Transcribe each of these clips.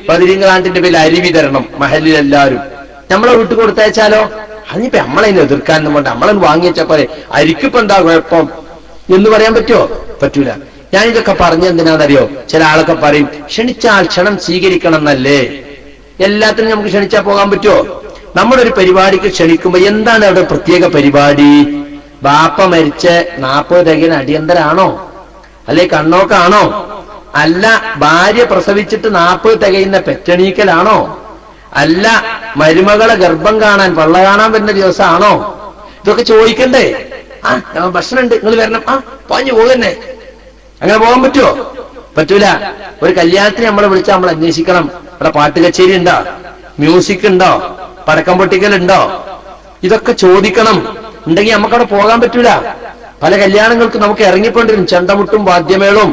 പതിരിങ്ങാണ്ടിന്റെ പേരിൽ അരി വിതരണം മഹലിലെല്ലാവരും നമ്മളെ വീട്ടിൽ കൊടുത്തയച്ചാലോ? അതിനിപ്പോ നമ്മളതിനെ എതിർക്കാനും കൊണ്ട് നമ്മളത് വാങ്ങിയച്ചാ പോലെ അരിക്കിപ്പോ എന്താ കുഴപ്പം എന്ന് പറയാൻ പറ്റുമോ? പറ്റൂല. ഞാനിതൊക്കെ പറഞ്ഞെന്തിനാണെന്നറിയോ? ചില ആളൊക്കെ പറയും ക്ഷണിച്ചാൽ ക്ഷണം സ്വീകരിക്കണം എന്നല്ലേ. എല്ലാത്തിനും നമുക്ക് ക്ഷണിച്ചാൽ പോകാൻ പറ്റുമോ? നമ്മളൊരു പരിപാടിക്ക് ക്ഷണിക്കുമ്പോ എന്താണ് അവിടെ പ്രത്യേക പരിപാടി? ബാപ്പ മരിച്ച 40 തികന അടിയന്തരാണോ? അല്ലെ കണ്ണോക്കാണോ? അല്ല ഭാര്യ പ്രസവിച്ചിട്ട് 40 തികയുന്ന പെറ്റണീക്കലാണോ? അല്ല മരുമകളെ ഗർഭം കാണാൻ പള്ള കാണാൻ വരുന്ന ദിവസമാണോ? ഇതൊക്കെ ചോദിക്കണ്ടേ? ഭക്ഷണം ഉണ്ട്, നിങ്ങൾ വരണം, പാഞ്ഞു പോകന്നെ. അങ്ങനെ പോകാൻ പറ്റുമോ? പറ്റൂല. ഒരു കല്യാണത്തിന് നമ്മളെ വിളിച്ചാൽ നമ്മൾ അന്വേഷിക്കണം, ഇവിടെ പാട്ട് കച്ചേരി ഉണ്ടോ, മ്യൂസിക് ഉണ്ടോ, പടക്കം പൊട്ടിക്കലുണ്ടോ, ഇതൊക്കെ ചോദിക്കണം. ഉണ്ടെങ്കിൽ നമുക്കവിടെ പോകാൻ പറ്റൂല. പല കല്യാണങ്ങൾക്ക് നമുക്ക് ഇറങ്ങിപ്പോണ്ടിരും, ചെണ്ടമുട്ടും വാദ്യമേളവും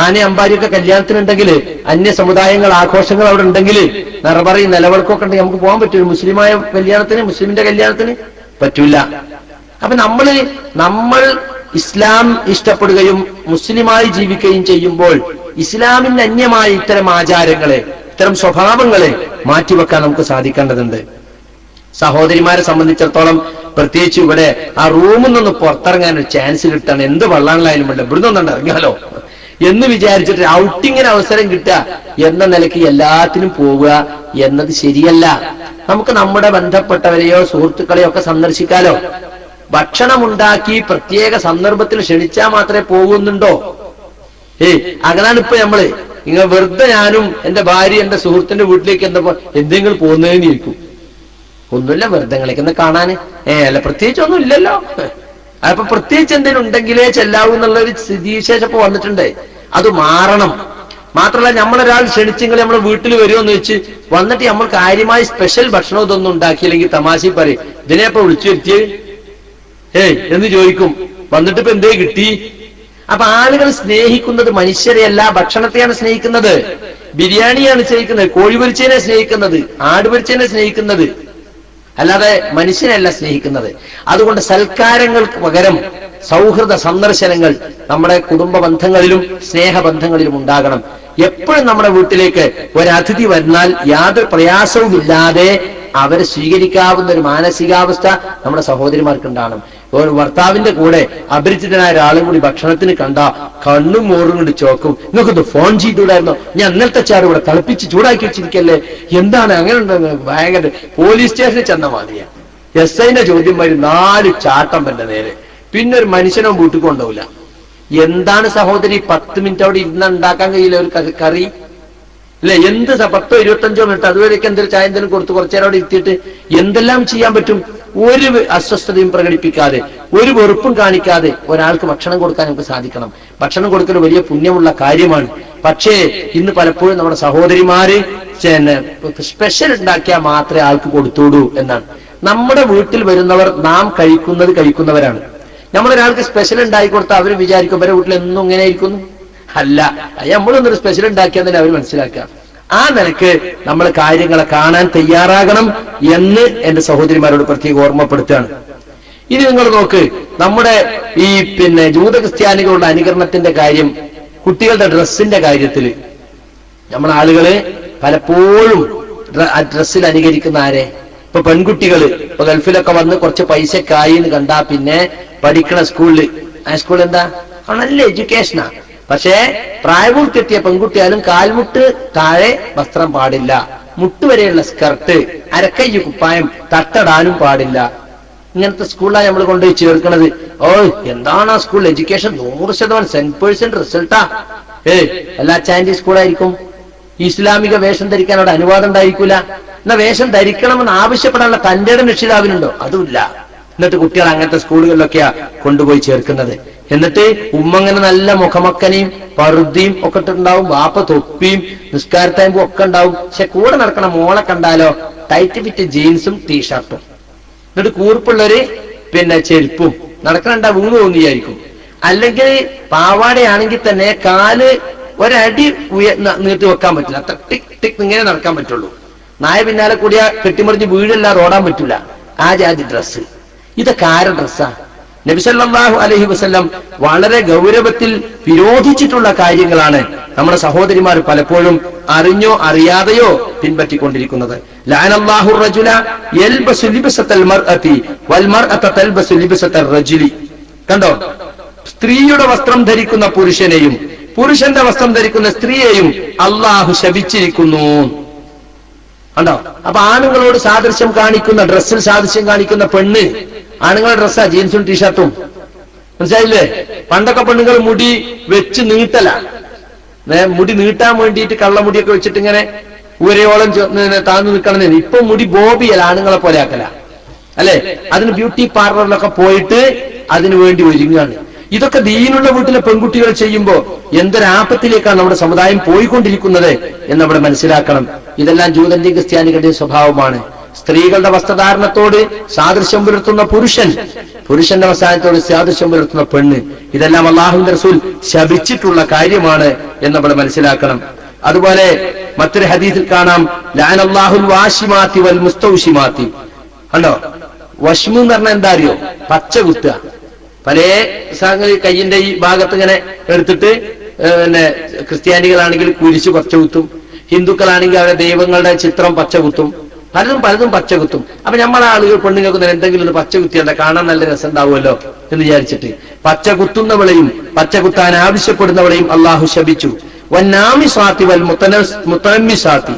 ആന അമ്പാരിയൊക്കെ കല്യാണത്തിനുണ്ടെങ്കിൽ, അന്യ സമുദായങ്ങൾ ആഘോഷങ്ങൾ അവിടെ ഉണ്ടെങ്കിൽ, നിറപറയും നിലവിളക്കൊക്കെ ഉണ്ടെങ്കിൽ നമുക്ക് പോകാൻ പറ്റൂല. മുസ്ലിമായ കല്യാണത്തിന്, മുസ്ലിമിന്റെ കല്യാണത്തിന് പറ്റൂല. അപ്പൊ നമ്മൾ ഇസ്ലാം ഇഷ്ടപ്പെടുകയും മുസ്ലിമായി ജീവിക്കുകയും ചെയ്യുമ്പോൾ ഇസ്ലാമിന് അന്യമായ ഇത്തരം ആചാരങ്ങളെ, ഇത്തരം സ്വഭാവങ്ങളെ മാറ്റിവെക്കാൻ നമുക്ക് സാധിക്കേണ്ടതുണ്ട്. സഹോദരിമാരെ സംബന്ധിച്ചിടത്തോളം പ്രത്യേകിച്ച് ഇവിടെ ആ റൂമിൽ നിന്ന് പുറത്തിറങ്ങാൻ ഒരു ചാൻസ് കിട്ടാൻ എന്ത് വള്ളാണല്ലായാലും വേണ്ട, ഇവിടുന്ന് ഒന്നും ഇറങ്ങിയാലോ എന്ന് വിചാരിച്ചിട്ട് ഔട്ടിങ്ങിന് അവസരം കിട്ടുക എന്ന നിലയ്ക്ക് എല്ലാത്തിനും പോവുക എന്നത് ശരിയല്ല. നമുക്ക് നമ്മുടെ ബന്ധപ്പെട്ടവരെയോ സുഹൃത്തുക്കളെയോ ഒക്കെ സന്ദർശിക്കാലോ. ഭക്ഷണം ഉണ്ടാക്കി പ്രത്യേക സന്ദർഭത്തിൽ ക്ഷണിച്ചാൽ മാത്രമേ പോകുന്നുണ്ടോ? അങ്ങനാണ് ഇപ്പൊ നമ്മള് ഇങ്ങനെ വെറുതെ ഞാനും എന്റെ ഭാര്യ എന്റെ സുഹൃത്തിന്റെ വീട്ടിലേക്ക് എന്തപ്പോ എന്തെങ്കിലും പോകുന്നതിന് ഇരിക്കും. ഒന്നുമില്ല, വെറുതെ കളിക്കുന്ന കാണാന്. അല്ല പ്രത്യേകിച്ച് ഒന്നും ഇല്ലല്ലോ. അപ്പൊ പ്രത്യേകിച്ച് എന്തെങ്കിലും ഉണ്ടെങ്കിലേ ചെല്ലാവൂ എന്നുള്ളൊരു സ്ഥിതിവിശേഷം ഇപ്പൊ വന്നിട്ടുണ്ട്. അത് മാറണം. മാത്രമല്ല, നമ്മളൊരാൾ ക്ഷണിച്ചെങ്കിൽ നമ്മൾ വീട്ടിൽ വരുമോന്ന് വെച്ച് വന്നിട്ട് നമ്മൾ കാര്യമായി സ്പെഷ്യൽ ഭക്ഷണം ഇതൊന്നും ഉണ്ടാക്കിയില്ലെങ്കിൽ തമാശ പറയും, ഇതിനെപ്പോ വിളിച്ചു വരുത്തിയേ എന്ന് ചോദിക്കും. വന്നിട്ട് ഇപ്പൊ എന്തേ കിട്ടി? അപ്പൊ ആളുകൾ സ്നേഹിക്കുന്നത് മനുഷ്യരെയല്ല, ഭക്ഷണത്തെയാണ് സ്നേഹിക്കുന്നത്. ബിരിയാണിയാണ് സ്നേഹിക്കുന്നത്, കോഴി പൊരിച്ചതിനെ സ്നേഹിക്കുന്നത്, ആട് പൊരിച്ചതിനെ സ്നേഹിക്കുന്നത്, അല്ലാതെ മനുഷ്യനല്ല സ്നേഹിക്കുന്നത്. അതുകൊണ്ട് സൽക്കാരങ്ങൾക്ക് പകരം സൗഹൃദ സന്ദർശനങ്ങൾ നമ്മുടെ കുടുംബ ബന്ധങ്ങളിലും സ്നേഹബന്ധങ്ങളിലും ഉണ്ടാകണം. എപ്പോഴും നമ്മുടെ വീട്ടിലേക്ക് ഒരതിഥി വന്നാൽ യാതൊരു പ്രയാസവുമില്ലാതെ അവരെ സ്വീകരിക്കാവുന്ന ഒരു മാനസികാവസ്ഥ നമ്മുടെ സഹോദരിമാർക്ക് ഉണ്ടാകണം. ഒരു ഭർത്താവിന്റെ കൂടെ അപരിചിതനായ ഒരാളും കൂടി ഭക്ഷണത്തിന് കണ്ട കണ്ണും മോറും കൊണ്ട് ചോക്കും, നിങ്ങൾക്കൊന്ന് ഫോൺ ചെയ്തുകൂടായിരുന്നോ, ഞാൻ ഇന്നലത്തെ ചാറ് ഇവിടെ തിളപ്പിച്ച് ചൂടാക്കി വെച്ചിരിക്കല്ലേ, എന്താണ് അങ്ങനെ ഉണ്ടെന്ന് ഭയങ്കര പോലീസ് സ്റ്റേഷനിൽ ചെന്ന മാതിരിയാ. SIന്റെ ചോദ്യം വരും, 4 ചാട്ടം എന്റെ നേരെ. പിന്നെ ഒരു മനുഷ്യനോ വീട്ടിൽ കൊണ്ടുപോകില്ല. എന്താണ് സഹോദരി 10 മിനിറ്റ് അവിടെ ഇരുന്ന് ഉണ്ടാക്കാൻ കഴിയില്ല ഒരു കറി അല്ലെ? എന്ത് 10 25 മിനിറ്റ് അതുവരെയൊക്കെ എന്തൊരു ചായ എന്തെങ്കിലും കൊടുത്ത് കുറച്ചേരം അവിടെ ഇരുത്തിയിട്ട് എന്തെല്ലാം ചെയ്യാൻ പറ്റും? ഒരു അസ്വസ്ഥതയും പ്രകടിപ്പിക്കാതെ, ഒരു വെറുപ്പും കാണിക്കാതെ ഒരാൾക്ക് ഭക്ഷണം കൊടുക്കാൻ നമുക്ക് സാധിക്കണം. ഭക്ഷണം കൊടുക്കൽ വലിയ പുണ്യമുള്ള കാര്യമാണ്. പക്ഷേ ഇന്ന് പലപ്പോഴും നമ്മുടെ സഹോദരിമാര് സ്പെഷ്യൽ ഉണ്ടാക്കിയാൽ മാത്രമേ ആൾക്ക് കൊടുത്തോളൂ എന്നാണ്. നമ്മുടെ വീട്ടിൽ വരുന്നവർ നാം കഴിക്കുന്നവരാണ്. നമ്മളൊരാൾക്ക് സ്പെഷ്യൽ ഉണ്ടാക്കി കൊടുത്താൽ അവർ വിചാരിക്കും അവരുടെ വീട്ടിൽ എന്നും ഇങ്ങനെ ഇരിക്കുന്നു. അല്ല, നമ്മളൊന്നൊരു സ്പെഷ്യൽ ഉണ്ടാക്കിയാൽ അവർ മനസ്സിലാക്കുക. ആ നിലക്ക് നമ്മൾ കാര്യങ്ങളെ കാണാൻ തയ്യാറാകണം എന്ന് എന്റെ സഹോദരിമാരോട് പ്രത്യേകം ഓർമ്മപ്പെടുത്തുകയാണ്. ഇനി നിങ്ങൾ നോക്ക്, നമ്മുടെ ഈ ജൂത ക്രിസ്ത്യാനികളുടെ അനുകരണത്തിന്റെ കാര്യം, കുട്ടികളുടെ ഡ്രസ്സിന്റെ കാര്യത്തിൽ നമ്മൾ ആളുകള് പലപ്പോഴും ഡ്രസ്സിൽ അനുകരിക്കുന്ന ആരെ? ഇപ്പൊ പെൺകുട്ടികള് ഇപ്പൊ ഗൾഫിലൊക്കെ വന്ന് കുറച്ച് പൈസക്കായി എന്ന് കണ്ടാ പിന്നെ പഠിക്കണ സ്കൂളിൽ, ആ സ്കൂൾ എന്താ നല്ല എഡ്യൂക്കേഷനാ. പക്ഷേ പ്രായപൂർത്തിയെത്തിയ പെൺകുട്ടിയാലും കാൽമുട്ട് താഴെ വസ്ത്രം പാടില്ല, മുട്ടുവരെയുള്ള സ്കർട്ട്, അരക്കൈ കുപ്പായം, തട്ടടാനും പാടില്ല. ഇങ്ങനത്തെ സ്കൂളിലാണ് നമ്മൾ കൊണ്ടുപോയി ചേർക്കണത്. എന്താണ് ആ സ്കൂൾ എഡ്യൂക്കേഷൻ? 100% 100% റിസൾട്ടാ. എല്ലാ ചാൻഡി സ്കൂളായിരിക്കും. ഇസ്ലാമിക വേഷം ധരിക്കാൻ അവിടെ അനുവാദം ഉണ്ടായിരിക്കൂല. എന്നാ വേഷം ധരിക്കണമെന്ന് ആവശ്യപ്പെടാനുള്ള തന്റെ രക്ഷിതാവിനുണ്ടോ? അതുമില്ല. എന്നിട്ട് കുട്ടികൾ അങ്ങനത്തെ സ്കൂളുകളിലൊക്കെയാ കൊണ്ടുപോയി ചേർക്കുന്നത്. എന്നിട്ട് ഉമ്മങ്ങനെ നല്ല മുഖമക്കനെയും പറുതിയും ഒക്കെ ഇട്ടുണ്ടാവും, വാപ്പ തൊപ്പിയും നിസ്കാരത്തായ്പും ഒക്കെ ഉണ്ടാവും. പക്ഷെ കൂടെ നടക്കണ മോളെ കണ്ടാലോ ടൈറ്റ് ഫിറ്റ് ജീൻസും ടീഷർട്ടും, എന്നിട്ട് കൂർപ്പുള്ളൊരു ചെരുപ്പും, നടക്കണ വീണ് തോന്നിയായിരിക്കും. അല്ലെങ്കിൽ പാവാടയാണെങ്കിൽ തന്നെ കാല് ഒരടി നീട്ടി വെക്കാൻ പറ്റില്ല, അത്ര ടിക് ടിക് ഇങ്ങനെ നടക്കാൻ പറ്റുള്ളൂ. നായ പിന്നാലെ കൂടിയ കെട്ടിമറിഞ്ഞ് വീഴല്ലാതെ ഓടാൻ പറ്റൂല. ആ ജാതി ഡ്രസ്സ്. ഇതൊക്കെ ആരുടെ ഡ്രസ്സാ? നബി സല്ലല്ലാഹു അലൈഹി വസല്ലം വളരെ ഗൗരവത്തിൽ വിരോധിച്ചിട്ടുള്ള കാര്യങ്ങളാണ് നമ്മുടെ സഹോദരിമാർ പലപ്പോഴും അറിഞ്ഞോ അറിയാതെയോ പിൻപറ്റിക്കൊണ്ടിരിക്കുന്നത്. ലഅനല്ലാഹു റജുല യൽബസു ലിബസത്തൽ മർഅതി വൽ മർഅത തൽബസു ലിബസത്തർ റജുലി. കണ്ടോ, സ്ത്രീയുടെ വസ്ത്രം ധരിക്കുന്ന പുരുഷനെയും പുരുഷന്റെ വസ്ത്രം ധരിക്കുന്ന സ്ത്രീയെയും അള്ളാഹു ശപിച്ചിരിക്കുന്നു. കണ്ടോ, അപ്പൊ ആണുങ്ങളോട് സാദൃശ്യം കാണിക്കുന്ന, ഡ്രസ്സിൽ സാദൃശ്യം കാണിക്കുന്ന പെണ്ണ്, ആണുങ്ങളുടെ ഡ്രസ്സാ ജീൻസും ടീഷർട്ടും, മനസ്സിലായില്ലേ? പണ്ടൊക്കെ പെണ്ണുങ്ങൾ മുടി വെച്ച് നീട്ടല, മുടി നീട്ടാൻ വേണ്ടിയിട്ട് കള്ളമുടിയൊക്കെ വെച്ചിട്ട് ഇങ്ങനെ ഊരയോളം താഴ്ന്നു നിൽക്കണം. ഇപ്പൊ മുടി ബോബിയല്ല, ആണുങ്ങളെ പോലെ ആക്കല, അല്ലെ? അതിന് ബ്യൂട്ടി പാർലറിലൊക്കെ പോയിട്ട് അതിനു വേണ്ടി ഒരുങ്ങാണ്. ഇതൊക്കെ ദീനുള്ള വീട്ടിലെ പെൺകുട്ടികൾ ചെയ്യുമ്പോ എന്തൊരാപത്തിലേക്കാണ് നമ്മുടെ സമുദായം പോയിക്കൊണ്ടിരിക്കുന്നത് എന്ന് അവിടെ മനസ്സിലാക്കണം. ഇതെല്ലാം ജൂതന്റെയും ക്രിസ്ത്യാനികളുടെയും സ്വഭാവമാണ്. സ്ത്രീകളുടെ വസ്ത്രധാരണത്തോട് സാദൃശ്യം പുലർത്തുന്ന പുരുഷൻ, പുരുഷന്റെ വസ്ത്രത്തോട് സാദൃശ്യം പുലർത്തുന്ന പെണ്ണ്, ഇതെല്ലാം അല്ലാഹുവിന്റെ റസൂൽ ശപിച്ചിട്ടുള്ള കാര്യമാണ് എന്ന് നമ്മൾ മനസ്സിലാക്കണം. അതുപോലെ മറ്റൊരു ഹദീസിൽ കാണാം, ലഅനല്ലാഹുൽ വാശിമാതി വൽ മുസ്തൗശിമാതി. കണ്ടോ, വഷ്മു എന്ന് പറഞ്ഞാൽ എന്താ അറിയോ? പച്ച കുത്തുക. പല കയ്യിന്റെ ഈ ഭാഗത്ത് ഇങ്ങനെ എടുത്തിട്ട് പിന്നെ ക്രിസ്ത്യാനികളാണെങ്കിൽ കുരിശ് പച്ച കുത്തും, ഹിന്ദുക്കളാണെങ്കിൽ അവരുടെ ദൈവങ്ങളുടെ ചിത്രം പച്ച കുത്തും, പലതും പച്ച കുത്തും. അപ്പൊ നമ്മളെ ആളുകൾ പെണ്ണുങ്ങൾക്ക് എന്തെങ്കിലും ഒന്ന് പച്ച കുത്തിയാൽ കാണാൻ നല്ല രസം ഉണ്ടാവുമല്ലോ എന്ന് വിചാരിച്ചിട്ട് പച്ച കുത്തുന്നവളെയും പച്ച കുത്താൻ ആവശ്യപ്പെടുന്നവളെയും അള്ളാഹു ശപിച്ചു. വന്നാമിസാത്തി വൽ മുത്തനമ്മിസാത്തി.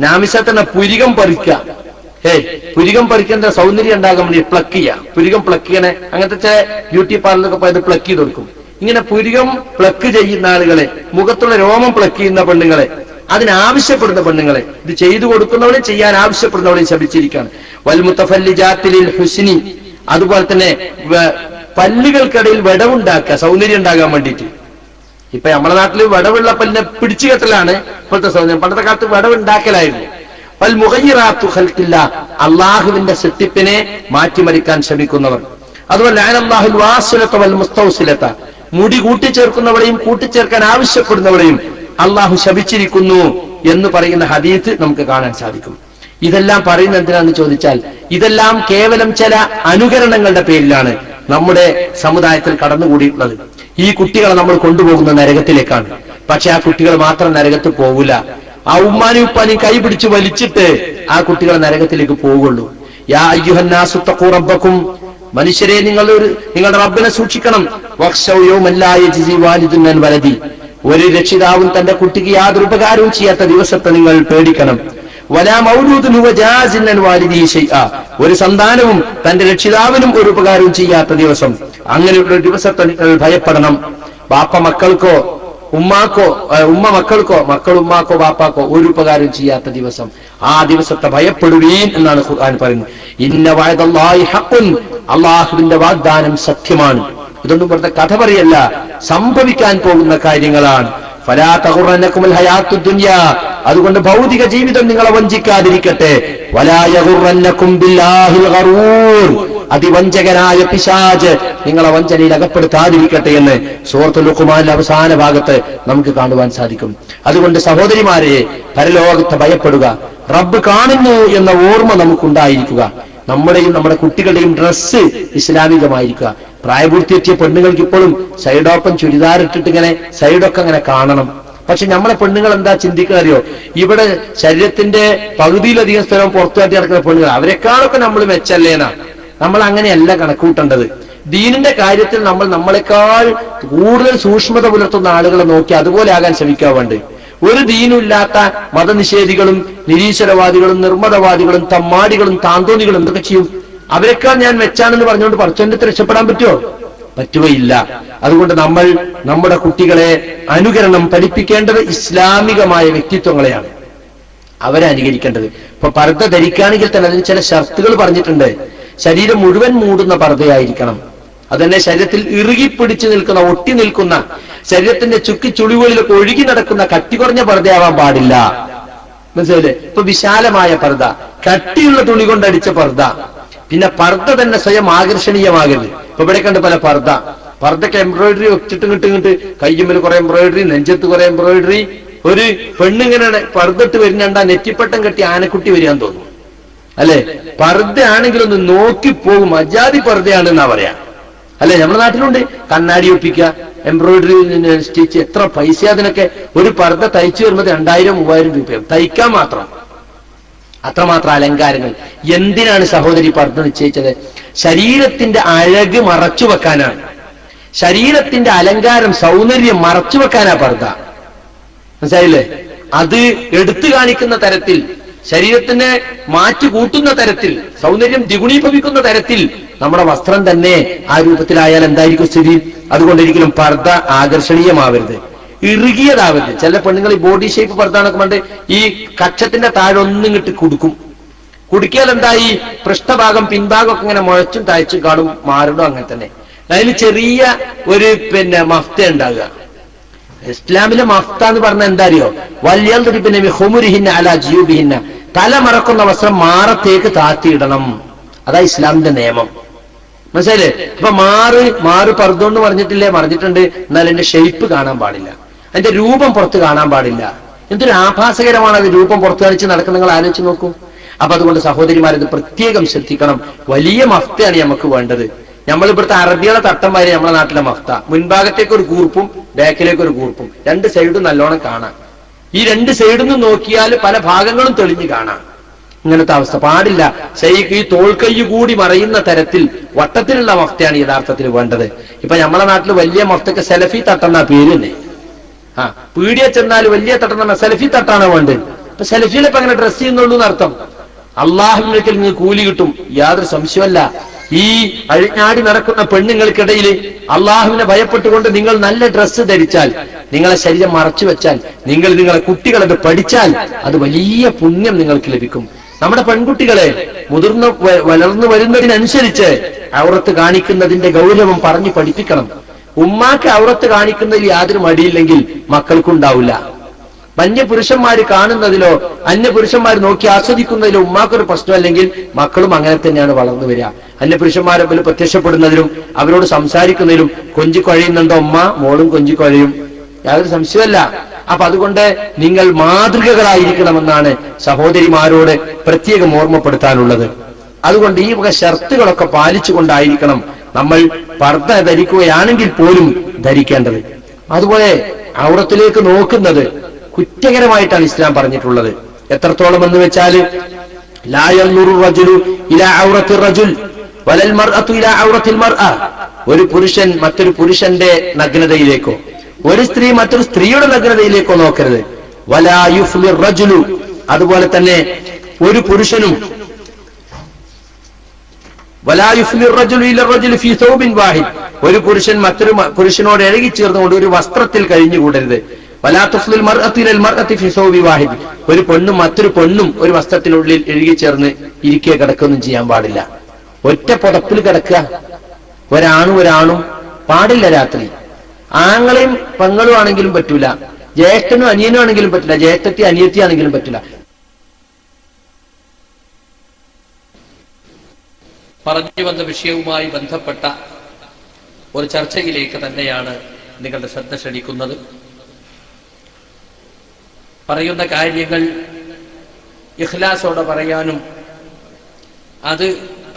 നാമിസത്തിന് പുരികം പറിക്കുക. പുരികം പറിക്കേണ്ട സൗന്ദര്യം ഉണ്ടാകാൻ വേണ്ടി പ്ലക്ക് ചെയ്യുക. പുരികം പ്ലക്ക് ചെയ്യണേ, അങ്ങനത്തെ ചില ബ്യൂട്ടി പാർലറൊക്കെ പോയത് പ്ലക്ക് ചെയ്ത് കൊടുക്കും. ഇങ്ങനെ പുരികം പ്ലക്ക് ചെയ്യുന്ന ആളുകളെ, മുഖത്തുള്ള രോമം പ്ലക്ക് ചെയ്യുന്ന പെണ്ണുങ്ങളെ, അതിനാവശ്യപ്പെടുന്ന പെണ്ണുങ്ങളെ, ഇത് ചെയ്തു കൊടുക്കുന്നവളെയും ചെയ്യാൻ ആവശ്യപ്പെടുന്നവളെയും ശപിച്ചിരിക്കുകയാണ്. വൽ മുത്തഫല്ലിജാത്തിൽ ഹുസ്നി. അതുപോലെ തന്നെ പല്ലുകൾക്കിടയിൽ വിടവുണ്ടാക്കുക, സൗന്ദര്യം ഉണ്ടാകാൻ വേണ്ടിയിട്ട്. ഇപ്പൊ നമ്മുടെ നാട്ടിൽ വിടവുള്ള പല്ലിനെ പിടിച്ചു കെട്ടലാണ് ഇപ്പോഴത്തെ സൗന്ദര്യം. പണ്ടത്തെ കാലത്ത് വിടവുണ്ടാക്കലായിരുന്നു. വൽ മുഗയ്യിറാത്തു ഖൽഖില്ലാ. അള്ളാഹുവിന്റെ സൃഷ്ടിപ്പിനെ മാറ്റിമറിക്കാൻ ശ്രമിക്കുന്നവർ. അതുപോലെ ലഅനല്ലാഹുൽ വാസിലത വൽ മുസ്തൗസിലത. മുടി കൂട്ടിച്ചേർക്കുന്നവളെയും കൂട്ടിച്ചേർക്കാൻ ആവശ്യപ്പെടുന്നവളെയും അള്ളാഹു ശപിച്ചിരിക്കുന്നു എന്ന് പറയുന്ന ഹദീസ് നമുക്ക് കാണാൻ സാധിക്കും. ഇതെല്ലാം പറയുന്നത് എന്തിനാന്ന് ചോദിച്ചാൽ, ഇതെല്ലാം കേവലം ചില അനുകരണങ്ങളുടെ പേരിലാണ് നമ്മുടെ സമുദായത്തിൽ കടന്നുകൂടിയിട്ടുള്ളത്. ഈ കുട്ടികളെ നമ്മൾ കൊണ്ടുപോകുന്ന നരകത്തിലേക്കാണ്. പക്ഷെ ആ കുട്ടികൾ മാത്രം നരകത്ത് പോകൂല, ആ ഉമ്മാനും ഉപ്പാനും കൈ പിടിച്ച് വലിച്ചിട്ട് ആ കുട്ടികളെ നരകത്തിലേക്ക് പോവുള്ളൂ. യാ അയ്യുഹന്നാസു തഖൂ റബ്ബക്കും. മനുഷ്യരെ, നിങ്ങളുടെ റബ്ബിനെ സൂക്ഷിക്കണം. വഖ്ശൗ യൗമൻ ലാ യജ്സി വാലിദുൻ അൻ വലദി. ഒരു രക്ഷിതാവും തന്റെ കുട്ടിക്ക് യാതൊരു ഉപകാരവും ചെയ്യാത്ത ദിവസത്തെ നിങ്ങൾ പേടിക്കണം. വലാ മൗലൂദുൻ ഹുവ ജാസിൻ അൻ വാലിദിഹി ശൈഅ. ഒരു സന്താനവും തന്റെ രക്ഷിതാവിനും ഒരു ഉപകാരവും ചെയ്യാത്ത ദിവസം. അങ്ങനെയുള്ള ദിവസത്തെ നിങ്ങൾ ഭയപ്പെടണം. ബാപ്പ മക്കൾക്കോ ഉമ്മാക്കോ, ഉമ്മ മക്കൾക്കോ, മക്കൾ ഉമ്മാക്കോ ബാപ്പാക്കോ ഒരു ഉപകാരം ചെയ്യാത്ത ദിവസം. ആ ദിവസത്തെ ഭയപ്പെടുവീൻ എന്നാണ് ഖുർആൻ പറയുന്നത്. ഇന്ന വഅദല്ലാഹി ഹഖ്ഖുൻ. അല്ലാഹുവിന്റെ വാഗ്ദാനം സത്യമാണ്. ഇതൊന്നും വെറുതെ കഥ പറയല്ല, സംഭവിക്കാൻ പോകുന്ന കാര്യങ്ങളാണ്. ഫലാ തഗുറന്നകുമുൽ ഹയാത്തുദ് ദുനിയാ. അതുകൊണ്ട് ഭൗതിക ജീവിതം നിങ്ങളെ വഞ്ചിക്കാതിരിക്കട്ടെ. വലാ യഗുറന്നകും ബില്ലാഹിൽ ഗറൂർ. അതിവഞ്ചകനായ പിശാച് നിങ്ങളെ വഞ്ചനയിൽ അകപ്പെടുത്താതിരിക്കട്ടെ എന്ന് സൂറത്തുൽ ലുഖ്മാനിലെ അവസാന ഭാഗത്ത് നമുക്ക് കാണുവാൻ സാധിക്കും. അതുകൊണ്ട് സഹോദരിമാരെ, പരലോകത്തെ ഭയപ്പെടുക, റബ്ബ് കാണുന്നു എന്ന ഓർമ്മ നമുക്കുണ്ടായിരിക്കുക. നമ്മുടെയും നമ്മുടെ കുട്ടികളുടെയും ഡ്രസ്സ് ഇസ്ലാമികമായിരിക്കുക. പ്രായപൂർത്തിയെത്തിയ പെണ്ണുങ്ങൾക്ക് ഇപ്പോഴും സൈഡ് ഓപ്പൺ ചുരിദാർ ഇട്ടിട്ട് ഇങ്ങനെ സൈഡൊക്കെ അങ്ങനെ കാണണം. പക്ഷെ നമ്മളെ പെണ്ണുങ്ങൾ എന്താ ചിന്തിക്കുക അറിയോ? ഇവിടെ ശരീരത്തിന്റെ പകുതിയിലധികം സ്ഥലം പുറത്തുകാട്ടി നടക്കുന്ന പെണ്ണുങ്ങൾ, അവരെക്കാളൊക്കെ നമ്മൾ മെച്ചല്ലേനാ. നമ്മൾ അങ്ങനെയല്ല കണക്കൂട്ടേണ്ടത്. ദീനിന്റെ കാര്യത്തിൽ നമ്മൾ നമ്മളെക്കാൾ കൂടുതൽ സൂക്ഷ്മത പുലർത്തുന്ന ആളുകളെ നോക്കി അതുപോലെ ആകാൻ ശ്രമിക്കാൻ വേണ്ടി. ഒരു ദീനുമില്ലാത്ത മതനിഷേധികളും നിരീശ്വരവാദികളും നിർമ്മതവാദികളും തമ്മാടികളും താന്തോന്നികളും എന്തൊക്കെ ചെയ്യും? അവരെക്കാൾ ഞാൻ മെച്ചാണെന്ന് പറഞ്ഞുകൊണ്ട് പടച്ചോന്റെ രക്ഷപ്പെടാൻ പറ്റുമോ? പറ്റുകയില്ല. അതുകൊണ്ട് നമ്മൾ നമ്മുടെ കുട്ടികളെ അനുകരണം പഠിപ്പിക്കേണ്ടത് ഇസ്ലാമികമായ വ്യക്തിത്വങ്ങളെയാണ് അവരെ അനുകരിക്കേണ്ടത്. ഇപ്പൊ പർദ്ദ ധരിക്കുകയാണെങ്കിൽ തന്നെ അതിന് ചില ഷർത്തുകൾ പറഞ്ഞിട്ടുണ്ട്. ശരീരം മുഴുവൻ മൂടുന്ന പർദ്ദയായിരിക്കണം. അതന്നെ ശരീരത്തിൽ ഇറുകിപ്പിടിച്ചു നിൽക്കുന്ന, ഒട്ടി നിൽക്കുന്ന, ശരീരത്തിന്റെ ചുക്കി ചുളിവുകളിലൊക്കെ ഒഴുകി നടക്കുന്ന കട്ടി കുറഞ്ഞ പർദ്ദയാവാൻ പാടില്ല. മനസ്സിലായില്ലേ? ഇപ്പൊ വിശാലമായ പർദ്ദ, കട്ടിയുള്ള തുണി കൊണ്ടടിച്ച പർദ്ദ. പിന്നെ പർദ്ദ തന്നെ സ്വയം ആകർഷണീയമാകരുത്. ഇപ്പൊ ഇവിടെ കണ്ട് പല പർദ്ദക്ക് എംബ്രോയിഡറി വെച്ചിട്ട് ഇങ്ങോട്ട് കയ്യുമ്മൽ കുറെ എംബ്രോയിഡറി, നെഞ്ചത്ത് കുറെ എംബ്രോയിഡറി. ഒരു പെണ്ണിങ്ങനെ പർദ്ദട്ട് വരുന്നുണ്ടാ നെറ്റിപ്പട്ടം കെട്ടി ആനക്കുട്ടി വരികയാൻ തോന്നും, അല്ലെ? പർദ്ദ ആണെങ്കിലൊന്ന് നോക്കിപ്പോകും, അജാതി പർദ്ദയാണെന്നാ പറയാ, അല്ലെ? നമ്മുടെ നാട്ടിലുണ്ട്. കണ്ണാടി ഒപ്പിക്കുക, എംബ്രോയിഡറി സ്റ്റിച്ച്, എത്ര പൈസ അതിനൊക്കെ. ഒരു പർദ്ദ തയ്ച്ചു വരുമ്പോൾ 2000-3000 രൂപയും തയ്ക്കാൻ മാത്രം. അത്രമാത്രം അലങ്കാരങ്ങൾ. എന്തിനാണ് സഹോദരി പർദ്ദ നിശ്ചയിച്ചത്? ശരീരത്തിന്റെ അഴക് മറച്ചു വെക്കാനാണ്. ശരീരത്തിന്റെ അലങ്കാരം, സൗന്ദര്യം മറച്ചു വെക്കാനാ പർദ്ദ. മനസ്സിലായില്ലേ? അത് എടുത്തു കാണിക്കുന്ന തരത്തിൽ, ശരീരത്തിനെ മാറ്റി കൂട്ടുന്ന തരത്തിൽ, സൗന്ദര്യം ദ്വിഗുണീഭവിക്കുന്ന തരത്തിൽ നമ്മുടെ വസ്ത്രം തന്നെ ആ രൂപത്തിലായാൽ എന്തായിരിക്കും സ്ഥിതി? അതുകൊണ്ടൊരിക്കലും പർദ്ദ ആകർഷണീയമാവരുത്, ഇറുകിയതാവരുത്. ചില പെണ്ണുങ്ങൾ ഈ ബോഡി ഷേപ്പ് പർദ്ദ എന്നൊക്കെ കൊണ്ട് ഈ കക്ഷത്തിന്റെ താഴെ ഒന്നും കിട്ടി കുടുക്കും. കുടുക്കിയാൽ എന്തായി? പൃഷ്ഠഭാഗം പിൻഭാഗം ഒക്കെ ഇങ്ങനെ മുഴച്ചും താഴ്ച്ചും കാണും, മാറിടും. അങ്ങനെ തന്നെ അതിൽ ചെറിയ ഒരു മഫ്ത ഉണ്ടാകുക. ഇസ്ലാമിലെ മഫ്ത എന്ന് പറഞ്ഞാൽ എന്താ അറിയോ? വല്യഹിന്ന അല ജിയൂബിഹിന്ന, തല മറക്കുന്ന വസ്ത്രം മാറത്തേക്ക് താത്തിയിടണം. അതാ ഇസ്ലാമിന്റെ നിയമം. മനസ്സിലായില്ലേ? അപ്പൊ മാറ് പർദ്ദ എന്ന് പറഞ്ഞിട്ടില്ലേ? പറഞ്ഞിട്ടുണ്ട്. എന്നാൽ എന്റെ ഷെയ്പ്പ് കാണാൻ പാടില്ല, അതിന്റെ രൂപം പുറത്ത് കാണാൻ പാടില്ല. എന്തൊരു ആഭാസകരമാണ് അത് രൂപം പുറത്തു കാണിച്ച് നടക്കുന്ന. നിങ്ങൾ ആലോചിച്ച് നോക്കൂ. അപ്പൊ അതുകൊണ്ട് സഹോദരിമാരത് പ്രത്യേകം ശ്രദ്ധിക്കണം. വലിയ മഫ്തയാണ് നമുക്ക് വേണ്ടത്. നമ്മൾ ഇവിടുത്തെ അറബികളെ തട്ടന്മാര് നമ്മുടെ നാട്ടിലെ മഫ്ത, മുൻഭാഗത്തേക്ക് ഒരു കൂർപ്പും ബാക്കിലേക്ക് ഒരു കൂർപ്പും, രണ്ട് സൈഡും നല്ലോണം കാണാം. ഈ രണ്ട് സൈഡിൽ നിന്ന് നോക്കിയാൽ പല ഭാഗങ്ങളും തെളിഞ്ഞു കാണാം. ഇങ്ങനത്തെ അവസ്ഥ പാടില്ല. ഈ തോൾക്കൈ കൂടി മറയുന്ന തരത്തിൽ വട്ടത്തിലുള്ള മഫ്തയാണ് യഥാർത്ഥത്തിൽ വേണ്ടത്. ഇപ്പൊ നമ്മളെ നാട്ടിൽ വലിയ മഫ്തക്ക് സെലഫി തട്ടെന്ന പേര് തന്നെ. പീടിയ ചെന്നാൽ വലിയ തട്ടെന്ന സെലഫി തട്ടാണ് വേണ്ടത്. അപ്പൊ സെലഫിയിലിപ്പോ അങ്ങനെ ഡ്രസ് ചെയ്യുന്നുള്ളൂ എന്നർത്ഥം. അള്ളാഹുവിനൊരിക്കൽ നിങ്ങൾക്ക് കൂലി കിട്ടും, യാതൊരു സംശയമല്ല. ഈ അഴിഞ്ഞാടി നടക്കുന്ന പെണ്ണുങ്ങൾക്കിടയിൽ അള്ളാഹുവിനെ ഭയപ്പെട്ടുകൊണ്ട് നിങ്ങൾ നല്ല ഡ്രസ്സ് ധരിച്ചാൽ, നിങ്ങളെ ശരീരം മറച്ചു വെച്ചാൽ, നിങ്ങളെ കുട്ടികളത് പഠിച്ചാൽ അത് വലിയ പുണ്യം നിങ്ങൾക്ക് ലഭിക്കും. നമ്മുടെ പെൺകുട്ടികളെ വളർന്നു വരുന്നതിനനുസരിച്ച് ഔറത്ത് കാണിക്കുന്നതിന്റെ ഗൗരവം പറഞ്ഞു പഠിപ്പിക്കണം. ഉമ്മാക്ക് ഔറത്ത് കാണിക്കുന്നതിൽ യാതൊരു മടിയില്ലെങ്കിൽ മക്കൾക്കുണ്ടാവില്ല. അന്യപുരുഷന്മാര് കാണുന്നതിലോ അന്യപുരുഷന്മാർ നോക്കി ആസ്വദിക്കുന്നതിലോ ഉമ്മാക്കൊരു പ്രശ്നമല്ലെങ്കിൽ മക്കളും അങ്ങനെ തന്നെയാണ് വളർന്നു വരിക. അന്യപുരുഷന്മാരെ പോലും പ്രത്യക്ഷപ്പെടുന്നതിലും അവരോട് സംസാരിക്കുന്നതിലും കൊഞ്ചിക്കൊഴയുന്നുണ്ടോ ഉമ്മ, മോളും കൊഞ്ചിക്കൊഴയും, യാതൊരു സംശയമല്ല. അപ്പൊ അതുകൊണ്ട് നിങ്ങൾ മാതൃകകളായിരിക്കണമെന്നാണ് സഹോദരിമാരോട് പ്രത്യേകം ഓർമ്മപ്പെടുത്താനുള്ളത്. അതുകൊണ്ട് ഈ വക ഷർത്തുകളൊക്കെ പാലിച്ചുകൊണ്ടായിരിക്കണം നമ്മൾ പർദ്ദ ധരിക്കുകയാണെങ്കിൽ പോലും ധരിക്കേണ്ടത്. അതുപോലെ ഔറത്തിലേക്ക് നോക്കുന്നത് കുറ്റകരമായിട്ടാണ് ഇസ്ലാം പറഞ്ഞിട്ടുള്ളത്. എത്രത്തോളം എന്ന് വെച്ചാൽ ലാ യൻദുറു റജുലു ഇലാ ഔറത്തി റജുൽ വലൽ മർഅതു ഇലാ ഔറത്തിൽ മർഅ, ഒരു പുരുഷൻ മറ്റൊരു പുരുഷന്റെ നഗ്നതയിലേക്കോ ഒരു സ്ത്രീ മറ്റൊരു സ്ത്രീയുടെ നഗ്നതയിലേക്കോ നോക്കരുത്. വലാ യുഫ്ലിർ റജുലു, അതുപോലെ തന്നെ ഒരു പുരുഷനും വലാ യുഫ്ലിർ റജുലു ഇല റജുലി ഫീ സൗബിൻ വാഹിദ്, ഒരു പുരുഷൻ മറ്റൊരു പുരുഷനോട് ഇഴകിച്ചേർന്നുകൊണ്ട് ഒരു വസ്ത്രത്തിൽ കഴിഞ്ഞുകൂടരുത്. വലാ തുഫ്ലിൽ മർഅതു ഇലൽ മർഅതി ഫീ സൗബി വാഹിദ്, ഒരു പെണ്ണും മറ്റൊരു പെണ്ണും ഒരു വസ്ത്രത്തിനുള്ളിൽ ഇഴുകിച്ചേർന്ന് ഇരിക്കുക കിടക്കൊന്നും ചെയ്യാൻ പാടില്ല. ഒറ്റ പുതപ്പിൽ കിടക്കുക. ഒരാണും പാടില്ല രാത്രി. ആങ്ങളെയും പെങ്ങളും ആണെങ്കിലും പറ്റൂല, ജ്യേഷ്ഠനും അനിയനും ആണെങ്കിലും പറ്റില്ല, ജ്യേഷ്ഠത്തി അനിയത്തി ആണെങ്കിലും പറ്റില്ല. പറഞ്ഞു വന്ന വിഷയവുമായി ബന്ധപ്പെട്ട ഒരു ചർച്ചയിലേക്ക് തന്നെയാണ് നിങ്ങളുടെ ശ്രദ്ധ ക്ഷണിക്കുന്നത്. പറയുന്ന കാര്യങ്ങൾ ഇഖ്ലാസോടെ പറയാനും അത്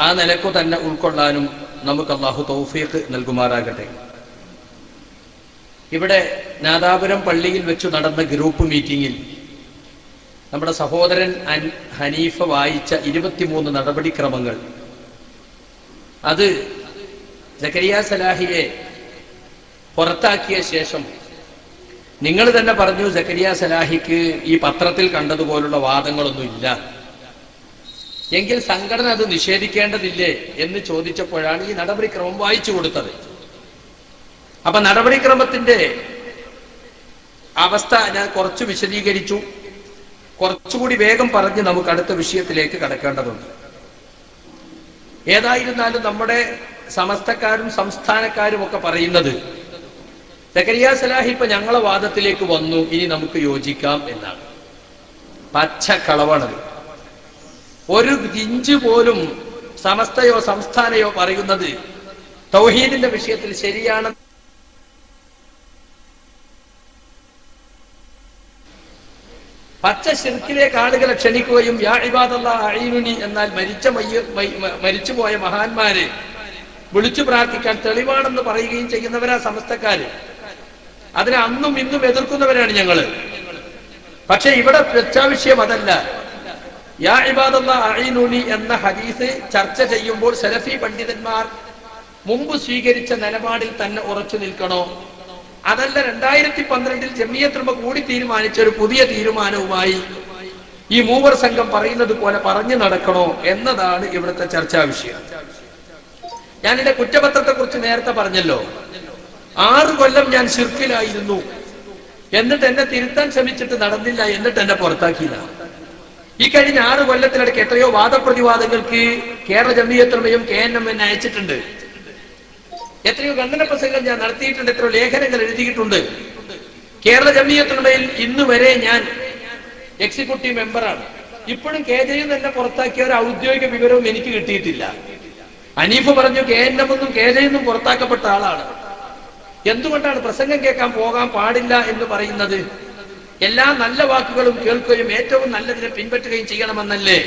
ആ നിലക്കു തന്നെ ഉൾക്കൊള്ളാനും നമുക്ക് അല്ലാഹു തൗഫീഖ് നൽകുമാറാകട്ടെ. ഇവിടെ നാദാപുരം പള്ളിയിൽ വെച്ചു നടന്ന ഗ്രൂപ്പ് മീറ്റിംഗിൽ നമ്മുടെ സഹോദരൻ ഹനീഫ വായിച്ച 23 നടപടിക്രമങ്ങൾ, അത് സക്കരിയ സലാഹിയെ പുറത്താക്കിയ ശേഷം നിങ്ങൾ തന്നെ പറഞ്ഞു സക്കരിയ സലാഹിക്ക് ഈ പത്രത്തിൽ കണ്ടതുപോലുള്ള വാദങ്ങളൊന്നും ഇല്ല, എങ്കിൽ സംഘടന അത് നിഷേധിക്കേണ്ടതില്ലേ എന്ന് ചോദിച്ചപ്പോഴാണ് ഈ നടപടിക്രമം വായിച്ചു കൊടുത്തത്. അപ്പൊ നടപടിക്രമത്തിന്റെ അവസ്ഥ ഞാൻ കുറച്ച് വിശദീകരിച്ചു. കുറച്ചുകൂടി വേഗം പറഞ്ഞ് നമുക്ക് അടുത്ത വിഷയത്തിലേക്ക് കടക്കേണ്ടതുണ്ട്. ഏതായിരുന്നാലും നമ്മുടെ സമസ്തക്കാരും സംസ്ഥാനക്കാരും ഒക്കെ പറയുന്നത് സക്കരിയ സലാഹി ഇപ്പൊ ഞങ്ങളെ വാദത്തിലേക്ക് വന്നു, ഇനി നമുക്ക് യോജിക്കാം എന്നാണ്. പച്ച കളവാണത്. ഒരു ഇഞ്ച് പോലും സമസ്തയോ സംസ്ഥാനയോ പറയുന്നത് തൗഹീദിന്റെ വിഷയത്തിൽ ശരിയാണ്. പച്ച ശിർക്കിലേക്ക് ആളുകളെ ക്ഷണിക്കുകയും യാ ഇബാദല്ലാഹ് അഈനുനി എന്നാൽ മരിച്ചുപോയ മഹാന്മാര് വിളിച്ചു പ്രാർത്ഥിക്കാൻ തെളിവാണെന്ന് പറയുകയും ചെയ്യുന്നവരാ സമസ്തക്കാര്. അതിനെ അന്നും ഇന്നും എതിർക്കുന്നവരാണ് ഞങ്ങള്. പക്ഷെ ഇവിടെ ചർച്ചാവിഷയം അതല്ല. യാ ഇബാദല്ലാഹ് അഈനൂനി എന്ന ഹദീസ് ചർച്ച ചെയ്യുമ്പോൾ സലഫി പണ്ഡിതന്മാർ മുമ്പ് സ്വീകരിച്ച നിലപാടിൽ തന്നെ ഉറച്ചു നിൽക്കണോ, അതല്ല 2012 ജമിയത്തുൽ കൂടി തീരുമാനിച്ച ഒരു പുതിയ തീരുമാനവുമായി ഈ മൂവർ സംഘം പറയുന്നത് പോലെ പറഞ്ഞു നടക്കണോ എന്നതാണ് ഇവിടുത്തെ ചർച്ചാ വിഷയം. ഞാൻ എന്റെ കുറ്റപത്രത്തെ കുറിച്ച് നേരത്തെ പറഞ്ഞല്ലോ. 6 കൊല്ലം ഞാൻ ശിർക്കിലായിരുന്നു, എന്നിട്ട് എന്നെ തിരുത്താൻ ശ്രമിച്ചിട്ട് നടന്നില്ല, എന്നിട്ട് എന്നെ പുറത്താക്കിയില്ല. ഈ കഴിഞ്ഞ 6 കൊല്ലത്തിനിടയ്ക്ക് എത്രയോ വാദപ്രതിവാദങ്ങൾക്ക് കേരള ജമിയത്തുലമയും KNM എന്നെ അയച്ചിട്ടുണ്ട്. എത്രയോ ഖണ്ഡന പ്രസംഗങ്ങൾ ഞാൻ നടത്തിയിട്ടുണ്ട്, എത്രയോ ലേഖനങ്ങൾ എഴുതിയിട്ടുണ്ട്. കേരള ജമിയത്തുലമയിൽ ഇന്ന് വരെ ഞാൻ എക്സിക്യൂട്ടീവ് മെമ്പറാണ്. ഇപ്പോഴും KJ എന്നെ പുറത്താക്കിയ ഒരു ഔദ്യോഗിക വിവരവും എനിക്ക് കിട്ടിയിട്ടില്ല. ഹനീഫ് പറഞ്ഞു KNM ഒന്നും KJ പുറത്താക്കപ്പെട്ട ആളാണ്. എന്തുകൊണ്ടാണ് പ്രസംഗം കേൾക്കാൻ പോകാൻ പാടില്ല എന്ന് പറയുന്നത്? എല്ലാ നല്ല വാക്കുകളും കേൾക്കുകയും ഏറ്റവും നല്ലതിനെ പിൻപറ്റുകയും ചെയ്യണമെന്നല്ലേ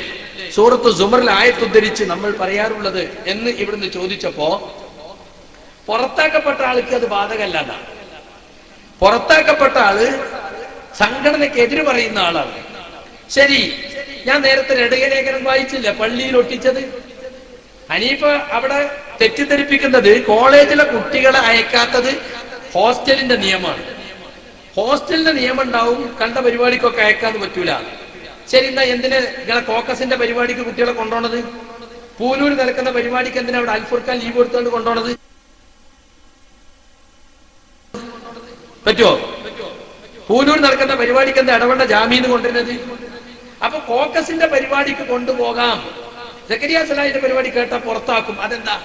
സൂറത്ത് സുമറിൽ ആയത്തുദ്ധരിച്ച് നമ്മൾ പറയാറുള്ളത് എന്ന് ഇവിടുന്ന് ചോദിച്ചപ്പോ പുറത്താക്കപ്പെട്ട ആൾക്ക് അത് ബാധകല്ല. പുറത്താക്കപ്പെട്ട ആള് സംഘടനയ്ക്കെതിര് പറയുന്ന ആളാണ്. ശരി, ഞാൻ നേരത്തെ ലേഖനം വായിച്ചില്ല, പള്ളിയിൽ ഒട്ടിച്ചത്. ഹനീഫ അവിടെ തെറ്റിദ്ധരിപ്പിക്കുന്നത് കോളേജിലെ കുട്ടികളെ അയക്കാത്തത് ഹോസ്റ്റലിന്റെ നിയമമാണ്. ഹോസ്റ്റലിന്റെ നിയമം ഉണ്ടാവും, കണ്ട പരിപാടിക്കൊക്കെ അയക്കാന്ന് പറ്റൂല. ശരി, എന്നാ എന്തിന് ഇങ്ങനെ കോക്കസിന്റെ പരിപാടിക്ക് കുട്ടികളെ കൊണ്ടുപോണത്? പൂനൂർ നടക്കുന്ന പരിപാടിക്ക് എന്തിനാ അവിടെ അൽഫുർഖാൻ ലീവ് കൊടുത്തുകൊണ്ട് കൊണ്ടുപോണത്? പറ്റുമോ? പൂനൂർ നടക്കുന്ന പരിപാടിക്ക് എന്താ ഇടവണ്ണ ജാമീന്ന് കൊണ്ടുവരുന്നത്? അപ്പൊ കോക്കസിന്റെ പരിപാടിക്ക് കൊണ്ടുപോകാം, സക്കരിയ സലാഹിന്റെ പരിപാടി കേട്ടാ പുറത്താക്കും. അതെന്താ?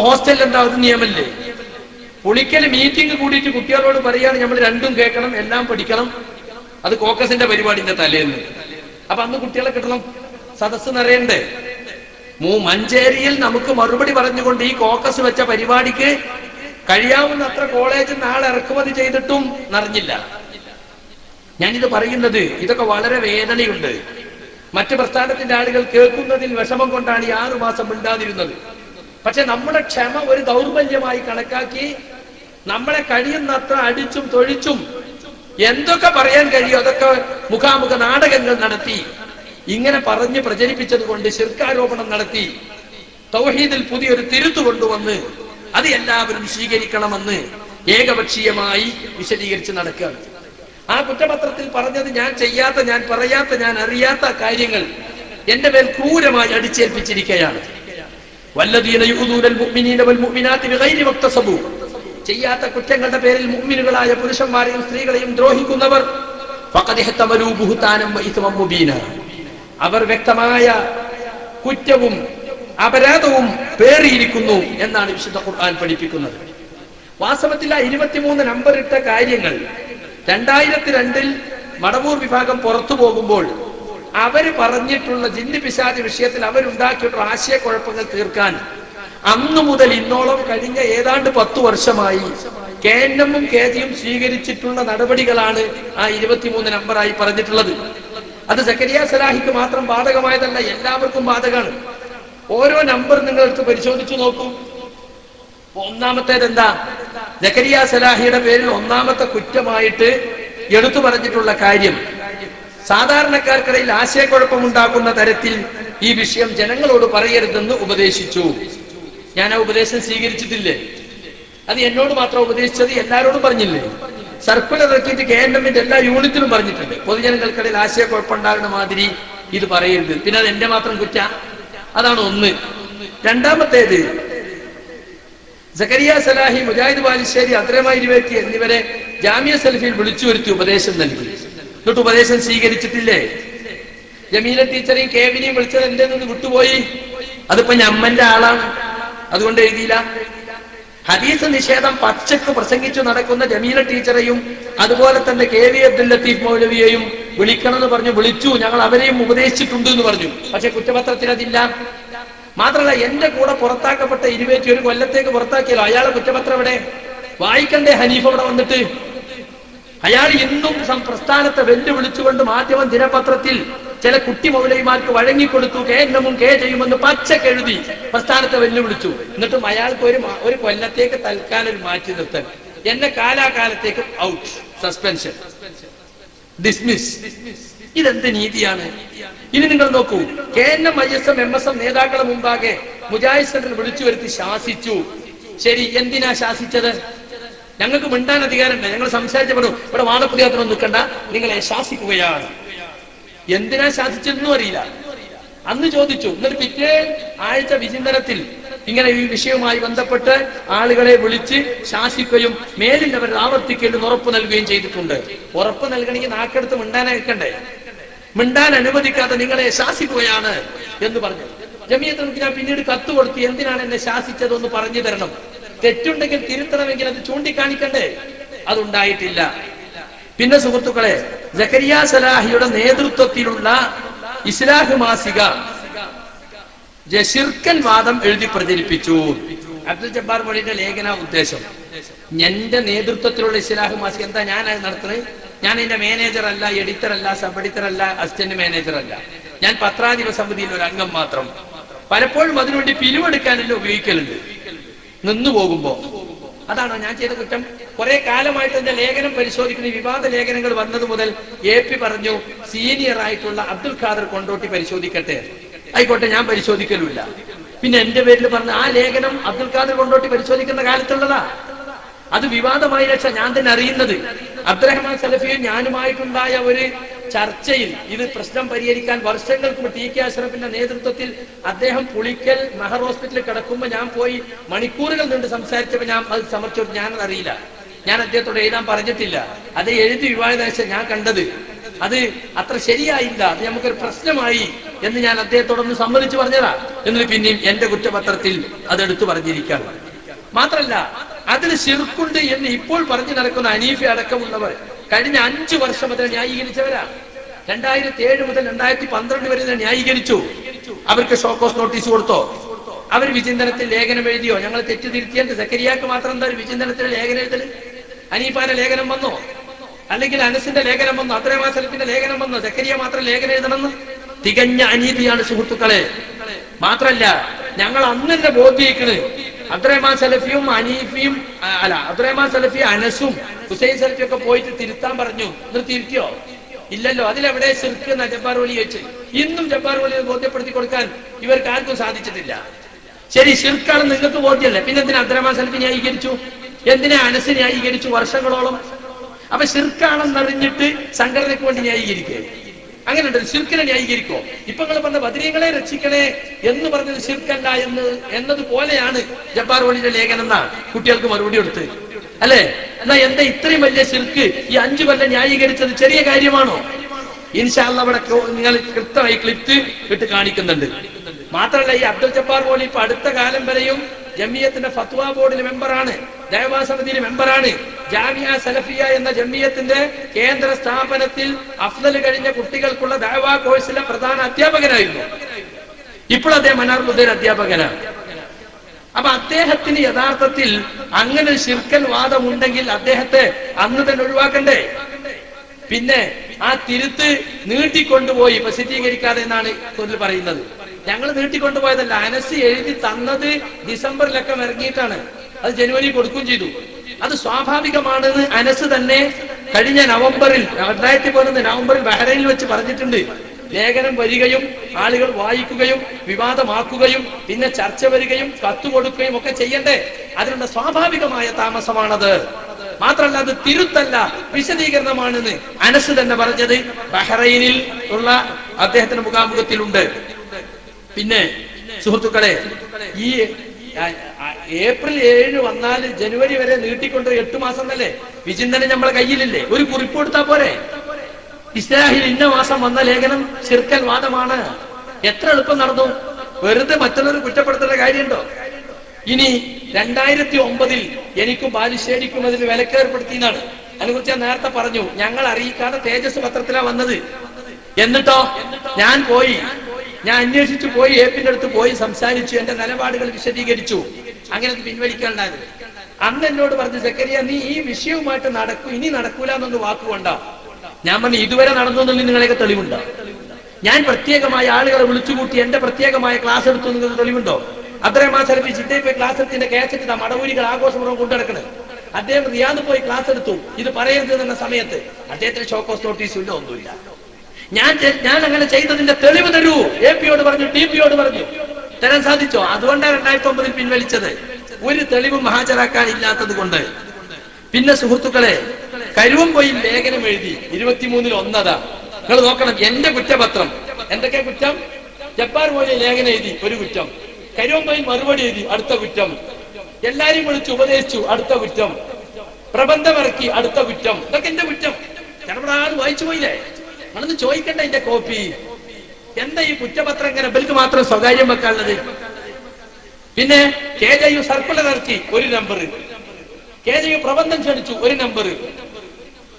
ഹോസ്റ്റലിൽ എന്താ അത് നിയമല്ലേ? പുളിക്കൽ മീറ്റിംഗ് കൂടിയിട്ട് കുട്ടികളോട് പറയാണ് നമ്മൾ രണ്ടും കേൾക്കണം, എല്ലാം പഠിക്കണം. അത് കോക്കസിന്റെ പരിപാടിന്റെ തലേന്ന്. അപ്പൊ അന്ന് കുട്ടികളെ കിട്ടണം, സദസ്സ് നിറയണ്ടേ? മഞ്ചേരിയിൽ നമുക്ക് മറുപടി പറഞ്ഞുകൊണ്ട് ഈ കോക്കസ് വെച്ച പരിപാടിക്ക് കഴിയാവുന്നത്ര കോളേജ് നാളെ ഇറക്കുമതി ചെയ്തിട്ടും നിറഞ്ഞില്ല. ഞാനിത് പറയുന്നത് ഇതൊക്കെ വളരെ വേദനയുണ്ട്. മറ്റു പ്രസ്ഥാനത്തിന്റെ ആളുകൾ കേൾക്കുന്നതിൽ വിഷമം കൊണ്ടാണ് ഈ 6 മാസം മിണ്ടാതിരുന്നത്. പക്ഷെ നമ്മുടെ ക്ഷമ ഒരു ദൗർബല്യമായി കണക്കാക്കി നമ്മളെ കഴിയുന്നത്ര അടിച്ചും തൊഴിച്ചും എന്തൊക്കെ പറയാൻ കഴിയും അതൊക്കെ മുഖാമുഖ നാടകങ്ങൾ നടത്തി ഇങ്ങനെ പറഞ്ഞ് പ്രചരിപ്പിച്ചത് കൊണ്ട് ശിർക്കാരോപണം നടത്തി തൗഹീദിൽ പുതിയൊരു തിരുത്തു കൊണ്ടുവന്ന് അത് എല്ലാവരും സ്വീകരിക്കണമെന്ന് ഏകപക്ഷീയമായി വിശദീകരിച്ച് നടക്കുകയാണ്. ആ കുറ്റപത്രത്തിൽ പറഞ്ഞത് ഞാൻ ചെയ്യാത്ത, ഞാൻ പറയാത്ത, ഞാൻ അറിയാത്ത കാര്യങ്ങൾ എന്റെ മേൽ ക്രൂരമായി അടിച്ചേൽപ്പിച്ചിരിക്കുകയാണ്. വല്ലദീന യുഊദൂനൽ മുഅ്മിനീന വൽ മുഅ്മിനാതി ബിഗൈരി മക്തസബു, ചെയ്യാത്ത കുറ്റങ്ങളുടെ പേരിൽ മുഅ്മിനുകളായ പുരുഷന്മാരെയും സ്ത്രീകളെയും ദ്രോഹിക്കുന്നവർ ഫഖദ് ഇഹ്തമലൂ ബുഹ്താനം വ ഇസ്മൻ മുബീന, അവർ വ്യക്തമായ കുറ്റവും അപരാധവും പേറിയിരിക്കുന്നു എന്നാണ് വിശുദ്ധ ഖുർആൻ പഠിപ്പിക്കുന്നത്. വാസ്തവത്തിൽ ആ 23 നമ്പർ ഇട്ട കാര്യങ്ങൾ 2002 മടവൂർ വിഭാഗം പുറത്തു പോകുമ്പോൾ അവര് പറഞ്ഞിട്ടുള്ള ജിന്ന് പിശാച് വിഷയത്തിൽ അവരുണ്ടാക്കിയിട്ടുള്ള ആശയക്കുഴപ്പങ്ങൾ തീർക്കാൻ അന്നു മുതൽ ഇന്നോളം കഴിഞ്ഞ ഏതാണ്ട് 10 വർഷമായി KNM-ഉം KJ-യും സ്വീകരിച്ചിട്ടുള്ള നടപടികളാണ് ആ 23 നമ്പറായി പറഞ്ഞിട്ടുള്ളത്. അത് സക്കരിയ സലാഹിക്ക് മാത്രം ബാധകമായതല്ല, എല്ലാവർക്കും ബാധകമാണ്. ഓരോ നമ്പർ നിങ്ങൾ എടുത്ത് പരിശോധിച്ചു നോക്കൂ. ഒന്നാമത്തേത് എന്താ? സക്കരിയ സലാഹിയുടെ പേരിൽ ഒന്നാമത്തെ കുറ്റമായിട്ട് എടുത്തു പറഞ്ഞിട്ടുള്ള കാര്യം സാധാരണക്കാർക്കിടയിൽ ആശയക്കുഴപ്പമുണ്ടാക്കുന്ന തരത്തിൽ ഈ വിഷയം ജനങ്ങളോട് പറയരുതെന്ന് ഉപദേശിച്ചു. ഞാൻ ആ ഉപദേശം സ്വീകരിച്ചിട്ടില്ലേ? അത് എന്നോട് മാത്രം ഉപദേശിച്ചത്, എല്ലാരോടും പറഞ്ഞില്ലേ? സർക്കുലർ ഇറക്കിയിട്ട് KNM-ന്റെ എല്ലാ യൂണിറ്റിലും പറഞ്ഞിട്ടുണ്ട്, പൊതുജനങ്ങൾക്കിടയിൽ ആശയക്കുഴപ്പമുണ്ടാകുന്ന മാതിരി ഇത് പറയരുത്. പിന്നെ അത് എന്റെ മാത്രം കുറ്റ? അതാണ് ഒന്ന്. രണ്ടാമത്തേത്, സക്കരിയ സലാഹി, മുജാഹിദ് ബാലുശ്ശേരി, അദ്രമായി ഇരുവേറ്റി എന്നിവരെ ജാമിയ സലഫിയിൽ വിളിച്ചു വരുത്തി ഉപദേശം നൽകി. എന്നിട്ട് ഉപദേശം സ്വീകരിച്ചിട്ടില്ലേ? ജമീല ടീച്ചറെയും കേവിനെയും വിളിച്ചത് എന്റെ നിന്ന് വിട്ടുപോയി. അതിപ്പോ ഞമ്മന്റെ ആളാണ്, അതുകൊണ്ട് എഴുതിയില്ല. ഹദീസ് നിഷേധം പച്ചക്ക് പ്രസംഗിച്ചു നടക്കുന്ന ജമീല ടീച്ചറെയും അതുപോലെ തന്നെ KV അബ്ദുൽ ലത്തീഫ് മൗലവിയെയും വിളിക്കണമെന്ന് പറഞ്ഞു. വിളിച്ചു, ഞങ്ങൾ അവരെയും ഉപദേശിച്ചിട്ടുണ്ട് എന്ന് പറഞ്ഞു. പക്ഷെ കുറ്റപത്രത്തിൽ അതില്ല. മാത്രമല്ല, എന്റെ കൂടെ പുറത്താക്കപ്പെട്ട 21 കൊല്ലത്തേക്ക് പുറത്താക്കിയല്ലോ, അയാളെ കുറ്റപത്രം എവിടെ? വായിക്കണ്ടേ ഹനീഫ് അവിടെ വന്നിട്ട്? അയാൾ ഇന്നും പ്രസ്ഥാനത്തെ വെല്ലുവിളിച്ചുകൊണ്ട് മാധ്യമം ദിനപത്രത്തിൽ ചില കുട്ടി മൗലവിമാർക്ക് വഴങ്ങിക്കൊടുത്തു, കേന്ദ്രമും കേ ചെയ്യുമെന്ന് പച്ചക്കെഴുതി പ്രസ്ഥാനത്തെ വെല്ലുവിളിച്ചു. എന്നിട്ടും അയാൾക്ക് ഒരു കൊല്ലത്തേക്ക് തൽക്കാലം ഒരു മാറ്റി നിർത്തൽ, എന്നെ കാലാകാലത്തേക്ക് ഔട്ട്, സസ്പെൻഷൻ, ഡിസ്മിസ്. ഇതെന്ത് നീതിയാണ്? ഇനി നിങ്ങൾ നോക്കൂ, KNM, ISM, MSM നേതാക്കളെ മുമ്പാകെ മുജാഹിദ് സെന്ററിൽ വിളിച്ചു വരുത്തി ശാസിച്ചു. ശരി, എന്തിനാ ശാസിച്ചത്? ഞങ്ങൾക്ക് മിണ്ടാൻ അധികാരമുണ്ട്, ഞങ്ങൾ സംസാരിച്ചപ്പെടും, ഇവിടെ വാദപ്രതികാരത്തിനൊന്നും നിൽക്കണ്ട, നിങ്ങളെ ശാസിക്കുകയാണ്. എന്തിനാ ശാസിച്ചെന്നും അറിയില്ല. അന്ന് ചോദിച്ചു. എന്നിട്ട് പിറ്റേ ആഴ്ച വിചിന്തനത്തിൽ ഇങ്ങനെ ഈ വിഷയവുമായി ബന്ധപ്പെട്ട് ആളുകളെ വിളിച്ച് ശാസിക്കുകയും മേലിൽ അവർ ആവർത്തിക്കേണ്ടെന്ന് ഉറപ്പ് നൽകുകയും ചെയ്തിട്ടുണ്ട്. ഉറപ്പ് നൽകണമെങ്കിൽ നാക്കെടുത്ത് മിണ്ടാൻ വെക്കണ്ടേ? മിണ്ടാൻ അനുവദിക്കാതെ നിങ്ങളെ ശാസിക്കുകയാണ് എന്ന് പറഞ്ഞു. ജമിയത്ത് ഞാൻ പിന്നീട് കത്ത് കൊടുത്തു, എന്തിനാണ് എന്നെ ശാസിച്ചതെന്ന് പറഞ്ഞു തരണം, തെറ്റുണ്ടെങ്കിൽ തിരുത്തണമെങ്കിൽ അത് ചൂണ്ടിക്കാണിക്കണ്ടേ? അതുണ്ടായിട്ടില്ല. പിന്നെ സുഹൃത്തുക്കളെ, സക്കരിയ സലാഹിയുടെ നേതൃത്വത്തിലുള്ള ഇസ്ലാഹ് മാസിക ശിർക്കൻ വാദം എഴുതി പ്രചരിപ്പിച്ചു. അബ്ദുൽ ജബ്ബാർ മോളിന്റെ ലേഖന ഉദ്ദേശം, എന്റെ നേതൃത്വത്തിലുള്ള ഇസ്ലാഹ് മാസിക എന്താ ഞാൻ അത് നടത്തുന്നത്? ഞാൻ അതിന്റെ മാനേജർ അല്ല, എഡിറ്റർ അല്ല, സബ് എഡിറ്റർ അല്ല, അസിസ്റ്റന്റ് മാനേജർ അല്ല. ഞാൻ പത്രാധിപ സമിതിയിൽ ഒരു അംഗം മാത്രം. പലപ്പോഴും അതിനുവേണ്ടി പിരിവെടുക്കാനെല്ലാം ഉപയോഗിക്കലുണ്ട് നിന്നു പോകുമ്പോ. അതാണോ ഞാൻ ചെയ്ത കുറ്റം? കുറെ കാലമായിട്ട് എന്റെ ലേഖനം പരിശോധിക്കുന്ന വിവാദ ലേഖനങ്ങൾ വന്നത് മുതൽ AP പറഞ്ഞു, സീനിയർ ആയിട്ടുള്ള അബ്ദുൽ ഖാദർ കൊണ്ടോട്ടി പരിശോധിക്കട്ടെ. ആയിക്കോട്ടെ, ഞാൻ പരിശോധിക്കലുമില്ല. പിന്നെ എന്റെ പേരിൽ പറഞ്ഞ ആ ലേഖനം അബ്ദുൽ ഖാദർ കൊണ്ടോട്ടി പരിശോധിക്കുന്ന കാലത്തുള്ളതാ. അത് വിവാദമായി രക്ഷ ഞാൻ തന്നെ അറിയുന്നത്. അബ്ദുറഹ്മാൻ സലഫിയും ഞാനുമായിട്ടുണ്ടായ ഒരു ചർച്ചയിൽ ഇത് പ്രശ്നം പരിഹരിക്കാൻ വർഷങ്ങൾക്ക് മുമ്പ് TK അഷ്റഫിന്റെ നേതൃത്വത്തിൽ അദ്ദേഹം പുളിക്കൽ മെഹർ ഹോസ്പിറ്റലിൽ കിടക്കുമ്പോൾ ഞാൻ പോയി മണിക്കൂറുകൾ നിന്ന് സംസാരിച്ചപ്പോൾ ഞാൻ അത് സമർപ്പിച്ചു. ഞാനത് അറിയില്ല, ഞാൻ അദ്ദേഹത്തോട് എഴുതാൻ പറഞ്ഞിട്ടില്ല. അത് എഴുതി വിവാദം ഞാൻ കണ്ടത് അത് അത്ര ശരിയായില്ല, അത് നമുക്കൊരു പ്രശ്നമായി എന്ന് ഞാൻ അദ്ദേഹത്തോടൊന്ന് സമ്മതിച്ചു പറഞ്ഞതാ. എന്നിട്ട് പിന്നെയും എന്റെ കുറ്റപത്രത്തിൽ അതെടുത്തു പറഞ്ഞിരിക്കുകയാണ്. മാത്രല്ല, അതിൽ ശിർക്കുണ്ട് എന്ന് ഇപ്പോൾ പറഞ്ഞു നടക്കുന്ന അനീഫി അടക്കമുള്ളവർ കഴിഞ്ഞ 5 വർഷം മുതൽ ന്യായീകരിച്ചവരാ. 2007 മുതൽ 2012 വരെ ന്യായീകരിച്ചു. അവർക്ക് ഷോക്കോസ് നോട്ടീസ് കൊടുത്തോ? അവർ വിചിന്തനത്തിൽ ലേഖനം എഴുതിയോ? ഞങ്ങൾ തെറ്റുതിരുത്തിയത് സക്കരിയാക്ക് മാത്രം എന്താ ഒരു വിചിന്തനത്തിൽ ലേഖനം എഴുതല്? ഹനീഫാന്റെ ലേഖനം വന്നോ? അല്ലെങ്കിൽ അനസിന്റെ ലേഖനം വന്നോ? അബ്ദുറഹ്മാൻ സലഫിന്റെ ലേഖനം വന്നോ? സക്കരിയ മാത്രം ലേഖനം എഴുതണമെന്ന്? തികഞ്ഞ അനീതിയാണ് സുഹൃത്തുക്കളെ. മാത്രല്ല, ഞങ്ങൾ അന്ന് തന്നെ ബോധ്യിക്കണ്, അബ്ദുറഹ്മാൻ സലഫിയും അനീഫിയും അബ്ദുറഹ്മാൻ സലഫി അനസും ഹുസൈൻ സലഫി ഒക്കെ പോയിട്ട് തിരുത്താൻ പറഞ്ഞു. എന്നിട്ട് തിരുത്തിയോ? ഇല്ലല്ലോ. അതിലെവിടെ ശിർക്ക് എന്ന ജബ്ബാർ വലി വെച്ച് ഇന്നും ജബ്ബാർ വലിയെ ബോധ്യപ്പെടുത്തി കൊടുക്കാൻ ഇവർക്ക് ആർക്കും സാധിച്ചിട്ടില്ല. ശരി, ശിർക്കാണെന്ന് നിങ്ങൾക്ക് ബോധ്യമല്ലേ, പിന്നെ എന്തിനാ അബ്ദുറഹ്മാൻ സലഫി ന്യായീകരിച്ചു? എന്തിനാ അനസ് ന്യായീകരിച്ചു വർഷങ്ങളോളം? അപ്പൊ ശിർക്കാണെന്നറിഞ്ഞിട്ട് സംഘടനയ്ക്ക് വേണ്ടി ന്യായീകരിക്കേ? അങ്ങനെ ഉണ്ട്. ശിർക്കിനെ ന്യായീകരിക്കോ? ഇപ്പൊ നിങ്ങൾ പറഞ്ഞ ബദരീങ്ങളെ രക്ഷിക്കണേ എന്ന് പറഞ്ഞത് ശിർക്കല്ല എന്നതുപോലെയാണ് ജബ്ബാർ വലിയുടെ ലേഖനം എന്നാ കുട്ടികൾക്ക് മറുപടി കൊടുത്ത്, അല്ലെ? എന്നാ എന്താ ഇത്രയും വലിയ ശിർക്ക് ഈ 5 കൊല്ലം ന്യായീകരിച്ചത് ചെറിയ കാര്യമാണോ? ഇൻഷാ അല്ലാഹ് അവിടെ നിങ്ങൾ കൃത്യമായി ക്ലിപ്പ് ഇട്ട് കാണിക്കുന്നുണ്ട്. മാത്രമല്ല, ഈ അബ്ദുൽ ജബ്ബാർ മോലി ഇപ്പൊ അടുത്ത കാലം വരെയും ജമിയത്തിന്റെ ഫത്വ ബോർഡിലെ മെമ്പറാണ്, ദഅവാ സമിതിയിലെ മെമ്പറാണ്. ജാമിയ സലഫിയ എന്ന ജമിയത്തിന്റെ കേന്ദ്ര സ്ഥാപനത്തിൽ അഫ്ദൽ കഴിഞ്ഞ കുട്ടികൾക്കുള്ള ദഅവാ കോഴ്സിലെ പ്രധാന അധ്യാപകനായിരുന്നു. ഇപ്പോൾ അദ്ദേഹം മനാറുൽ ഹുദയിൽ അധ്യാപകനാണ്. അപ്പൊ അദ്ദേഹത്തിന് യഥാർത്ഥത്തിൽ അങ്ങനെ ശിർക്കൽ വാദമുണ്ടെങ്കിൽ അദ്ദേഹത്തെ അന്ന് തന്നെ ഒഴിവാക്കണ്ടേ? പിന്നെ ആ തിരുത്ത് നീട്ടിക്കൊണ്ടുപോയി പ്രസിദ്ധീകരിക്കാതെ എന്നാണ് ഇതിൽ പറയുന്നത്. ഞങ്ങൾ നീട്ടിക്കൊണ്ടുപോയതല്ല, അനസ് എഴുതി തന്നത് ഡിസംബറിലൊക്കെ ഇറങ്ങിയിട്ടാണ്. അത് ജനുവരി കൊടുക്കുകയും ചെയ്തു. അത് സ്വാഭാവികമാണെന്ന് അനസ് തന്നെ കഴിഞ്ഞ നവംബറിൽ 2013 നവംബറിൽ ബഹ്റൈനിൽ വെച്ച് പറഞ്ഞിട്ടുണ്ട്. ലേഖനം വരികയും ആളുകൾ വായിക്കുകയും വിവാദമാക്കുകയും പിന്നെ ചർച്ച വരികയും കത്ത് കൊടുക്കുകയും ഒക്കെ ചെയ്യണ്ടേ? അതിനുള്ള സ്വാഭാവികമായ താമസമാണത്. മാത്രമല്ല, അത് തിരുത്തല്ല, വിശദീകരണമാണെന്ന് അനസ് തന്നെ പറഞ്ഞത് ബഹ്റൈനിൽ ഉള്ള അദ്ദേഹത്തിന്റെ മുഖാമുഖത്തിലുണ്ട്. പിന്നെ സുഹൃത്തുക്കളെ, ഈ ഏപ്രിൽ 7 വന്നാൽ ജനുവരി വരെ നീട്ടിക്കൊണ്ട് 8 മാസം തന്നെ വിചിന്തനം നമ്മളെ കയ്യിലില്ലേ? ഒരു കുറിപ്പ് കൊടുത്താൽ പോരെ? ഇസ്ലാഹിൽ ഇന്ന മാസം വന്ന ലേഖനം ശിർക്കൽ വാദമാണ്. എത്ര എളുപ്പം നടന്നു. വെറുതെ മറ്റുള്ളവർ കുറ്റപ്പെടുത്തേണ്ട കാര്യമുണ്ടോ? ഇനി 2009 എനിക്കും ബാലുശ്ശേരിക്കും അതിന് വിലക്കേർപ്പെടുത്തിയെന്നാണ്. അതിനെക്കുറിച്ച് ഞാൻ നേരത്തെ പറഞ്ഞു. ഞങ്ങൾ അറിയിക്കാതെ തേജസ് പത്രത്തിലാണ് വന്നത്. എന്നിട്ടോ ഞാൻ അന്വേഷിച്ചു പോയി, APന്റെ അടുത്ത് പോയി സംസാരിച്ചു, എന്റെ നിലപാടുകൾ വിശദീകരിച്ചു. അങ്ങനെ അത് പിൻവലിക്കാനുണ്ടായത്. അന്ന് എന്നോട് പറഞ്ഞു, സക്കരിയ നീ ഈ വിഷയവുമായിട്ട് ഇനി നടക്കൂല എന്നൊന്ന് വാക്കുകൊണ്ടാ. ഞാൻ പറഞ്ഞു, ഇതുവരെ നടന്നു എന്നുള്ളത് നിങ്ങളെയൊക്കെ തെളിവുണ്ടോ? ഞാൻ പ്രത്യേകമായ ആളുകളെ വിളിച്ചുകൂട്ടി എന്റെ പ്രത്യേകമായ ക്ലാസ് എടുത്തു നിങ്ങൾക്ക് തെളിവുണ്ടോ? അബ്ദുറഹ്മാൻ സലഫി ജിദ്ദയിൽ പോയി ക്ലാസ് എടുത്തിന്റെ കേസറ്റ് മടവൂരികൾ ആഘോഷപൂർവ്വം കൊണ്ടുനടക്കുന്നത്. അദ്ദേഹം റിയാദ് പോയി ക്ലാസ് എടുത്തു ഇത് പറയരുത് എന്ന സമയത്ത്. അദ്ദേഹത്തിന് ഷോക്കോസ് നോട്ടീസും ഇല്ല, ഒന്നുമില്ല. ഞാൻ അങ്ങനെ ചെയ്തതിന്റെ തെളിവ് തരൂ. AP-യോട് പറഞ്ഞു, DP-യോട് പറഞ്ഞു. തരാൻ സാധിച്ചോ? അതുകൊണ്ടാണ് 2009 പിൻവലിച്ചത്. ഒരു തെളിവും ഹാജരാക്കാൻ ഇല്ലാത്തത് കൊണ്ട്. പിന്നെ സുഹൃത്തുക്കളെ, കരുവമ്പൊയിൽ ലേഖനം എഴുതി 23-ൽ ഒന്നതാ. നിങ്ങൾ നോക്കണം എന്റെ കുറ്റപത്രം. എന്തൊക്കെ കുറ്റം? ജബ്ബാർ പോലെ ലേഖനം എഴുതി, ഒരു കുറ്റം. കരുവമ്പൊയിൽ മറുപടി എഴുതി, അടുത്ത കുറ്റം. എല്ലാരെയും വിളിച്ച് ഉപദേശിച്ചു, അടുത്ത കുറ്റം. പ്രബന്ധമിറക്കി, അടുത്ത കുറ്റം. ഇതൊക്കെ എന്റെ കുറ്റം. ചിലപ്പോൾ ആൾ വായിച്ചു പോയില്ലേ? നമ്മളൊന്ന് ചോദിക്കണ്ട എന്റെ കോപ്പി. എന്താ ഈ കുറ്റപത്രം ഇങ്ങനെ ഇവർക്ക് മാത്രം സ്വകാര്യം വെക്കാനുള്ളത്? പിന്നെ KJU സർക്കുലർ ഇറക്കി, ഒരു നമ്പർ. KJU പ്രബന്ധം ക്ഷണിച്ചു, ഒരു നമ്പർ.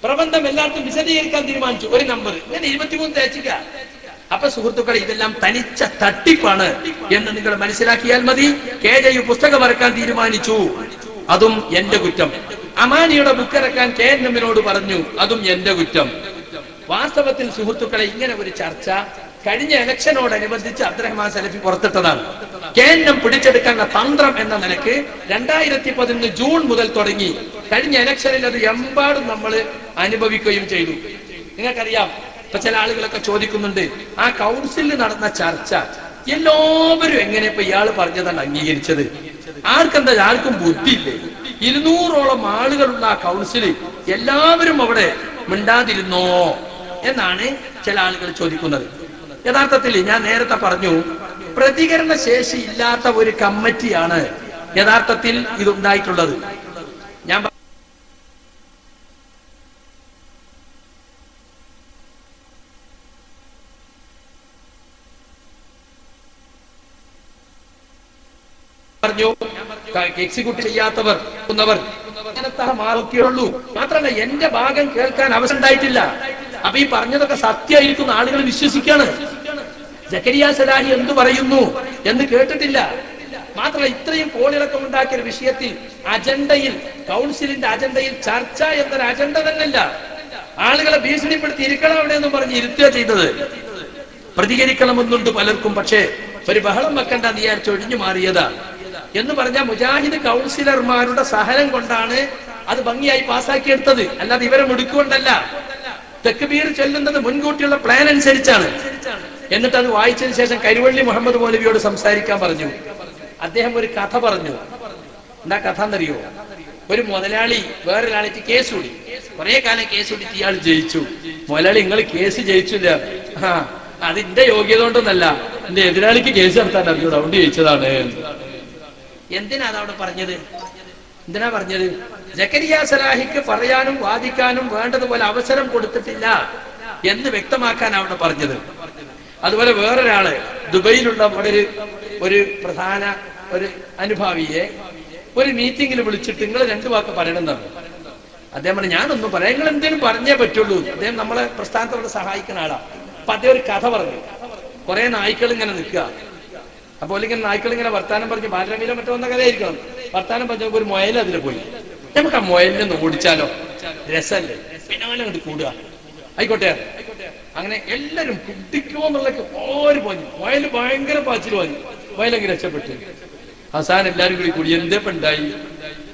പ്രബന്ധം എല്ലാവർക്കും വിശദീകരിക്കാൻ തീരുമാനിച്ചു, ഒരു നമ്പർ. ഇങ്ങനെ 23 തേച്ചിക്ക. അപ്പൊ സുഹൃത്തുക്കളെ, ഇതെല്ലാം തനിച്ച തട്ടിപ്പാണ് എന്ന് നിങ്ങൾ മനസ്സിലാക്കിയാൽ മതി. KJU പുസ്തകം ഇറക്കാൻ തീരുമാനിച്ചു, അതും എന്റെ കുറ്റം. അമാനിയുടെ ബുക്ക് ഇറക്കാൻ KNM-നോട് പറഞ്ഞു, അതും എന്റെ കുറ്റം. വാസ്തവത്തിൽ സുഹൃത്തുക്കളെ, ഇങ്ങനെ ഒരു ചർച്ച കഴിഞ്ഞ ഇലക്ഷനോടനുബന്ധിച്ച് അബ്ദുറഹ്മാൻ സലഫി പുറത്തിട്ടതാണ്. KNM പിടിച്ചെടുക്കാനുള്ള തന്ത്രം എന്ന നിലക്ക് 2011 ജൂൺ മുതൽ തുടങ്ങി. കഴിഞ്ഞ ഇലക്ഷനിൽ അത് എമ്പാടും നമ്മൾ അനുഭവിക്കുകയും ചെയ്തു. നിങ്ങൾക്കറിയാം, ഇപ്പൊ ചില ആളുകളൊക്കെ ചോദിക്കുന്നുണ്ട്, ആ കൗൺസിലിൽ നടന്ന ചർച്ച എല്ലാവരും എങ്ങനെ ഇപ്പൊ ഇയാൾ പറഞ്ഞതാണ് അംഗീകരിച്ചത്? ആർക്കെന്താ? ആർക്കും ബുദ്ധിയില്ലേ? 200ഓളം ആളുകളുള്ള ആ കൗൺസിൽ എല്ലാവരും അവിടെ മിണ്ടാതിരുന്നോ എന്നാണ് ചില ആളുകൾ ചോദിക്കുന്നത്. യഥാർത്ഥത്തിൽ ഞാൻ നേരത്തെ പറഞ്ഞു, പ്രതികരണ ശേഷി ഇല്ലാത്ത ഒരു കമ്മിറ്റിയാണ് യഥാർത്ഥത്തിൽ ഇതുണ്ടായിട്ടുള്ളത്. ഞാൻ പറഞ്ഞു, എക്സിക്യൂട്ട് ചെയ്യാത്തവർ മാറുകയുള്ളൂ. മാത്രമല്ല എന്റെ ഭാഗം കേൾക്കാൻ അവസരം ഉണ്ടായിട്ടില്ല. അപ്പൊ ഈ പറഞ്ഞതൊക്കെ സത്യമായിരിക്കുന്ന ആളുകൾ വിശ്വസിക്കാണ്. ജക്കരിയ സലാഹി എന്തു പറയുന്നു എന്ന് കേട്ടിട്ടില്ല. മാത്രമല്ല ഇത്രയും കോളിളക്കം ഉണ്ടാക്കിയ ഒരു വിഷയത്തിൽ അജണ്ടയിൽ, കൗൺസിലിന്റെ അജണ്ടയിൽ ചർച്ച എന്നൊരു അജണ്ട തന്നെയല്ല. ആളുകളെ ഭീഷണിപ്പെടുത്തി ഇരിക്കണം അവിടെ എന്നും പറഞ്ഞ് ഇരുത്തുക ചെയ്തത്. പ്രതികരിക്കണമെന്നുണ്ട് പലർക്കും, പക്ഷേ ഒരു ബഹളം വെക്കണ്ട എന്ന് വിചാരിച്ച് ഒഴിഞ്ഞു മാറിയതാ. എന്ന് പറഞ്ഞാൽ മുജാഹിദ് കൗൺസിലർമാരുടെ സഹനം കൊണ്ടാണ് അത് ഭംഗിയായി പാസ്സാക്കിയെടുത്തത്, അല്ലാതെ ഇവരെ മുടുക്കൊണ്ടല്ല. തക്ബീർ ചൊല്ലുന്നത് മുൻകൂട്ടിയുള്ള പ്ലാൻ അനുസരിച്ചാണ്. എന്നിട്ട് അത് വായിച്ചതിന് ശേഷം കരുവള്ളി മുഹമ്മദ് മൗലവിയോട് സംസാരിക്കാൻ പറഞ്ഞു. അദ്ദേഹം ഒരു കഥ പറഞ്ഞു. എന്താ കഥ എന്നറിയോ? ഒരു മുതലാളി വേറൊരാളിക്ക് കേസ് കൂടി, കുറെ കാലം കേസ് കൂടിയിട്ട് ഇയാൾ ജയിച്ചു. മുതലാളി, നിങ്ങൾ കേസ് ജയിച്ചില്ല. അതിന്റെ യോഗ്യത കൊണ്ടൊന്നല്ല, എന്റെ എതിരാളിക്ക് കേസ് നടത്താൻ അറിഞ്ഞു, അതുകൊണ്ട് ജയിച്ചതാണ്. എന്തിനാ അതവിടെ പറഞ്ഞത്? എന്തിനാ പറഞ്ഞത്? ജക്കരിയ സലാഹിക്ക് പറയാനും വാദിക്കാനും വേണ്ടതുപോലെ അവസരം കൊടുത്തിട്ടില്ല എന്ന് വ്യക്തമാക്കാൻ അവിടെ പറഞ്ഞത്. അതുപോലെ വേറൊരാള് ദുബൈയിലുള്ള ഒരു പ്രധാന ഒരു അനുഭാവിയെ ഒരു മീറ്റിംഗിൽ വിളിച്ചിട്ട് നിങ്ങൾ 2 വാക്ക് പറയണമെന്നാണ്. അദ്ദേഹം പറഞ്ഞു, ഞാനൊന്നും പറയാം, നിങ്ങൾ എന്തെങ്കിലും പറഞ്ഞേ പറ്റുള്ളൂ. അദ്ദേഹം നമ്മളെ പ്രസ്ഥാനത്തോട് സഹായിക്കുന്ന ആളാണ്. അപ്പൊ അദ്ദേഹം ഒരു കഥ പറഞ്ഞു. കുറെ നായ്ക്കൾ ഇങ്ങനെ നിൽക്കുക. അപ്പോൾ ഇങ്ങനെ നായ്ക്കൾ ഇങ്ങനെ വർത്താനം പറഞ്ഞ് ബാലരമയിലോ മറ്റോ വന്ന കഥയായിരിക്കണം. വർത്താനം പറഞ്ഞപ്പോൾ ഒരു മുയൽ അതിൽ പോയി. നമുക്ക് ആ മുയലിനെ ഓടിച്ചാലോ? രസല്ലേ? പിന്നാലെ അങ്ങോട്ട് കൂടുക. ആയിക്കോട്ടെ. അങ്ങനെ എല്ലാരും കുട്ടിക്കോ എന്നുള്ള ഓര് പോയി. മുയൽ ഭയങ്കര പാച്ചിൽ പോയി. മുയലങ്ങ് രക്ഷപ്പെട്ടു. അവസാനം എല്ലാരും കൂടി എന്തേപ്പം ഉണ്ടായി?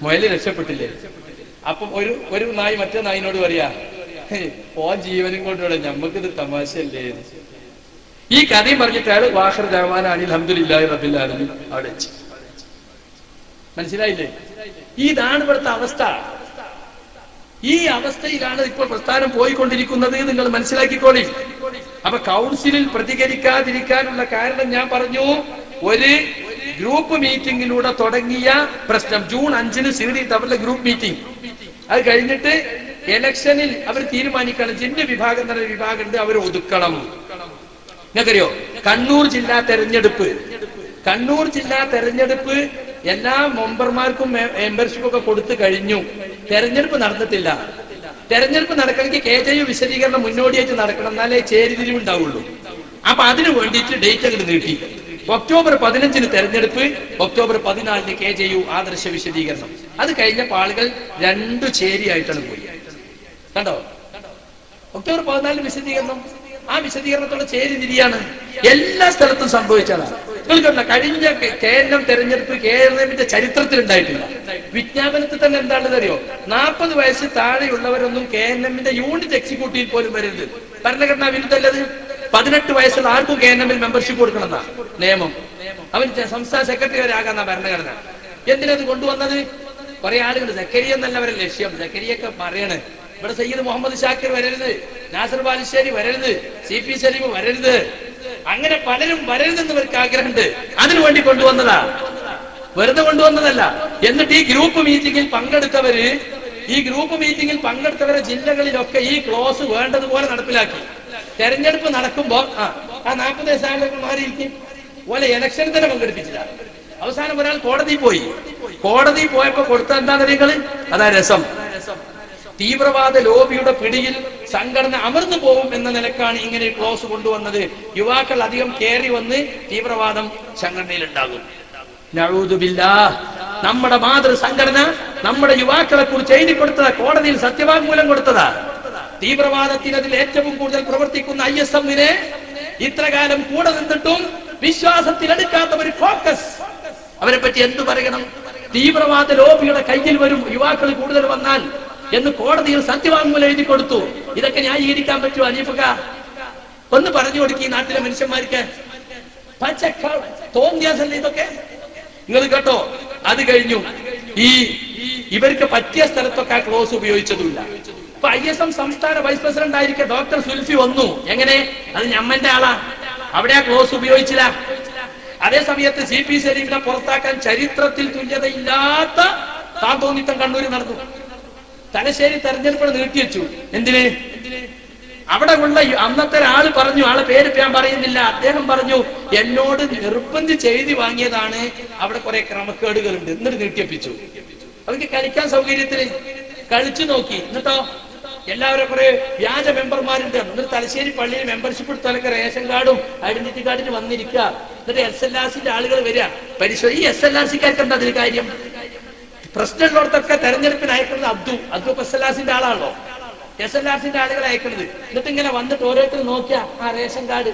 മുയൽ രക്ഷപ്പെട്ടില്ലേ? അപ്പം ഒരു നായി മറ്റേ നായിനോട് പറയാ, ഓ ജീവനും കൊണ്ടുവിടെ, ഞമ്മക്കിത് തമാശയല്ലേ? ഈ കഥയും പറഞ്ഞിട്ട് അയാൾ വാഖിർ ദഅ്വാനാ അനിൽ ഹംദുലില്ലാഹി റബ്ബിൽ ആലമീൻ അവിടെ വെച്ച്. മനസ്സിലായില്ലേ? ഇതാണ് ഇവിടുത്തെ അവസ്ഥ. ഈ അവസ്ഥയിലാണ് ഇപ്പോൾ പ്രസ്ഥാനം പോയിക്കൊണ്ടിരിക്കുന്നത്. നിങ്ങൾ മനസ്സിലാക്കിക്കോളി. അപ്പൊ കൗൺസിലിൽ പ്രതികരിക്കാതിരിക്കാനുള്ള കാരണം ഞാൻ പറഞ്ഞു. ഒരു ഗ്രൂപ്പ് മീറ്റിംഗിലൂടെ തുടങ്ങിയ പ്രശ്നം ജൂൺ 5-ന് സിറി ടവറിലെ ഗ്രൂപ്പ് മീറ്റിംഗ്, അത് കഴിഞ്ഞിട്ട് ഇലക്ഷനിൽ അവർ തീരുമാനിക്കണം ജിന്ന വിഭാഗം തന്നെ വിഭാഗം ഉണ്ട്, അവർ ഒതുക്കണം. നിങ്ങൾക്കറിയോ കണ്ണൂർ ജില്ലാ തെരഞ്ഞെടുപ്പ് എല്ലാ മെമ്പർമാർക്കും മെമ്പർഷിപ്പ് ഒക്കെ കൊടുത്തു കഴിഞ്ഞു. തെരഞ്ഞെടുപ്പ് നടന്നിട്ടില്ല. തെരഞ്ഞെടുപ്പ് നടക്കണമെങ്കിൽ KJU വിശദീകരണം മുന്നോടിയായിട്ട് നടക്കണം, എന്നാലേ ചേരിതിരിവ് ഉണ്ടാവുള്ളൂ. അപ്പൊ അതിനു വേണ്ടിയിട്ട് ഡേറ്റ് അങ്ങോട്ട് നീട്ടി. ഒക്ടോബർ 15-ന് തെരഞ്ഞെടുപ്പ്, ഒക്ടോബർ 14-ന് KJU ആദർശ വിശദീകരണം. അത് കഴിഞ്ഞപ്പോൾ ആളുകൾ 2 ചേരിയായിട്ടാണ് പോയി. കണ്ടോ? ഒക്ടോബർ 14-ന് വിശദീകരണം, ആ വിശദീകരണത്തോടെ ചേരി തിരിയാണ്. എല്ലാ സ്ഥലത്തും സംഭവിച്ചതാണ്. നിങ്ങൾ കണ്ട കഴിഞ്ഞ കേരളം തെരഞ്ഞെടുപ്പ് കേരളത്തിന്റെ ചരിത്രത്തിൽ ഉണ്ടായിട്ടില്ല. വിജ്ഞാപനത്തിൽ തന്നെ എന്താണെന്ന് അറിയോ? 40 വയസ്സ് താഴെയുള്ളവരൊന്നും KNM-ന്റെ യൂണിറ്റ് എക്സിക്യൂട്ടീവ് പോലും വരരുത്. ഭരണഘടനാ വിരുദ്ധല്ലത്. 18 വയസ്സുള്ള ആർക്കും KNM-ൽ മെമ്പർഷിപ്പ് കൊടുക്കണമെന്നാ നിയമം. അവൻ സംസ്ഥാന സെക്രട്ടറി വരെ ആകാന്ന ഭരണഘടന. എന്തിനത് കൊണ്ടുവന്നത്? കുറെ ആളുകൾ സക്കരിയ എന്നല്ലവരെ ലക്ഷ്യം. സക്കരിയൊക്കെ പറയണേ ഇവിടെ സയ്യിദ് മുഹമ്മദ് ഷാക്കിർ വരരുത്, നാസർ ബാലുശ്ശേരി വരരുത്, CP സലീം വരരുത്, അങ്ങനെ പലരും വരരുതെന്ന് ഇവർക്ക് ആഗ്രഹമുണ്ട്. അതിനുവേണ്ടി കൊണ്ടുവന്നതാ, വെറുതെ കൊണ്ടുവന്നതല്ല. എന്നിട്ട് ഈ ഗ്രൂപ്പ് മീറ്റിംഗിൽ പങ്കെടുത്തവരെ ജില്ലകളിലൊക്കെ ഈ ക്ലോസ് വേണ്ടതുപോലെ നടപ്പിലാക്കി. തെരഞ്ഞെടുപ്പ് നടക്കുമ്പോ ആ 40 വയസ്സായവർക്ക് മാറിയിരിക്കും പോലെ ഇലക്ഷനിൽ തന്നെ പങ്കെടുപ്പിച്ചില്ല. അവസാനം ഒരാൾ കോടതി പോയപ്പോ കൊടുത്ത എന്താ നിങ്ങള്? അതാ രസം. തീവ്രവാദ ലോബിയുടെ പിടിയിൽ സംഘടന അമർന്നു പോകും എന്ന നിലക്കാണ് ഇങ്ങനെ ക്ലോസ് കൊണ്ടുവന്നത്. യുവാക്കൾ അധികം കയറി വന്ന് തീവ്രവാദം സംഘടനയിൽ ഉണ്ടാകും. നഊദു ബില്ലാഹ്. നമ്മുടെ മാതൃ സംഘടന നമ്മുടെ യുവാക്കളെ കുറിച്ച് എഴുതി കൊടുത്തതാ, കോടതിയിൽ സത്യവാങ്മൂലം കൊടുത്തതാ. തീവ്രവാദത്തിനതിൽ ഏറ്റവും കൂടുതൽ പ്രവർത്തിക്കുന്ന ISM-നെ ഇത്രകാലം കൂടെ നിന്നിട്ടും വിശ്വാസത്തിലെടുക്കാത്ത ഒരു ഫോക്കസ്. അവരെ പറ്റി എന്തു പറയണം? തീവ്രവാദ ലോബിയുടെ കയ്യിൽ വരും യുവാക്കൾ കൂടുതൽ വന്നാൽ എന്ന് കോടതിയിൽ സത്യവാങ്മൂലം എഴുതി കൊടുത്തു. ഇതൊക്കെ ന്യായീകരിക്കാൻ പറ്റുമോ അനീഫക്ക? ഒന്ന് പറഞ്ഞു കൊടുക്കി നാട്ടിലെ മനുഷ്യന്മാർക്ക്. തോന്നിയാസല്ലേ ഇതൊക്കെ? നിങ്ങൾ കേട്ടോ? അത് കഴിഞ്ഞു ഇവർക്ക് പറ്റിയ സ്ഥലത്തൊക്കെ ആ ക്ലോസ് ഉപയോഗിച്ചതുമില്ല. ഇപ്പൊ ISM സംസ്ഥാന വൈസ് പ്രസിഡന്റ് ആയിരിക്കെ ഡോക്ടർ സുൽഫി വന്നു. എങ്ങനെ? അത് ഞമ്മന്റെ ആളാ, അവിടെ ആ ക്ലോസ് ഉപയോഗിച്ചില്ല. അതേ സമയത്ത് CP സലീമിനെ പുറത്താക്കാൻ ചരിത്രത്തിൽ തുല്യതയില്ലാത്ത താന്തോന്നിത്തം കണ്ണൂരിൽ നടന്നു. തലശ്ശേരി തെരഞ്ഞെടുപ്പ് നീട്ടിവെച്ചു. എന്തിന്? അവിടെ ഉള്ള അന്നത്തെ ആള് പറഞ്ഞു, ആളെ പേര് ഞാൻ പറയുന്നില്ല, അദ്ദേഹം പറഞ്ഞു എന്നോട് നിർബന്ധിച്ച് എഴുതി വാങ്ങിയതാണ്, അവിടെ കുറെ ക്രമക്കേടുകളുണ്ട്, എന്നിട്ട് നീട്ടിയപ്പിച്ചു. അവർക്ക് കളിക്കാൻ സൗകര്യത്തിന് കളിച്ചു നോക്കി. എന്നിട്ടോ എല്ലാവരും കുറെ വ്യാജ മെമ്പർമാരുണ്ട്. എന്നിട്ട് തലശ്ശേരി പള്ളിയിൽ മെമ്പർഷിപ്പ് എടുത്താലൊക്കെ റേഷൻ കാർഡും ഐഡന്റിറ്റി കാർഡിന് വന്നിരിക്കുക. എന്നിട്ട് SLRC-ന്റെ ആളുകൾ വരിക പരിശോധന. ഈ SLRC-ക്കാർക്ക് എന്താ അതിന് കാര്യം? പ്രസിഡന്റിനോടത്തൊക്കെ തെരഞ്ഞെടുപ്പിന് അയക്കുന്നത് അബ്ദു SLRC-ന്റെ ആളാണല്ലോ. SLRC-ന്റെ ആളുകളെ അയക്കുന്നത്. എന്നിട്ട് ഇങ്ങനെ വന്നിട്ട് ഓരോരുത്തരും നോക്കിയാ റേഷൻ കാർഡ്,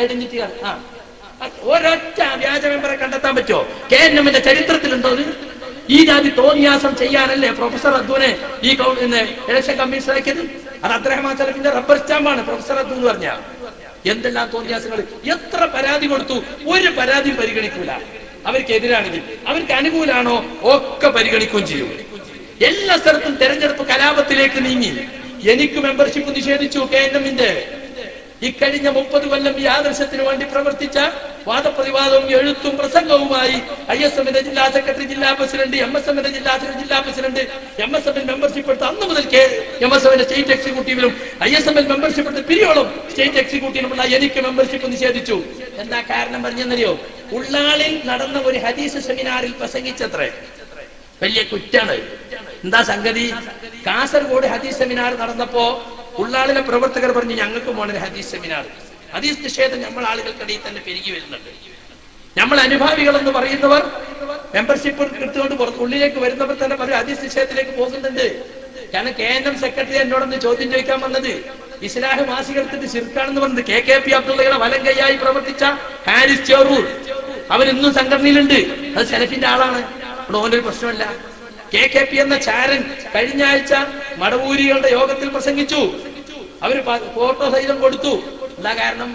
ഐഡന്റിറ്റി കാർഡ്, ഒരൊറ്റ വ്യാജ മെമ്പറെ കണ്ടെത്താൻ പറ്റുമോ? KNM-ന്റെ ചരിത്രത്തിലുണ്ടോ? ഈ ജാതി തോന്നിയാസം ചെയ്യാനല്ലേ പ്രൊഫസർ അദ്ദുവിനെ ഈ ഇലക്ഷൻ കമ്മീഷൻ ആക്കിയത്? അത് അബ്ദുറഹ്മാൻ സലഫിന്റെ റബ്ബർ സ്റ്റാമ്പാണ് പ്രൊഫസർ അദ്ദു എന്ന് പറഞ്ഞ. എന്തെല്ലാം തോന്നിയാസങ്ങൾ! എത്ര പരാതി കൊടുത്തു, ഒരു പരാതിയും പരിഗണിക്കൂല. അവർക്കെതിരാണെങ്കിൽ അവർക്ക് അനുകൂലാണോ ഒക്കെ പരിഗണിക്കുകയും ചെയ്യും. എല്ലാ സ്ഥലത്തും തെരഞ്ഞെടുപ്പ് കലാപത്തിലേക്ക് നീങ്ങി. എനിക്ക് മെമ്പർഷിപ്പ് നിഷേധിച്ചു KNM-ന്റെ. ഇക്കഴിഞ്ഞ 30 കൊല്ലം ഈ ആദർശത്തിന് വേണ്ടി പ്രവർത്തിച്ച വാദപ്രതിവാദവും എഴുത്തും പ്രസംഗവുമായി ISM-ന്റെ ജില്ലാ സെക്രട്ടറി, ജില്ലാ പ്രസിഡന്റ്, MSM-ന്റെ ജില്ലാ പ്രസിഡന്റ്, MSM-ൽ മെമ്പർഷിപ്പ് എടുത്ത അന്ന് മുതൽ MSM-ന്റെ സ്റ്റേറ്റ് എക്സിക്യൂട്ടീവിലും ISM-ൽ മെമ്പർഷിപ്പ് എടുത്ത് പിരിയോളം സ്റ്റേറ്റ് എക്സിക്യൂട്ടീവിലുമുള്ള എനിക്ക് മെമ്പർഷിപ്പ് നിഷേധിച്ചു. എന്താ കാരണം പറഞ്ഞെന്നറിയോ? ഉള്ളാളിൽ നടന്ന ഒരു ഹദീസ് സെമിനാറിൽ പ്രസംഗിച്ചത്രേ. വലിയ കുറ്റാണ്. എന്താ സംഗതി? കാസർഗോഡ് ഹദീസ് സെമിനാർ നടന്നപ്പോ ഉള്ളാളിലെ പ്രവർത്തകർ പറഞ്ഞു, ഞങ്ങൾക്ക് പോണൊരു ഹദീസ് സെമിനാർ. ഹദീസ് നിഷേധം നമ്മൾ ആളുകൾക്കിടയിൽ തന്നെ പെരുകി വരുന്നുണ്ട്. നമ്മൾ അനുഭാവികൾ എന്ന് പറയുന്നവർ മെമ്പർഷിപ്പ് എടുത്തുകൊണ്ട് ഉള്ളിലേക്ക് വരുന്നവർ തന്നെ പറയും ഹദീസ് നിഷേധത്തിലേക്ക് പോകുന്നുണ്ട്. കാരണം KNM സെക്രട്ടറി എന്നോടൊന്ന് ചോദ്യം ചോദിക്കാൻ വന്നത് ഇസ്ലാഹ് മാസിക എടുത്തിട്ട് ശിർക്കാണെന്ന് പറഞ്ഞത് KKP അബ്ദുള്ളയുടെ വലം കൈയായി പ്രവർത്തിച്ച ഹാരിസ് ചേറൂർ അവരിന്നും സംഘടനയിലുണ്ട്. അത് സലഫിന്റെ ആളാണ്. ഓനൊരു പ്രശ്നമല്ല. KKP എന്ന ചാരൻ കഴിഞ്ഞ ആഴ്ച മടവൂരികളുടെ യോഗത്തിൽ പ്രസംഗിച്ചു. അവര് ഫോട്ടോ സഹിതം കൊടുത്തു. എന്താ കാരണം?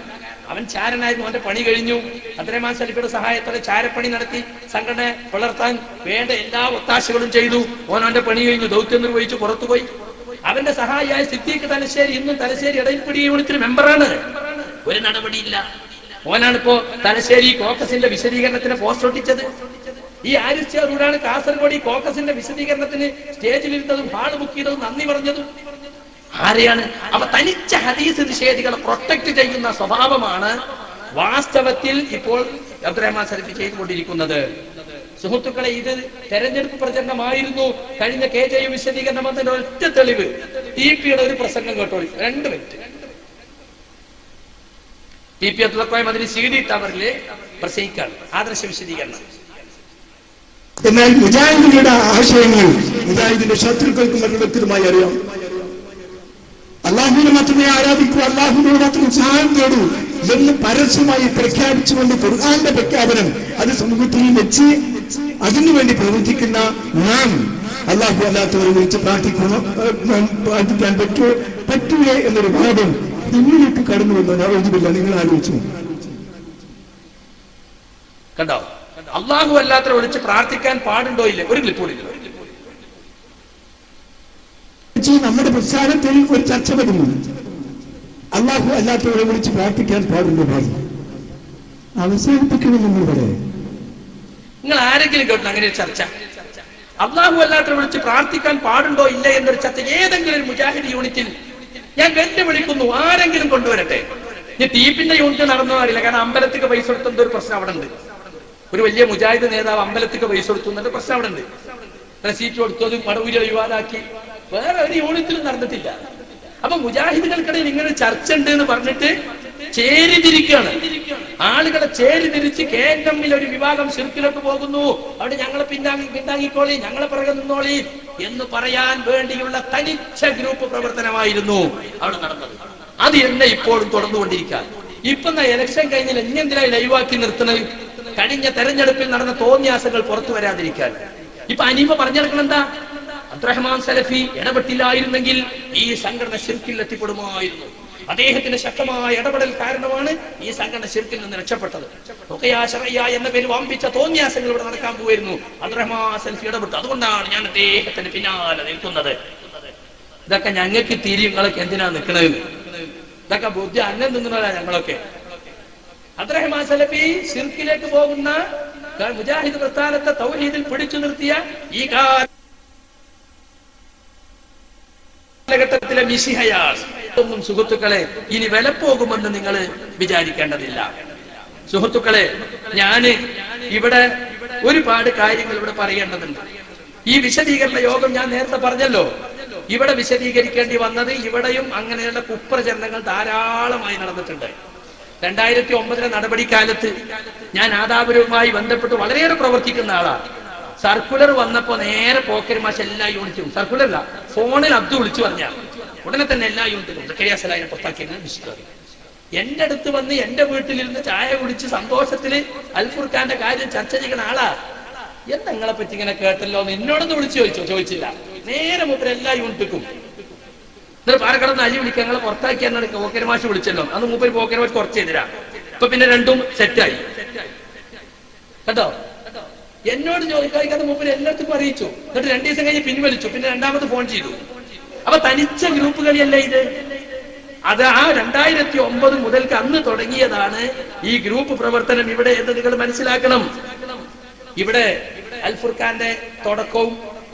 അവൻ ചാരനായിരുന്നു, അവന്റെ പണി കഴിഞ്ഞു. അബ്ദുറഹ്മാൻ സലഫിയുടെ സഹായത്തോടെ ചാരപ്പണി നടത്തി സംഘടന വളർത്താൻ വേണ്ട എല്ലാ ഒത്താശകളും ചെയ്തു. അവന്റെ പണി കഴിഞ്ഞു, ദൗത്യം നിർവഹിച്ചു, പുറത്തുപോയി. അവന്റെ സഹായിയായ സിദ്ദീഖ് തലശ്ശേരി ഇന്നും തലശ്ശേരി ഇടയിൽപ്പിടി യൂണിറ്റിന് മെമ്പറാണ്. ഒരു നടപടിയില്ല. ഓനാണിപ്പോ തലശ്ശേരി കോക്കസിന്റെ വിശദീകരണത്തിന് പോസ്റ്റർ ഒട്ടിച്ചത്. ഈ ഹാരിസ് ചേറൂരാണ് കാസർഗോഡ് ഈ കോക്കസിന്റെ വിശദീകരണത്തിന് സ്റ്റേജിലിരുന്നതും ഹാള് ബുക്ക് ചെയ്തതും നന്ദി പറഞ്ഞതും. ആരെയാണ്? അപ്പൊ തനിച്ച ഹദീസ് നിഷേധികളെ പ്രൊട്ടക്ട് ചെയ്യുന്ന സ്വഭാവമാണ് വാസ്തവത്തിൽ ഇപ്പോൾ അബ്ദുറഹ്മാൻ സലഫി ചെയ്തുകൊണ്ടിരിക്കുന്നത്. സുഹൃത്തുക്കളെ, ഇത് തെരഞ്ഞെടുപ്പ് പ്രചരണമായിരുന്നു. കഴിഞ്ഞ KJU വിശദീകരണം വന്നതിന്റെ ഒറ്റ തെളിവ് TP-യുടെ ഒരു പ്രസംഗം കേട്ടോളി. 2 minute. TP Abdul Madani CD ടവറിലെ പ്രസംഗിക്കാണ് ആദർശ വിശദീകരണം. എന്നാൽ മുജാഹിദിന്റെ ആശയങ്ങൾ മുജാഹിദിന്റെ ശത്രുക്കൾക്കും മറ്റു വ്യക്തികളുമായി അറിയാം. അള്ളാഹുവിനെ മാത്രമേ ആരാധിക്കൂ, അള്ളാഹുവിനോട് മാത്രം സഹായം തേടൂ എന്ന് പരസ്യമായി പ്രഖ്യാപിച്ചുകൊണ്ട് ഖുർആന്റെ പ്രഖ്യാപനം അത് സമൂഹത്തിൽ വെച്ച് അതിനുവേണ്ടി പ്രവർത്തിക്കുന്ന നാം അള്ളാഹു അല്ലാത്തവരെ വിളിച്ച് പ്രാർത്ഥിക്കാൻ പറ്റൂലേ എന്നൊരു വാദം നിങ്ങളിലേക്ക് കടന്നു വന്നോ? ഞാൻ നിങ്ങൾ ആലോചിച്ചു കണ്ടോ? അള്ളാഹു അല്ലാത്തവരെ വിളിച്ച് പ്രാർത്ഥിക്കാൻ പാടുണ്ടോ ഇല്ലേ? ഒരു ക്ലിപ്പ് കൂടി. നമ്മുടെ പ്രസ്ഥാനത്തിൽ ഒരു ചർച്ച വരുന്നു, അള്ളാഹു അല്ലാത്തവരെ വിളിച്ച് പ്രാർത്ഥിക്കാൻ പാടുണ്ടോ? പാടില്ല. അവസാനിപ്പിക്കണം നമ്മൾ പറയാം. നിങ്ങൾ ആരെങ്കിലും കേട്ടോ അങ്ങനെ ഒരു ചർച്ച? അള്ളാഹു അല്ലാത്തവരെ വിളിച്ച് പ്രാർത്ഥിക്കാൻ പാടുണ്ടോ ഇല്ല എന്നൊരു ചർച്ച ഏതെങ്കിലും ഒരു മുജാഹിദ് യൂണിറ്റിൽ ഞാൻ വെല്ലുവിളിക്കുന്നു. ആരെങ്കിലും കൊണ്ടുവരട്ടെ. ഈ ടീപ്പിന്റെ യൂണിറ്റ് നടന്നോ അറിയില്ല, കാരണം അമ്പലത്തിക്ക് പൈസ കൊടുത്ത ഒരു പ്രശ്നം അവിടെ ഉണ്ട്. ഒരു വലിയ മുജാഹിദ് നേതാവ് അമ്പലത്തിക്ക് പൈസ കൊടുത്തു എന്നൊരു പ്രശ്നം അവിടെ ഉണ്ട്. സീറ്റ് കൊടുത്തതും മടവൂര് ഒഴിവാതാക്കി വേറെ ഒരു യൂണിറ്റിലും നടന്നിട്ടില്ല. അപ്പൊ മുജാഹിദുകൾക്കിടയിൽ ഇങ്ങനെ ചർച്ച ഉണ്ട് എന്ന് പറഞ്ഞിട്ട് ചേരിതിരിക്കുകയാണ്. ആളുകളെ ചേരിതിരിച്ച് കേന്ദ്രമിൽ ഒരു വിഭാഗം ശിർക്കിലേക്ക് പോകുന്നു, അവിടെ ഞങ്ങളെ പിന്താങ്ങിക്കോളി, ഞങ്ങളെ പിറകെ നിന്നോളി എന്ന് പറയാൻ വേണ്ടിയുള്ള തനിച്ച ഗ്രൂപ്പ് പ്രവർത്തനമായിരുന്നു അവിടെ നടന്നത്. അത് എന്നെ ഇപ്പോഴും തുടർന്നുകൊണ്ടിരിക്കുക. ഇപ്പൊ എലക്ഷൻ കഴിഞ്ഞാൽ എന്തിനായി ലൈവാക്കി നിർത്തുന്നത്? കഴിഞ്ഞ തെരഞ്ഞെടുപ്പിൽ നടന്ന തോന്നിയാസങ്ങൾ പുറത്തു വരാതിരിക്കാൻ. ഇപ്പൊ അനീഫ പറഞ്ഞെടുക്കണം എന്താ? അബ്ദുറഹ്മാൻ സലഫി ഇടപെട്ടില്ലായിരുന്നെങ്കിൽ ഈ സംഘടന ശിർക്കിൽ എത്തിപ്പെടുമായിരുന്നു. അദ്ദേഹത്തിന്റെ ശക്തമായ ഇടപെടൽ കാരണമാണ് ഈ സംഘടന ശിർക്കിൽ നിന്ന് രക്ഷപ്പെട്ടത്. എന്ന പേര് വമ്പിച്ച തോന്നിയാസങ്ങൾ ഇവിടെ നടക്കാൻ പോയിരുന്നു. അബ്ദുറഹ്മാൻ സലഫി ഇടപെട്ടു. അതുകൊണ്ടാണ് ഞാൻ അദ്ദേഹത്തിന് പിന്നാലെ നിൽക്കുന്നത്. ഇതൊക്കെ ഞങ്ങൾക്ക് തിരിയും, നിങ്ങളൊക്കെ എന്തിനാ നിൽക്കുന്നത്? ഇതൊക്കെ ബുദ്ധി അന്നം തിന്നുന്നവരാ ഞങ്ങളൊക്കെ. അബ്ദുറഹ്മാൻ സലഫി ശിർക്കിലേക്ക് പോകുന്ന മുജാഹിദ് പ്രസ്ഥാനത്തെ തൗഹീദിൽ പിടിച്ചു നിർത്തിയ ഈ കാലഘട്ടത്തിലെ മിശിഹയാണ്. ഒന്നും സുഹൃത്തുക്കളെ ഇനി വില പോകുമെന്ന് നിങ്ങൾ വിചാരിക്കേണ്ടതില്ല. സുഹൃത്തുക്കളെ, ഞാന് ഇവിടെ ഒരുപാട് കാര്യങ്ങൾ ഇവിടെ പറയേണ്ടതുണ്ട്. ഈ വിശദീകരണ യോഗം ഞാൻ നേരത്തെ പറഞ്ഞല്ലോ, ഇവിടെ വിശദീകരിക്കേണ്ടി വന്നത് ഇവിടെയും അങ്ങനെയുള്ള കുപ്രചരണങ്ങൾ ധാരാളമായി നടന്നിട്ടുണ്ട്. 2009 നടപടിക്കാലത്ത് ഞാൻ ആദാപുരവുമായി ബന്ധപ്പെട്ട് വളരെയേറെ പ്രവർത്തിക്കുന്ന ആളാണ്. സർക്കുലർ വന്നപ്പോ നേരെ പോക്കർ മാഷ് എല്ലാ യൂണിറ്റും, സർക്കുലറല്ല ഫോണിൽ അബ്ദു വിളിച്ചു പറഞ്ഞ ഉടനെ തന്നെ എല്ലാ യൂണിറ്റിലും സക്കരിയാസലായിനെ പുറത്താക്കിയെന്ന് വിശ്വസിച്ചു. എന്റെ അടുത്ത് വന്ന് എന്റെ വീട്ടിലിരുന്ന് ചായ കുടിച്ച് സന്തോഷത്തില് അൽഫുർഖാന്റെ കാര്യം ചർച്ച ചെയ്യുന്ന ആളാ. നിങ്ങളെ പറ്റി ഇങ്ങനെ കേട്ടല്ലോ എന്ന് എന്നോടൊന്ന് വിളിച്ചു ചോദിച്ചില്ല. നേരെ മൂപ്പര് എല്ലാ യൂണിറ്റിക്കും എന്നിട്ട് പാലക്കാട് അലി വിളിക്കാൻ ഞങ്ങളെ പുറത്താക്കിയെന്നാണ് പോക്കർ മാഷ് വിളിച്ചല്ലോ. അന്ന് മൂപ്പര് പോക്കർ മാഷ് കുറച്ച് ചെയ്തിരാ. ഇപ്പൊ പിന്നെ രണ്ടും സെറ്റായി കേട്ടോ. എന്നോട് ചോദിക്കാതെ മൂപ്പര് എല്ലാവർക്കും അറിയിച്ചു. എന്നിട്ട് 2 ദിവസം കഴിഞ്ഞ് പിൻവലിച്ചു. പിന്നെ രണ്ടാമത് ഫോൺ ചെയ്തു. അപ്പൊ തനിച്ച ഗ്രൂപ്പ് കളിയല്ലേ ഇത്? അത് ആ 2009 മുതൽക്ക് അന്ന് തുടങ്ങിയതാണ് ഈ ഗ്രൂപ്പ് പ്രവർത്തനം ഇവിടെ എന്ന് നിങ്ങൾ മനസ്സിലാക്കണം. ഇവിടെ അൽഫുർഖാന്റെ തുടക്കവും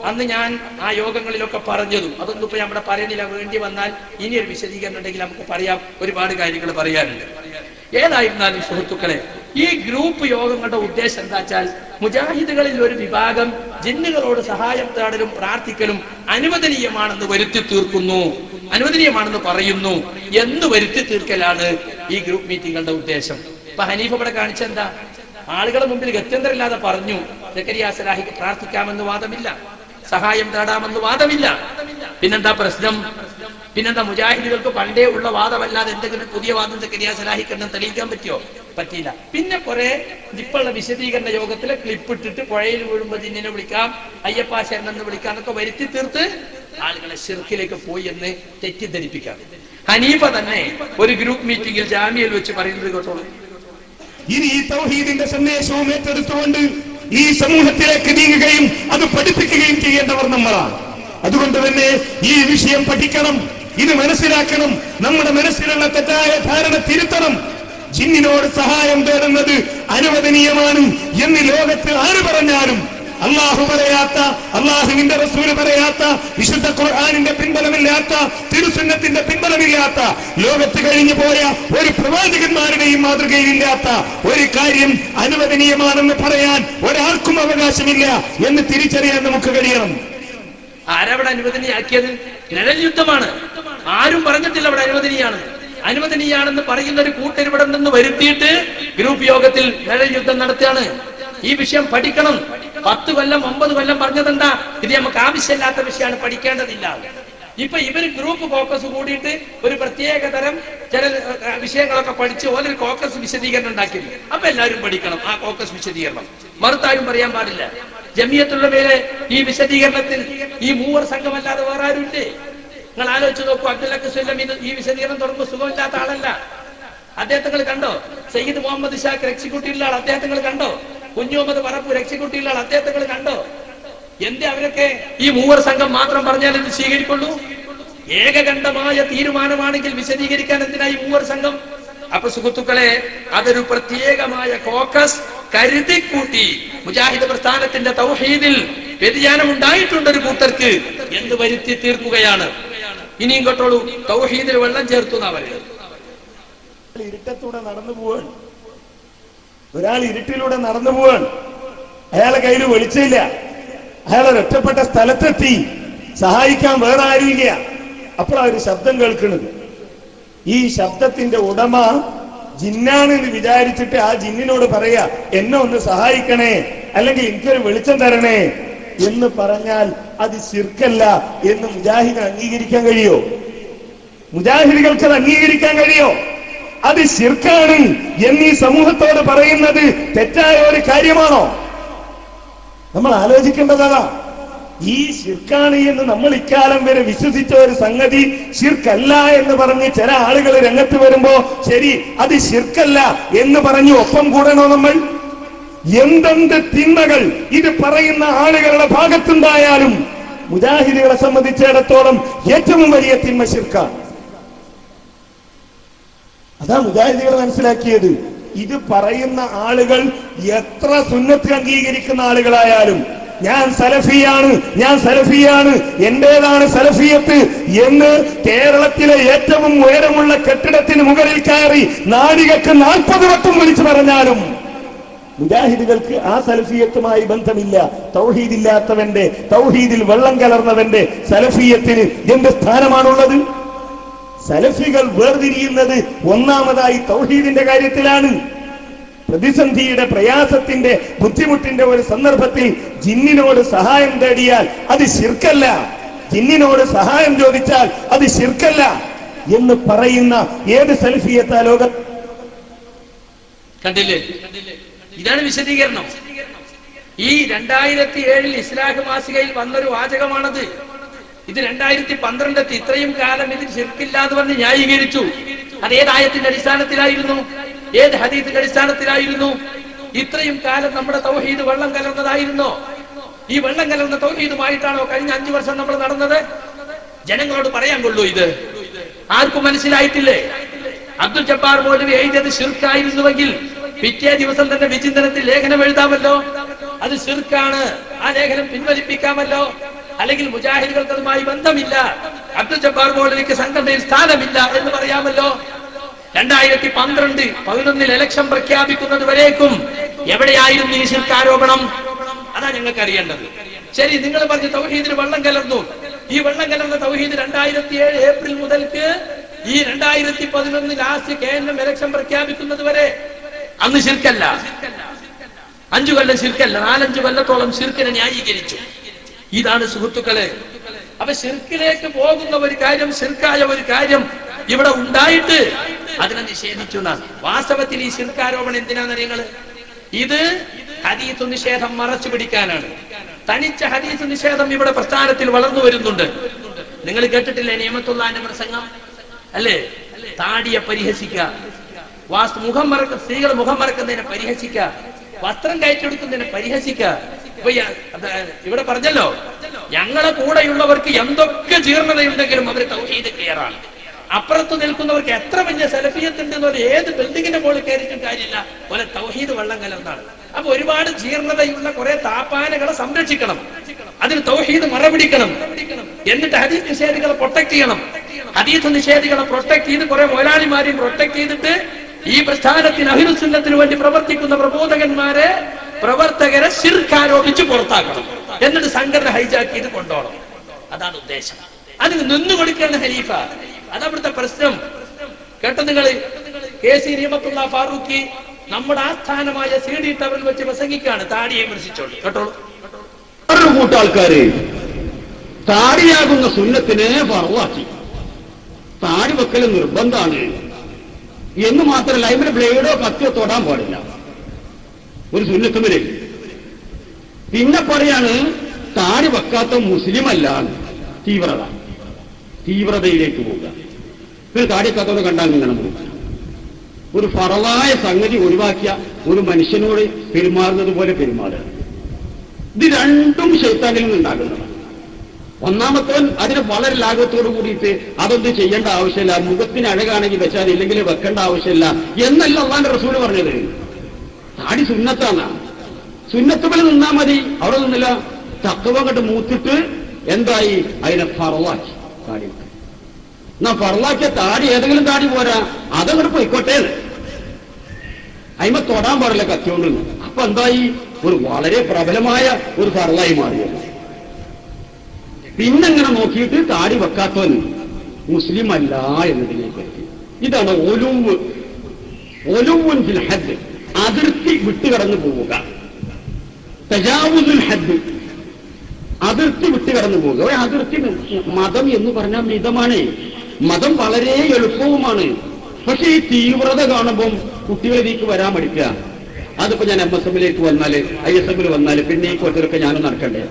അന്ന് ഞാൻ ആ യോഗങ്ങളിലൊക്കെ പറഞ്ഞതും അതൊന്നും ഇപ്പൊ നമ്മുടെ പറയുന്നില്ല. വേണ്ടി വന്നാൽ ഇനിയൊരു വിശദീകരണം ഉണ്ടെങ്കിൽ നമുക്ക് പറയാം. ഒരുപാട് കാര്യങ്ങൾ പറയാനുണ്ട്. ഏതായിരുന്നാലും സുഹൃത്തുക്കളെ, ഈ ഗ്രൂപ്പ് യോഗങ്ങളുടെ ഉദ്ദേശം എന്താ വെച്ചാൽ മുജാഹിദുകളിൽ ഒരു വിഭാഗം ജിന്നുകളോട് സഹായം തേടലും പ്രാർത്ഥിക്കലും അനുവദനീയമാണെന്ന് വരുത്തി തീർക്കുന്നു, അനുവദനീയമാണെന്ന് പറയുന്നു എന്ന് വരുത്തി തീർക്കലാണ് ഈ ഗ്രൂപ്പ് മീറ്റിങ്ങുകളുടെ ഉദ്ദേശം. ഇപ്പൊ ഹനീഫ ഇവിടെ കാണിച്ചെന്താ? ആളുകളുടെ മുമ്പിൽ ഗത്യന്തരമില്ലാതെ പറഞ്ഞു സക്കരിയ സലാഹിക്ക് പ്രാർത്ഥിക്കാമെന്ന് വാദമില്ല, സഹായം തേടാമെന്ന് വാദമില്ല. പിന്നെന്താ പ്രശ്നം? പിന്നെന്താ മുജാഹിദുകൾക്ക് പണ്ടേ ഉള്ള വാദമല്ലാതെ എന്തെങ്കിലും പുതിയ വാദം സക്കരിയ സലാഹിക്ക് തെളിയിക്കാൻ പറ്റിയോ? പറ്റിയില്ല. പിന്നെ കുറെ ഇപ്പോഴുള്ള വിശദീകരണ യോഗത്തിലെ ക്ലിപ്പ് ഇട്ടിട്ട് പുഴയിൽ വീഴുമ്പോ ജിന്നിനെ വിളിക്കാം, അയ്യപ്പ ശരണെന്ന് വിളിക്കാം എന്നൊക്കെ വരുത്തി തീർത്ത് ആളുകളെ ശിർക്കിലേക്ക് പോയി എന്ന് തെറ്റിദ്ധരിപ്പിക്കാം. ഹനീഫ തന്നെ ഒരു ഗ്രൂപ്പ് മീറ്റിംഗിൽ ജാമ്യയിൽ വെച്ച് പറയുന്നത് കേട്ടോളൂ. ഇനി ഈ തൗഹീദിന്റെ സന്ദേശവും ഏറ്റെടുത്തുകൊണ്ട് ഈ സമൂഹത്തിലേക്ക് നീങ്ങുകയും അത് പഠിപ്പിക്കുകയും ചെയ്യേണ്ടവർ നമ്മളാണ്. അതുകൊണ്ട് തന്നെ ഈ വിഷയം പഠിക്കണം, ഇത് മനസ്സിലാക്കണം, നമ്മുടെ മനസ്സിലുള്ള തെറ്റായ ധാരണ തിരുത്തണം. ജിന്നിനോട് സഹായം തേടുന്നത് അനുവദനീയമാണ് എന്ന് ലോകത്ത് ആര് പറഞ്ഞാലും അള്ളാഹു പറയാത്ത, അള്ളാഹുവിന്റെ റസൂല് പറയാത്ത, വിശുദ്ധ ഖുർആനിന്റെ പിൻബലമില്ലാത്ത, തിരുസുന്നത്തിന്റെ പിൻബലമില്ലാത്ത, ലോകത്ത് കഴിഞ്ഞു പോയ ഒരു പ്രവാചകന്മാരുടെയും മാതൃകയിലില്ലാത്ത ഒരു കാര്യം അനുവദനീയമാണെന്ന് പറയാൻ ഒരാൾക്കും അവകാശമില്ല എന്ന് തിരിച്ചറിയാൻ നമുക്ക് കഴിയണം. ആരവിടെ അനുവദനീയാക്കിയത്? നിഴൽ യുദ്ധമാണ്. ആരും പറഞ്ഞിട്ടില്ല അവിടെ അനുവദനീയാണ്. അനുവദനീയാണെന്ന് പറയുന്ന ഒരു കൂട്ടരിവിടെ നിന്ന് വരുത്തിയിട്ട് ഗ്രൂപ്പ് യോഗത്തിൽ നിഴൽ യുദ്ധം നടത്തുകയാണ്. ഈ വിഷയം പഠിക്കണം. 10 കൊല്ലം 9 കൊല്ലം പറഞ്ഞതെന്താ? ഇത് നമുക്ക് ആവശ്യമില്ലാത്ത വിഷയമാണ്, പഠിക്കേണ്ടതില്ല. ഇപ്പൊ ഇവര് ഗ്രൂപ്പ് കോക്കസ് കൂടിയിട്ട് ഒരു പ്രത്യേക തരം ചില വിഷയങ്ങളൊക്കെ പഠിച്ച് ഓരോ കോക്കസ് വിശദീകരണം ഉണ്ടാക്കിയില്ല. അപ്പൊ എല്ലാവരും പഠിക്കണം ആ കോക്കസ് വിശദീകരണം, മറുത്താരും പറയാൻ പാടില്ല. ജമിയത്തുള്ളമയിലെ ഈ വിശദീകരണത്തിൽ ഈ മൂവർ സംഘമല്ലാതെ വേറെ ആരും ഇല്ലേ? നിങ്ങൾ ആലോചിച്ച് നോക്കൂ. അബ്ദുൽ അക്സുല്ലം ഈ വിശദീകരണം തുടങ്ങുമ്പോൾ സുഖമില്ലാത്ത ആളല്ല. അദ്ദേഹങ്ങൾ കണ്ടോ? സയ്യിദ് മുഹമ്മദ് ഷാഖ് എക്സിക്യൂട്ടീവിലുള്ള ആൾ അദ്ദേഹങ്ങൾ കണ്ടോ? കുഞ്ഞു മുഹമ്മദ് പറപ്പൂർ എക്സിക്യൂട്ടീവിലുള്ള ആൾ അദ്ദേഹങ്ങൾ കണ്ടോ? എന്തേ അവരൊക്കെ ഈ മൂവർ സംഘം മാത്രം പറഞ്ഞാൽ ഇത് സ്വീകരിക്കുള്ളൂ? ഏകകണ്ഠമായ തീരുമാനമാണെങ്കിൽ വിശദീകരിക്കാൻ എന്തിനായി മൂവർ സംഘം? അപ്പൊ സുഹൃത്തുക്കളെ, അതൊരു പ്രത്യേകമായ കോക്കസ് കരുതിക്കൂട്ടി മുജാഹിദ് പ്രസ്ഥാനത്തിന്റെ തൗഹീദിൽ വ്യതിയാനം ഉണ്ടായിട്ടുണ്ട് ഒരു കൂട്ടർക്ക് എന്ന് വരുത്തി തീർക്കുകയാണ്. ഇനിയും കേട്ടോളൂ, തൗഹീദിൽ വെള്ളം ചേർത്തു എന്നാ പറയുന്നത്. ഇരുട്ടത്തൂടെ നടന്നു പോവാൻ, ഒരാൾ ഇരുട്ടിലൂടെ നടന്നു പോവാൻ, അയാളെ കയ്യിൽ വെളിച്ചില്ല, അയാൾ ഒറ്റപ്പെട്ട സ്ഥലത്തെത്തി, സഹായിക്കാൻ വേറെ ആരുമില്ല. അപ്പോഴാ ഒരു ശബ്ദം കേൾക്കുന്നത്. ഈ ശബ്ദത്തിന്റെ ഉടമ ജിന്നാണ് എന്ന് വിചാരിച്ചിട്ട് ആ ജിന്നിനോട് പറയാ, എന്നെ ഒന്ന് സഹായിക്കണേ, അല്ലെങ്കിൽ എനിക്കൊരു വെളിച്ചം തരണേ എന്ന് പറഞ്ഞാൽ അത് ശിർക്കല്ല എന്ന് മുജാഹിദ് അംഗീകരിക്കാൻ കഴിയോ? മുജാഹിദുകൾക്ക് അത് അംഗീകരിക്കാൻ കഴിയോ? അത് ശിർക്കാണ് എന്നീ സമൂഹത്തോട് പറയുന്നത് തെറ്റായ ഒരു കാര്യമാണോ? നമ്മൾ ആലോചിക്കേണ്ടതാ. ഈ ശിർക്കാണ് എന്ന് നമ്മൾ ഇക്കാലം വരെ വിശ്വസിച്ച ഒരു സംഗതി ശിർക്കല്ല എന്ന് പറഞ്ഞ് ചില ആളുകൾ രംഗത്ത് വരുമ്പോ ശരി അത് ശിർക്കല്ല എന്ന് പറഞ്ഞു ഒപ്പം കൂടണോ നമ്മൾ? എന്തെന്ത് തിന്മകൾ ഇത് പറയുന്ന ആളുകളുടെ ഭാഗത്തുണ്ടായാലും മുജാഹിദുകളെ സംബന്ധിച്ചിടത്തോളം ഏറ്റവും വലിയ തിന്മ ശിർക്കാണ്. അതാ മുജാഹിദുകൾ മനസ്സിലാക്കിയത്. ഇത് പറയുന്ന ആളുകൾ എത്ര സുന്നത്ത് അംഗീകരിക്കുന്ന ആളുകളായാലും ഞാൻ സലഫിയാണ്, എന്റേതാണ് സലഫിയത്ത് എന്ന് കേരളത്തിലെ ഏറ്റവും ഉയരമുള്ള കെട്ടിടത്തിന് മുകളിൽ കയറി നാഴികക്ക് 40 വട്ടം വിളിച്ചു പറഞ്ഞാലും മുജാഹിദുകൾക്ക് ആ സലഫിയത്തുമായി ബന്ധമില്ല. തൗഹീദില്ലാത്തവന്റെ, തൗഹീദിൽ വെള്ളം കലർന്നവന്റെ സലഫിയത്തിന് എന്ത് സ്ഥാനമാണുള്ളത്? സലഫികൾ വേർതിരിയുന്നത് ഒന്നാമതായി തൗഹീദിന്റെ കാര്യത്തിലാണ്. പ്രതിസന്ധിയുടെ, പ്രയാസത്തിന്റെ, ബുദ്ധിമുട്ടിന്റെ ഒരു സന്ദർഭത്തിൽ ജിന്നിനോട് സഹായം തേടിയാൽ അത് ശിർക്കല്ല, ജിന്നിനോട് സഹായം ചോദിച്ചാൽ അത് ശിർക്കല്ല എന്ന് പറയുന്ന ഏത് സലഫിയത്താ ലോകം? കണ്ടില്ലേ? ഇതാണ് വിശദീകരണം. ഈ 2007 ഇസ്ലാഹ് മാസികയിൽ വന്നൊരു വാചകമാണത്. ഇത് 2012 ഇത്രയും കാലം ഇതിൽ ശിർക്കില്ല എന്ന് പറഞ്ഞ് ന്യായീകരിച്ചു. അത് ഏത് ആയത്തിന്റെ അടിസ്ഥാനത്തിലായിരുന്നു? ഏത് ഹദീസിന്റെ അടിസ്ഥാനത്തിലായിരുന്നു? ഇത്രയും കാലം നമ്മുടെ തൗഹീദ് വെള്ളം കലർന്നതായിരുന്നോ? ഈ വെള്ളം കലർന്ന തൗഹീദുമായിട്ടാണോ കഴിഞ്ഞ 5 വർഷം നമ്മൾ നടന്നത്? ജനങ്ങളോട് പറയാൻ കൊള്ളൂ ഇത്? ആർക്കും മനസ്സിലായിട്ടില്ലേ? അബ്ദുൽ ജബ്ബാർ മൗലവി എഴുതിയത് ശിർക്കായിരുന്നുവെങ്കിൽ പിറ്റേ ദിവസം തന്നെ വിചിന്തനത്തിൽ ലേഖനം എഴുതാമല്ലോ. അത് ശിർക്കാണ്, ആ ലേഖനം പിൻവലിപ്പിക്കാമല്ലോ. അല്ലെങ്കിൽ മുജാഹിദുകൾക്ക് അതുമായി ബന്ധമില്ല, അബ്ദുൽ ജബ്ബാർ മൗലവിക്ക് സംഘടനയിൽ സ്ഥാനമില്ല എന്ന് പറയാമല്ലോ. 2011 ഇലക്ഷൻ പ്രഖ്യാപിക്കുന്നത് വരേക്കും എവിടെയായിരുന്നു ഈ ശിർക്ക് ആരോപണം? അതാ ഞങ്ങൾക്ക് അറിയേണ്ടത്. ശരി, നിങ്ങൾ പറഞ്ഞ തൗഹീദിൽ വെള്ളം കലർന്നു. ഈ വെള്ളം കലർന്ന തൗഹീദ് 2007 ഏപ്രിൽ മുതൽക്ക് ഈ 2011 ലാസ്റ്റ് KNM ഇലക്ഷൻ പ്രഖ്യാപിക്കുന്നത് വരെ അന്ന് ശിർക്കല്ല. 5 കൊല്ലം ശിർക്കല്ല, 4-5 കൊല്ലത്തോളം ശിർക്കിനെ ന്യായീകരിച്ചു. ഇതാണ് സുഹൃത്തുക്കളെ. അപ്പൊ ശിർക്കിലേക്ക് പോകുന്ന ഒരു കാര്യം, ശിർക്കായ ഒരു കാര്യം ഇവിടെ ഉണ്ടായിട്ട് അതിനെ നിഷേധിച്ചു എന്നാണ്. വാസ്തവത്തിൽ ഈ ശിർക്കാരോപണം എന്തിനാണ് നിങ്ങള്? ഇത് ഹദീസ് നിഷേധം മറച്ചു പിടിക്കാനാണ്. തനിച്ച ഹദീസ് നിഷേധം ഇവിടെ പ്രസ്ഥാനത്തിൽ വളർന്നു വരുന്നുണ്ട്. നിങ്ങൾ കേട്ടിട്ടില്ലേ നിയമത്തുള്ളാന്റെ പ്രസംഗം അല്ലേ? താടിയെ പരിഹസിക്കുക, മുഖം മറക്കുന്ന സ്ത്രീകൾ മുഖം മറക്കുന്നതിനെ പരിഹസിക്കുക, വസ്ത്രം കയറ്റിയെടുക്കുന്നതിനെ പരിഹസിക്കുക. ഇവിടെ പറഞ്ഞല്ലോ, ഞങ്ങളെ കൂടെയുള്ളവർക്ക് എന്തൊക്കെ ജീർണതയുണ്ടെങ്കിലും അവർ തൗഹീദ് ക്ലിയറാണ്. അപ്പുറത്ത് നിൽക്കുന്നവർക്ക് എത്ര വലിയ സലഫിയത്തുണ്ടെന്ന് ഒരു ഏത് ബിൽഡിങ്ങിന്റെ മുകളിൽ കയറിയിട്ടും കാര്യമില്ല, പോലെ തൗഹീദ് വെള്ളം കലർന്നാണ്. അപ്പൊ ഒരുപാട് ജീർണതയുള്ള കുറെ താപ്പാനകളെ സംരക്ഷിക്കണം, അതിന് തൗഹീദ് മറപിടിക്കണം. എന്നിട്ട് ഹദീസ് നിഷേധികളെ പ്രൊട്ടക്ട് ചെയ്യണം. ഹദീസ് നിഷേധികളെ പ്രൊട്ടക്ട് ചെയ്ത് കുറെ മുതലാളിമാരെയും പ്രൊട്ടക്ട് ചെയ്തിട്ട് ഈ പ്രസ്ഥാനത്തിന് അഹ്ലുസ് സുന്നത്തിന് വേണ്ടി പ്രവർത്തിക്കുന്ന പ്രവർത്തകരെ ശിർക്ക് ആരോപിച്ച് പുറത്താക്കണം. എന്നിട്ട് സംഘടന ഹൈജാക്ക് ചെയ്ത് കൊണ്ടുപോകണം. അതാണ് ഉദ്ദേശം. അതിന് നിന്നുകൊടുക്കുകയാണ് ഖലീഫ. അതവിടുത്തെ പ്രശ്നം. കേട്ടോ നിങ്ങൾ? KC നിയമത്തുള്ള ഫാറൂഖി നമ്മുടെ ആസ്ഥാനമായ CD ടവറിൽ വെച്ച് പ്രസംഗിക്കാണ്, താടിയെ വിമർശിച്ചോളൂ. കേട്ടോളൂ. കൂട്ടാൾക്കാര് താടിയാകുന്ന സുന്നത്തിനെ ഫർളാക്കി. താടി വെക്കൽ നിർബന്ധമാണ് എന്ന് മാത്രമല്ല, അതിന്റെ ബ്ലേഡോ കത്തിയോ തൊടാൻ പാടില്ല ഒരു സുന്നത്തുമില്ല. പിന്നെ പറയാണ് താടി വെക്കാത്ത മുസ്ലിം അല്ല. തീവ്രതയിലേക്ക് പോവുക. പിന്നെ താടി വെക്കാത്തവരെ കണ്ടാൽ ഇങ്ങനെ നോക്കുക. ഒരു ഫറളായ സംഗതി ഒഴിവാക്കിയ ഒരു മനുഷ്യനോട് പെരുമാറുന്നത് പോലെ പെരുമാറുക. ഇത് രണ്ടും ശൈത്താനിൽ നിന്നുണ്ടാകുന്നതാണ്. ഒന്നാമത്തവൻ അതിന് വളരെ ലാഘവത്തോട് കൂടിയിട്ട് അതൊന്നും ചെയ്യേണ്ട ആവശ്യമില്ല, മുഖത്തിന് അഴകാണെങ്കിൽ വെച്ചാൽ ഇല്ലെങ്കിൽ വെക്കേണ്ട ആവശ്യമില്ല എന്നല്ല അള്ളാന്റെ റസൂല് പറഞ്ഞത്. താടി സുന്നത്താണ്. സുന്നത്തുകൾ നിന്നാ മതി. അവിടെ നിന്നില്ല, തത്വം കണ്ട് മൂത്തിട്ട് എന്തായി അതിനെ ഫറളാക്കി. താടി എന്നാ ഫറളാക്കിയ താടി ഏതെങ്കിലും താടി പോരാ, അതങ്ങോട്ട് പോയിക്കോട്ടെ. അതിമ തൊടാൻ പാടില്ല കത്തിയോണ്ട്. അപ്പൊ എന്തായി, ഒരു വളരെ പ്രബലമായ ഒരു ഫറളായി മാറിയത്. പിന്നെങ്ങനെ നോക്കിയിട്ട് താടി വെക്കാത്തവൻ മുസ്ലിം അല്ല എന്നതിലേക്ക് എത്തി. ഇതാണ് ഒലുവുൻ ഫിൽ ഹദ്, അതിർത്തി വിട്ടുകടന്നു പോവുക. തജാവുസുൽ ഹദ്, അതിർത്തി വിട്ടുകടന്നു പോവുക. ഒരു അതിർത്തി, മതം എന്ന് പറഞ്ഞാൽ മിതമാണ്. മതം വളരെ എളുപ്പവുമാണ്. പക്ഷെ ഈ തീവ്രത കാണുമ്പം കുട്ടികളിലേക്ക് വരാൻ പഠിക്കുക. അതിപ്പോ ഞാൻ MSMലേക്ക് വന്നാല്, ISMൽ വന്നാല് പിന്നെ ഈ കൊച്ചൊക്കെ ഞാനും നടക്കണ്ടേ?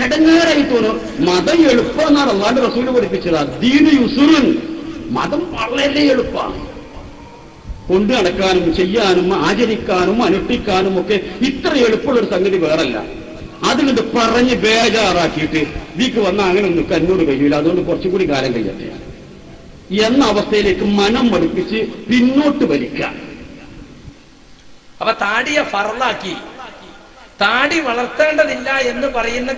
എടങ്ങേറായി തോന്നും. മതം എളുപ്പമെന്നാണ് അള്ളാന്റെ റസൂല് പഠിപ്പിച്ചത്. ദീനു യുസ്റുൻ, മതം വളരെ എളുപ്പമാണ്. കൊണ്ടു നടക്കാനും ചെയ്യാനും ആചരിക്കാനും അനുഷ്ഠിക്കാനും ഒക്കെ ഇത്ര എളുപ്പമുള്ളൊരു സംഗതി വേറല്ല. അതുകൊണ്ട് പറഞ്ഞ് ബേജാറാക്കിയിട്ട് വീക്ക് വന്ന അങ്ങനെ ഒന്നും എന്നോട് കഴിയില്ല, അതുകൊണ്ട് കുറച്ചും കൂടി കാലം കഴിയട്ടെ എന്ന അവസ്ഥയിലേക്ക് മനം മടുപ്പിച്ച് പിന്നോട്ട് വലിക്കാം. അപ്പൊ താടിയെ ഫർളാക്കി. താടി വളർത്തേണ്ടതില്ല എന്ന് പറയുന്ന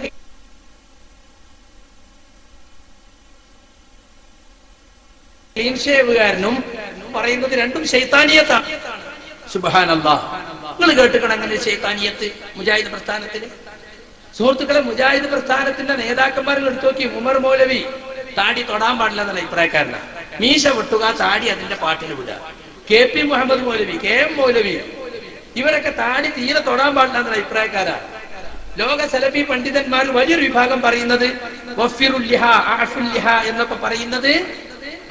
ക്ലീൻ ഷേവുകാരനും പറയുന്നത് രണ്ടും ശൈത്താനിയത്താണ്. സുബ്ഹാനല്ലാഹ്. നിങ്ങൾ കേട്ടുക്കണം അങ്ങനെ ശൈത്താനിയത്ത് മുജാഹിദ് പ്രസ്ഥാനത്തിന്. സുഹൃത്തുക്കളെ, മുജാഹിദ് പ്രസ്ഥാനത്തിന്റെ നേതാക്കന്മാരിൽ എടുത്തു നോക്കി. ഉമർ മൗലവി താടി തൊടാൻ പാടില്ല എന്നുള്ള അഭിപ്രായക്കാരനാണ്. മീശ വെട്ടുക, താടി അതിന്റെ പാട്ടിന് വിടുക. KP മുഹമ്മദ് മൗലവി, KM മൗലവി, ഇവരൊക്കെ താടി തീരെ തൊടാൻ പാടില്ല എന്നുള്ള അഭിപ്രായക്കാരാണ്. ലോക സലഫി പണ്ഡിതന്മാർ വലിയൊരു വിഭാഗം പറയുന്നത് എന്നൊക്കെ പറയുന്നത്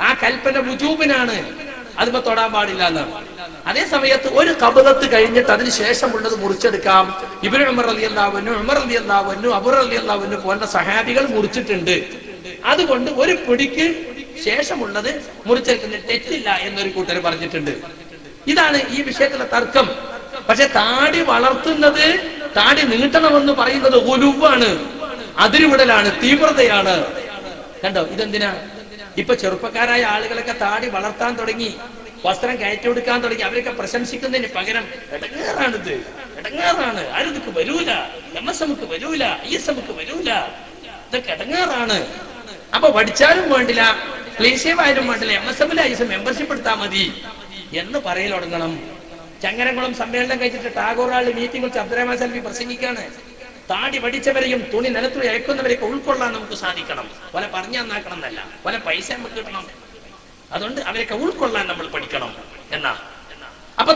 ആ കൽപ്പന വുജൂബിനാണ്, അതിപ്പോ തൊടാൻ പാടില്ല എന്നാണ്. അതേ സമയത്ത് ഒരു ഖബറത്ത് കഴിഞ്ഞിട്ട് അതിന് ശേഷമുള്ളത് മുറിച്ചെടുക്കാം. ഇബ്നു ഉമർ റളിയല്ലാഹു അൻഹു, ഉമർ റളിയല്ലാഹു അൻഹു, അബൂ റളിയല്ലാഹു അൻഹു പോലുള്ള സഹാബികൾ മുറിച്ചിട്ടുണ്ട്. അതുകൊണ്ട് ഒരു പിടിക്ക് ശേഷമുള്ളത് മുറിച്ചെടുക്കുന്നത് തെറ്റില്ല എന്നൊരു കൂട്ടർ പറഞ്ഞിട്ടുണ്ട്. ഇതാണ് ഈ വിഷയത്തിലെ തർക്കം. പക്ഷെ താടി വളർത്തുന്നത്, താടി നീട്ടണമെന്ന് പറയുന്നത് ഗുലുവാണ്, അതിരുവിടലാണ്, തീവ്രതയാണ്. കണ്ടോ ഇതെന്തിനാ? ഇപ്പൊ ചെറുപ്പക്കാരായ ആളുകളൊക്കെ താടി വളർത്താൻ തുടങ്ങി, വസ്ത്രം കയറ്റി കൊടുക്കാൻ തുടങ്ങി. അവരൊക്കെ പ്രശംസിക്കുന്നതിന് പകരം ഇടങ്ങേറാണിത്, ഇടങ്ങേറാണ്, ആരുതൊക്കെ വരൂല, MSMക്ക് വരൂല, ISMക്ക് വരൂല, ഇതൊക്കെ ഇടങ്ങേറാണ്. അപ്പൊ പഠിച്ചാലും വേണ്ടില്ല, ക്ലീശേവായാലും വേണ്ടില്ല, MSMൽ ISM മെമ്പർഷിപ്പ് എടുത്താൽ മതി എന്ന് പറയൽ തുടങ്ങണം. ചങ്ങരംകുളം സമ്മേളനം കഴിച്ചിട്ട് ടാഗോർ ഹാളിൽ മീറ്റിംഗ് വെച്ച് അബ്ദുറഹ്മാൻ സൽഫി പ്രസംഗിക്കാണ്. താടി പഠിച്ചവരെയും തുണി നിലത്ത് അയക്കുന്നവരെയൊക്കെ ഉൾക്കൊള്ളാൻ നമുക്ക് സാധിക്കണം. പല പറഞ്ഞു നന്നാക്കണം എന്നല്ല, പല പൈസ നമുക്ക് കിട്ടണം. അതുകൊണ്ട് അവരൊക്കെ ഉൾക്കൊള്ളാൻ നമ്മൾ പഠിക്കണം എന്നാ. അപ്പൊ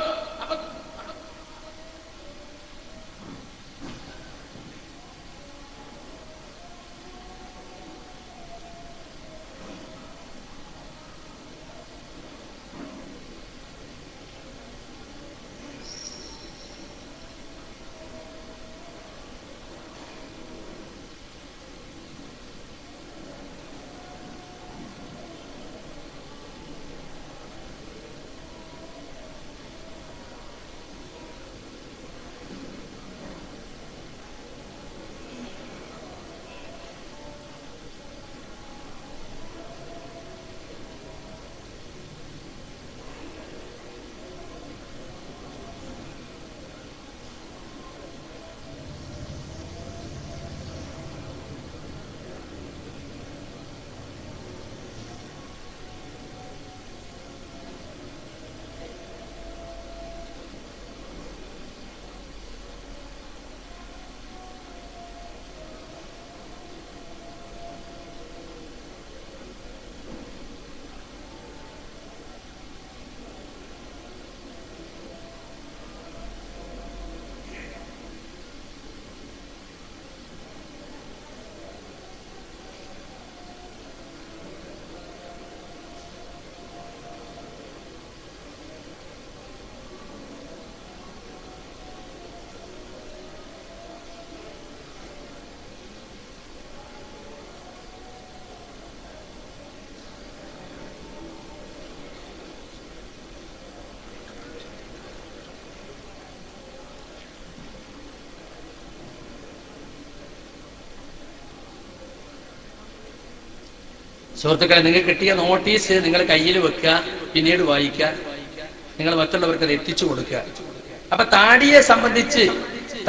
സുഹൃത്തുക്കളെ, നിങ്ങൾക്ക് കിട്ടിയ നോട്ടീസ് നിങ്ങൾ കയ്യിൽ വെക്കുക, പിന്നീട് വായിക്കുക, നിങ്ങൾ മറ്റുള്ളവർക്ക് അത് എത്തിച്ചു കൊടുക്കുക. അപ്പൊ താടിയെ സംബന്ധിച്ച്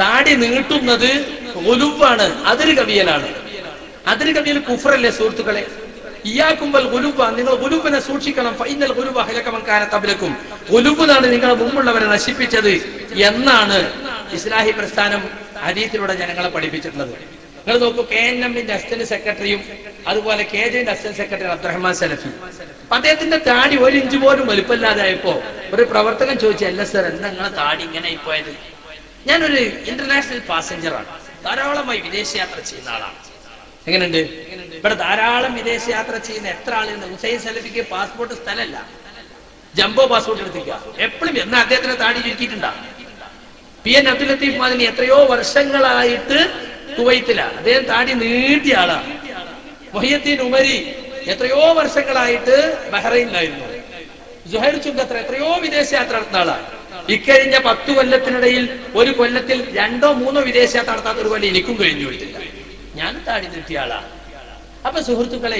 താടി നീട്ടുന്നത് ഗുലുവാണ്, അതിര് കവിയലാണ്. അതിര് കവിയൽ കുഫറല്ലേ സുഹൃത്തുക്കളെ? ഇയ്യാക്കുമ്പൽ ഗുലുവ, നിങ്ങൾ ഗുലുവിനെ സൂക്ഷിക്കണം. ഫൈനൽ ഗുലുവ ഹലകമൻകാന തബ്ലക്കും, ഗുലുവിനാണ് നിങ്ങളെ മുമ്പുള്ളവരെ നശിപ്പിച്ചത് എന്നാണ് ഇസ്ലാഹി പ്രസ്ഥാനം ഹദീസിലൂടെ ജനങ്ങളെ പഠിപ്പിച്ചിട്ടുള്ളത്. നിങ്ങൾ നോക്കൂ, KNM-ന്റെ അസിസ്റ്റന്റ് സെക്രട്ടറിയും അതുപോലെ KJ-ന്റെ അസിസ്റ്റന്റ് സെക്രട്ടറി അബ്ദുറഹ്മാൻ സലഫി, അദ്ദേഹത്തിന്റെ താടി 1 ഇഞ്ച് പോലും വലുപ്പമില്ലാതായപ്പോ ഒരു പ്രവർത്തകൻ ചോദിച്ചു, അല്ല സർ, എന്താ നിങ്ങളെ താടി ഇങ്ങനെ ആയിപ്പോയത്? ഞാനൊരു ഇന്റർനാഷണൽ പാസഞ്ചറാണ്, ധാരാളമായി വിദേശയാത്ര ചെയ്യുന്ന ആളാണ്. എങ്ങനെയുണ്ട്? ഇവിടെ ധാരാളം വിദേശയാത്ര ചെയ്യുന്ന എത്ര ആളുണ്ട്? ഹുസൈൻ സലഫിക്ക് പാസ്പോർട്ട് സ്ഥലമല്ല, ജംബോ പാസ്പോർട്ട് എടുത്തിക്കുക. എപ്പോഴും എന്നാ അദ്ദേഹത്തിന് താടി ചുരുക്കിയിട്ടുണ്ടാ? PN അബ്ദുൽ ലത്തീഫ് മദനി എത്രയോ വർഷങ്ങളായിട്ട് കുവൈത്തിലാണ്, അദ്ദേഹം താടി നീട്ടിയ ആളാണ്. മുഹിയുദ്ദീൻ ഉമരി എത്രയോ വർഷങ്ങളായിട്ട് ബഹ്റൈനിലായിരുന്നു. സുഹൈർ ചുങ്കത്ര എത്രയോ വിദേശയാത്ര നടത്തുന്ന ആളാണ്. ഇക്കഴിഞ്ഞ 10 കൊല്ലത്തിനിടയിൽ ഒരു കൊല്ലത്തിൽ 2 or 3 വിദേശയാത്ര നടത്താത്ത ഒരു കൊല്ലം എനിക്കും കഴിഞ്ഞു പോയിട്ടില്ല. ഞാൻ താടി നീട്ടിയ ആളാണ്. അപ്പൊ സുഹൃത്തുക്കളെ,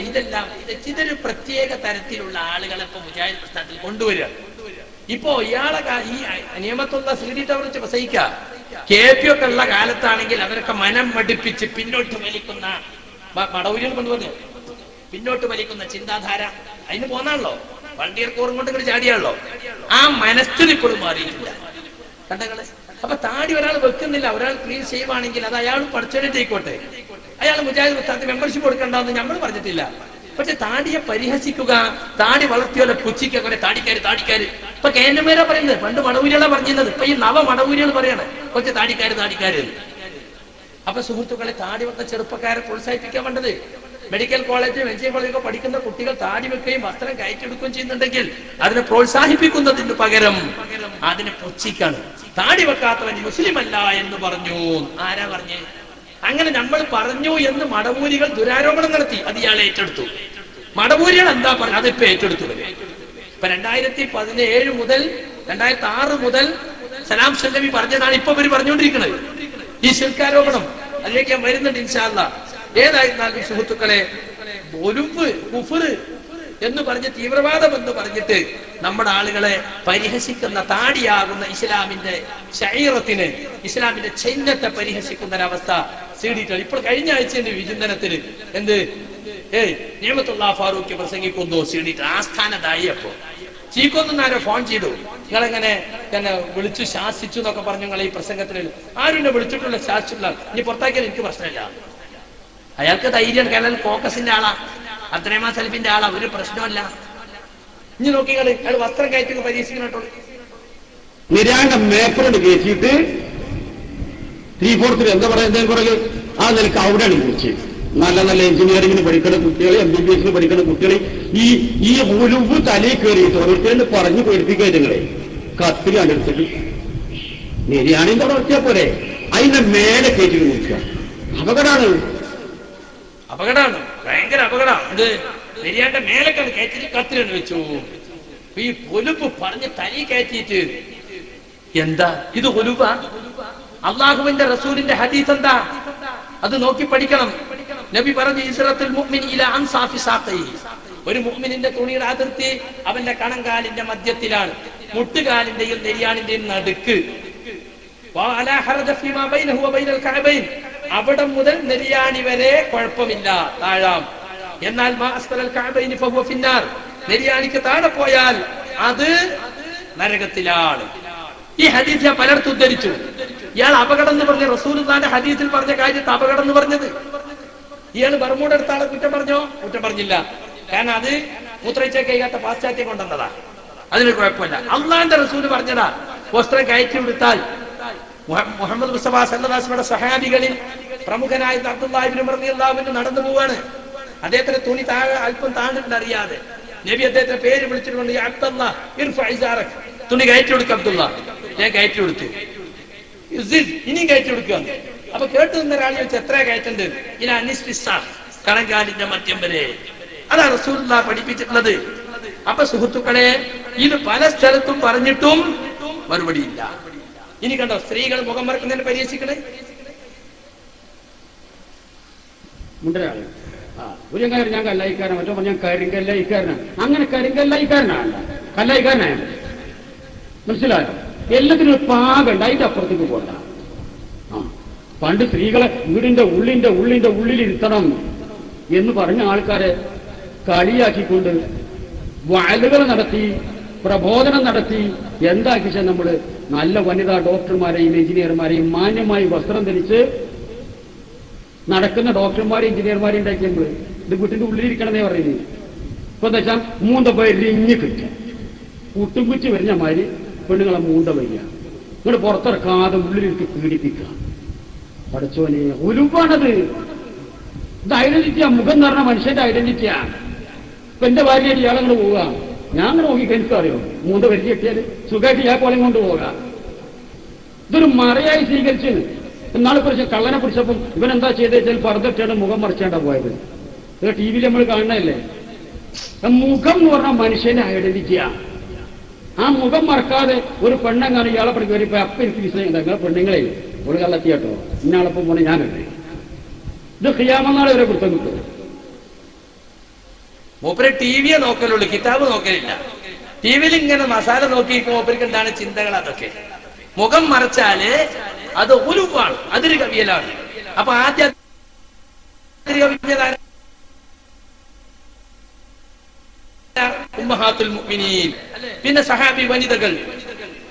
ഇതൊരു പ്രത്യേക തരത്തിലുള്ള ആളുകളെ ഇപ്പൊ മുജാഹിദ് പ്രസ്ഥാനത്തിൽ കൊണ്ടുവരിക. ഇപ്പോ ഇയാളെ ഈ നിയമത്തുള്ള CD ടവർ വെച്ച് പ്രസംഗിക്ക, KP ഒക്കെ ഉള്ള കാലത്താണെങ്കിൽ അവരൊക്കെ മനം മടുപ്പിച്ച് പിന്നോട്ട് വലിക്കുന്ന മടവൂരികൾ കൊണ്ടുവന്നു, പിന്നോട്ട് വലിക്കുന്ന ചിന്താധാര അതിന് പോന്നാണല്ലോ, വണ്ടിയർക്കൂറും കൊണ്ട് ഇങ്ങോട്ട് ചാടിയാണല്ലോ. ആ മനസ്ഥിതി ഇപ്പോഴും മാറിയിട്ടില്ല. കണ്ടങ്ങളെ, അപ്പൊ താടി ഒരാൾ വെക്കുന്നില്ല, ഒരാൾ ക്ലീൻ ചെയ്യുവാണെങ്കിൽ അത് അയാൾ പഠിച്ചോട്ടേക്കോട്ടെ, അയാൾ മുജാഹിദ് പ്രസ്ഥാനത്തിന് മെമ്പർഷിപ്പ് കൊടുക്കണ്ടെന്ന് നമ്മൾ പറഞ്ഞിട്ടില്ല. പക്ഷെ താടിയെ പരിഹസിക്കുക, താടി വളർത്തിയോലെ പുച്ഛിക്കുക, കുറെ താടിക്കാര്. ഇപ്പൊ KNM-മാരാ പറയുന്നത്, പണ്ട് മടവൂരികളാ പറഞ്ഞിരുന്നത്, ഇപ്പൊ ഈ നവ മടവൂരികൾ പറയാണ് കുറച്ച് താടിക്കാര്. അപ്പൊ സുഹൃത്തുക്കളെ, താടി വെക്കുന്ന ചെറുപ്പക്കാരെ പ്രോത്സാഹിപ്പിക്കാൻ വേണ്ടത്. മെഡിക്കൽ കോളേജും എഞ്ചിനീയറിംഗ് കോളേജൊക്കെ പഠിക്കുന്ന കുട്ടികൾ താടി വെക്കുകയും വസ്ത്രം കയറ്റിയെടുക്കുകയും ചെയ്യുന്നുണ്ടെങ്കിൽ അതിനെ പ്രോത്സാഹിപ്പിക്കുന്നതിന് പകരം അതിനെ പുച്ഛിക്കാണ്. താടി വെക്കാത്തവൻ മുസ്ലിം അല്ല എന്ന് പറഞ്ഞു. ആരാ പറഞ്ഞ്? അങ്ങനെ നമ്മൾ പറഞ്ഞു എന്ന് മടവൂരികൾ ദുരാരോപണം നടത്തി, അത് ഇയാളെ ഏറ്റെടുത്തു. മടവൂരികൾ എന്താ പറഞ്ഞത്? അതിപ്പോ ഏറ്റെടുത്തു. ഇപ്പൊ 2017 മുതൽ 2006 മുതൽ സലാം സല്ലമി പറഞ്ഞതാണ് ഇപ്പൊ ഇവര് പറഞ്ഞുകൊണ്ടിരിക്കുന്നത്. ഈ ശിർക്കാരോപണം അതിലേക്ക് ഞാൻ വരുന്നുണ്ട് ഇൻഷാ അല്ലാഹ്. ഏതായിരുന്നാലും സുഹൃത്തുക്കളെ, ഒലുവ് കുഫ്ർ എന്ന് പറഞ്ഞ് തീവ്രവാദം എന്ന് പറഞ്ഞിട്ട് നമ്മുടെ ആളുകളെ പരിഹസിക്കുന്ന താടിയാകുന്ന ഇസ്ലാമിന്റെ ശഈറത്തിന്, ഇസ്ലാമിന്റെ ചിഹ്നത്തെ പരിഹസിക്കുന്ന ഒരവസ്ഥ സീഡിട്ടാണ്. ഇപ്പോൾ കഴിഞ്ഞ ആഴ്ചന്റെ വിചിന്തനത്തിന് എന്ത് നിഅമത്തുല്ലാ ഫാറൂഖി പ്രസംഗിക്കുന്നു സീഡിട്ട് ആസ്ഥാനതായി. അപ്പോ ചീക്കൊന്നാരോ ഫോൺ ചെയ്തു, നിങ്ങളെങ്ങനെ തന്നെ വിളിച്ചു ശാസിച്ചു എന്നൊക്കെ പറഞ്ഞു. നിങ്ങൾ ഈ പ്രസംഗത്തിന് ആരും എന്നെ വിളിച്ചിട്ടുള്ള ശാസിച്ചിട്ടില്ല, ഇനി പുറത്താക്കിയാൽ എനിക്ക് പ്രശ്നമില്ല. അയാൾക്ക് ധൈര്യം, കാരണം കോക്കസിന്റെ ആളാ, അബ്ദുറഹ്മാൻ സലഫിന്റെ ആളാ, ഒരു പ്രശ്നമല്ല. ഇനി നോക്കിയാൽ അയാൾ വസ്ത്രം കയറ്റി പരീക്ഷിക്കണോ? നിരാണ്ട മേപ്പറോട് കയറ്റിയിട്ട് 3/4 എന്താ പറയുന്നതിന് പുറകെ ആ നിലക്ക് അവിടെയാണ് കുറിച്ച് നല്ല എഞ്ചിനീയറിംഗിന് പഠിക്കുന്ന കുട്ടികളെ, MBBS പഠിക്കുന്ന കുട്ടികളെ ഈ ഉലുവ് തലയിൽ കയറിയിട്ട് ഓരോരുത്തരും പറഞ്ഞു പേടിപ്പിക്കുക. നിങ്ങളെ കത്തിരി അടുത്തിട്ട് നിര്യാണിന്റെ അവിടെ വെച്ചാൽ പോരെ, അതിന്റെ മേലെ കയറ്റിട്ട് നിൽക്കുക. അപകടമാണ്, ഭയങ്കര അപകടമാണ്. ഇത് നിര്യാന്റെ മേലക്കാണ് കയറ്റിട്ട് കത്തിരി വെച്ചു. ഈ ഒലുവ് പറഞ്ഞ് തലി കയറ്റിയിട്ട് എന്താ ഇത് ഒലുവ? അള്ളാഹുവിന്റെ റസൂലിന്റെ ഹദീസ് എന്താ? അത് നോക്കി പഠിക്കണം. നബി പറഞ്ഞു, ഇസ്റത്തുൽ മുഅ്മിൻ ഇലാ അൻസാഫി സാഖൈ, ഒരു മുഅ്മിനിന്റെ തുണിയുടെ അതിർത്തി അവന്റെ കണങ്കാലിന്റെ മധ്യത്തിലാണ്, മുട്ടുകാലിന്റെയും നെരിയാണിന്റെയും നടുക്ക്. വഅലാ ഹറജ ഫീമാ ബൈനഹു വബൈനൽ കഅബൈൻ, അവിടെ മുതൽ നെരിയാണി വരെ കുഴപ്പമില്ല, താഴാം. എന്നാൽ മാ അസ്ഫലൽ കഅബൈനി ഫഹുവ ഫിന്നാർ, നെരിയാണിക്ക് താഴെ പോയാൽ അത് നരകത്തിലാണ്. ഈ ഹദീസ് ഞാൻ പലർത്തും ഉദ്ധരിച്ചു. ഇയാൾ അപകടം എന്ന് പറഞ്ഞ റസൂലുള്ളാഹിന്റെ ഹദീസിൽ പറഞ്ഞ കാര്യത്തെ അപകടം എന്ന് പറഞ്ഞത്. ഇയാൾ ബർമൂഡ എടുത്ത ആളെ കുറ്റം പറഞ്ഞോ? കുറ്റം പറഞ്ഞില്ല, കാരണം അത് മൂത്രയിച്ച കൈകാത്ത പാശ്ചാത്യം കൊണ്ടുവന്നതാ, അതിന് കുഴപ്പമില്ല. അള്ളാഹിന്റെ റസൂല് പറഞ്ഞതാ, വസ്ത്രം കയറ്റി കൊടുത്താൽ. മുഹമ്മദ് മുസ്തഫ സല്ലല്ലാഹു അലൈഹി വസല്ലം സഹാബികളിൽ പ്രമുഖനായ അബ്ദുല്ലാഹി ഇബ്നു ഉമർ റളിയല്ലാഹു അൻഹു നടന്നു പോവാണ്. അദ്ദേഹത്തിന്റെ തുണി അല്പം താഴ്ന്നിട്ടുണ്ട് അറിയാതെ. നബി അദ്ദേഹത്തിന്റെ പേര് വിളിച്ചിട്ടുണ്ട്, യാ അബ്ദുല്ലാഹ് ഇർഫഅ ഇസാറക്, തുണി കയറ്റി കൊടുക്കുക. അബ്ദുല്ലാഹ്, ഞാൻ കയറ്റി കൊടുത്തു. ഇനിയും കയറ്റി കൊടുക്കുക. അപ്പൊ കേട്ടു നിന്ന ഒരാളെ വെച്ച് എത്ര കയറ്റുണ്ട്? ഇലാ നിസ്ഫി സാഖ്, കണങ്കാലിന്റെ മധ്യം വരെ. അതാണ് റസൂലുള്ളാഹി പഠിപ്പിച്ചിട്ടുള്ളത്. അപ്പൊ സുഹൃത്തുക്കളെ, ഇത് പല സ്ഥലത്തും പറഞ്ഞിട്ടും മറുപടിയില്ല. ഇനി കണ്ടോ, സ്ത്രീകൾ മുഖം മറക്കുന്നതിന് പരിഹസിക്കണേ. ഒരു ചങ്ങായി ഞാൻ കല്ലായിക്കാരനാണ്, മറ്റോ ഞാൻ കരിങ്കല്ലായിക്കാരനാണ്. അങ്ങനെ കരിങ്കല്ലായിക്കാരനാണ്, കല്ലായിക്കാരനായ മനസ്സിലായോ? എല്ലാത്തിനും ഒരു പാകുണ്ട്, അതിന്റെ അപ്പുറത്തേക്ക് പോകണ്ട. പണ്ട് സ്ത്രീകളെ വീടിന്റെ ഉള്ളിൽ ഇരുത്തണം എന്ന് പറഞ്ഞ ആൾക്കാരെ കളിയാക്കിക്കൊണ്ട് വയലുകൾ നടത്തി, പ്രബോധനം നടത്തി, എന്താക്കിച്ച നമ്മള് നല്ല വനിതാ ഡോക്ടർമാരെയും എഞ്ചിനീയർമാരെയും മാന്യമായി വസ്ത്രം ധരിച്ച് നടക്കുന്ന ഡോക്ടർമാരെയും എഞ്ചിനീയർമാരെയും ഉണ്ടാക്കി നമ്മള് ഇത് വീട്ടിന്റെ ഉള്ളിലിരിക്കണമെന്നേ പറയുന്നത്. ഇപ്പൊ എന്താ വെച്ചാൽ മൂന്ത വരിഞ്ഞ് കിട്ടുക, കുട്ടുംകുറ്റി വരുന്ന മാതിരി പെണ്ണുങ്ങളെ മൂന്ത വരിക, ഇങ്ങോട്ട് പുറത്തിറക്കാതെ ഉള്ളിലിട്ട് പീഡിപ്പിക്കുക. പഠിച്ചോനെ ഒരുപാടത് ഇത് ഐഡന്റിറ്റിയാ. മുഖം എന്ന് പറഞ്ഞ മനുഷ്യന്റെ ഐഡന്റിറ്റിയാ. ഇപ്പൊ എന്റെ ഭാര്യയായിട്ട് ഇയാളങ്ങോട്ട് പോവുക, ഞാൻ അങ്ങനെ നോക്കി എനിക്കറിയോ മൂന്ന് വരി കെട്ടിയാൽ സുഖമായിട്ട് ഇയാൾ കോളം കൊണ്ട് പോവുക. ഇതൊരു മറയായി സ്വീകരിച്ചു. എന്നാളെ കുറിച്ച് കള്ളനെ പിടിച്ചപ്പം ഇവനെന്താ ചെയ്ത് വെച്ചാൽ പർദ്ദറ്റാണ് മുഖം മറിച്ചാണ്ടാ പോയത്. ഇത് ടി വിയിൽ നമ്മൾ കാണണല്ലേ. മുഖം എന്ന് പറഞ്ഞാൽ മനുഷ്യന്റെ ഐഡന്റിറ്റിയാ. ആ മുഖം മറക്കാതെ ഒരു പെണ്ണങ്ങാണ് ഇയാളെ പഠിക്കുക വരും. ഇപ്പൊ അപ്പൊ എനിക്ക് വിഷയം എന്താ പെണ്ണുങ്ങളെ ഒരു കള്ളത്തിയാട്ടോ ഇന്നാളപ്പം പോണേ ഞാനല്ലേ. ഇത് ഖിയാമനാളെ വരെ കുറ്റം കിട്ടും. മൂപ്പര് ടി വിയെ നോക്കലുള്ളൂ, കിതാബ് നോക്കലില്ല. ടി വിയിൽ ഇങ്ങനെ മസാല നോക്കി മൂപ്പർക്ക് എന്താണ് ചിന്തകൾ, അതൊക്കെ മുഖം മറച്ചാല് അത് ഉലുവാണ്, അതൊരു കവിയലാണ്. അപ്പൊ ആദ്യ ഉമ്മഹാത്തുൽ മുഅ്മിനീൻ, പിന്നെ സഹാബി വനിതകൾ,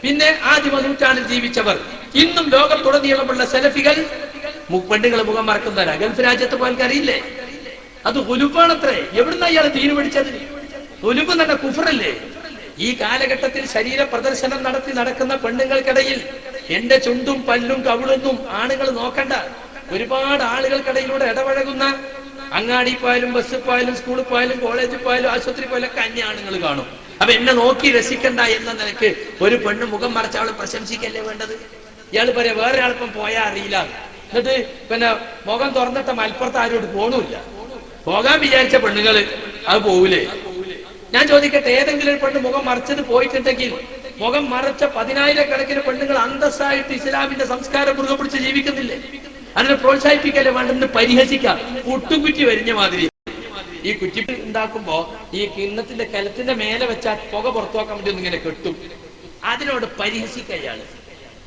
പിന്നെ ആദിമ നൂറ്റാണ്ടിൽ ജീവിച്ചവർ, ഇന്നും ലോകത്തുടനീളമുള്ള സെലഫികൾ പെണ്ണുങ്ങളെ മുഖം മറക്കുന്നവരാ. ഗൾഫ് രാജ്യത്ത് പോയാൽ അറിയില്ലേ, അത് ഉലുബാണത്രേ. എവിടുന്ന ഇയാൾ തീരു പിടിച്ചത്? ഉലുബ് തന്നെ കുഫറല്ലേ? ഈ കാലഘട്ടത്തിൽ ശരീര പ്രദർശനം നടത്തി നടക്കുന്ന പെണ്ണുങ്ങൾക്കിടയിൽ എന്റെ ചുണ്ടും പല്ലും കവിളൊന്നും ആണുങ്ങൾ നോക്കണ്ട. ഒരുപാട് ആളുകൾക്കിടയിലൂടെ ഇടപഴകുന്ന അങ്ങാടി പോയാലും ബസ് പോയാലും സ്കൂളിൽ പോയാലും കോളേജിൽ പോയാലും ആശുപത്രി പോയാലും ഒക്കെ അന്യ ആണുങ്ങൾ കാണും. അപ്പൊ എന്നെ നോക്കി രസിക്കണ്ട എന്ന നിലക്ക് ഒരു പെണ്ണ് മുഖം മറച്ച അവള് പ്രശംസിക്കല്ലേ വേണ്ടത്? ഇയാൾ പറയാ വേറെ ആൾപ്പം പോയാൽ അറിയില്ല, എന്നിട്ട് പിന്നെ മുഖം തുറന്നിട്ട മലപ്പുറത്ത് ആരോട് പോണില്ല. പോകാൻ വിചാരിച്ച പെണ്ണുങ്ങള് അത് പോവില്ലേ? ഞാൻ ചോദിക്കട്ടെ, ഏതെങ്കിലും ഒരു പെണ്ണ് മുഖം മറച്ചത് പോയിട്ടുണ്ടെങ്കിൽ മുഖം മറച്ച 10,000-കണക്കിന് പെണ്ണുങ്ങൾ അന്തസ്സായിട്ട് ഇസ്ലാമിന്റെ സംസ്കാരം മുറുകെ പിടിച്ച് ജീവിക്കുന്നില്ലേ? അതിനെ പ്രോത്സാഹിപ്പിക്കല്ലേ വേണ്ടെന്ന് പരിഹസിക്കാം. കുട്ടുകുറ്റി വരിഞ്ഞ മാതിരി ഈ കുറ്റി ഉണ്ടാക്കുമ്പോ ഈ കിണ്ണത്തിന്റെ കലത്തിന്റെ മേലെ വെച്ചാൽ പുക പുറത്തു വെക്കാൻ വേണ്ടി ഒന്നിങ്ങനെ കെട്ടും. അതിനോട് പരിഹസിക്കയാണ്.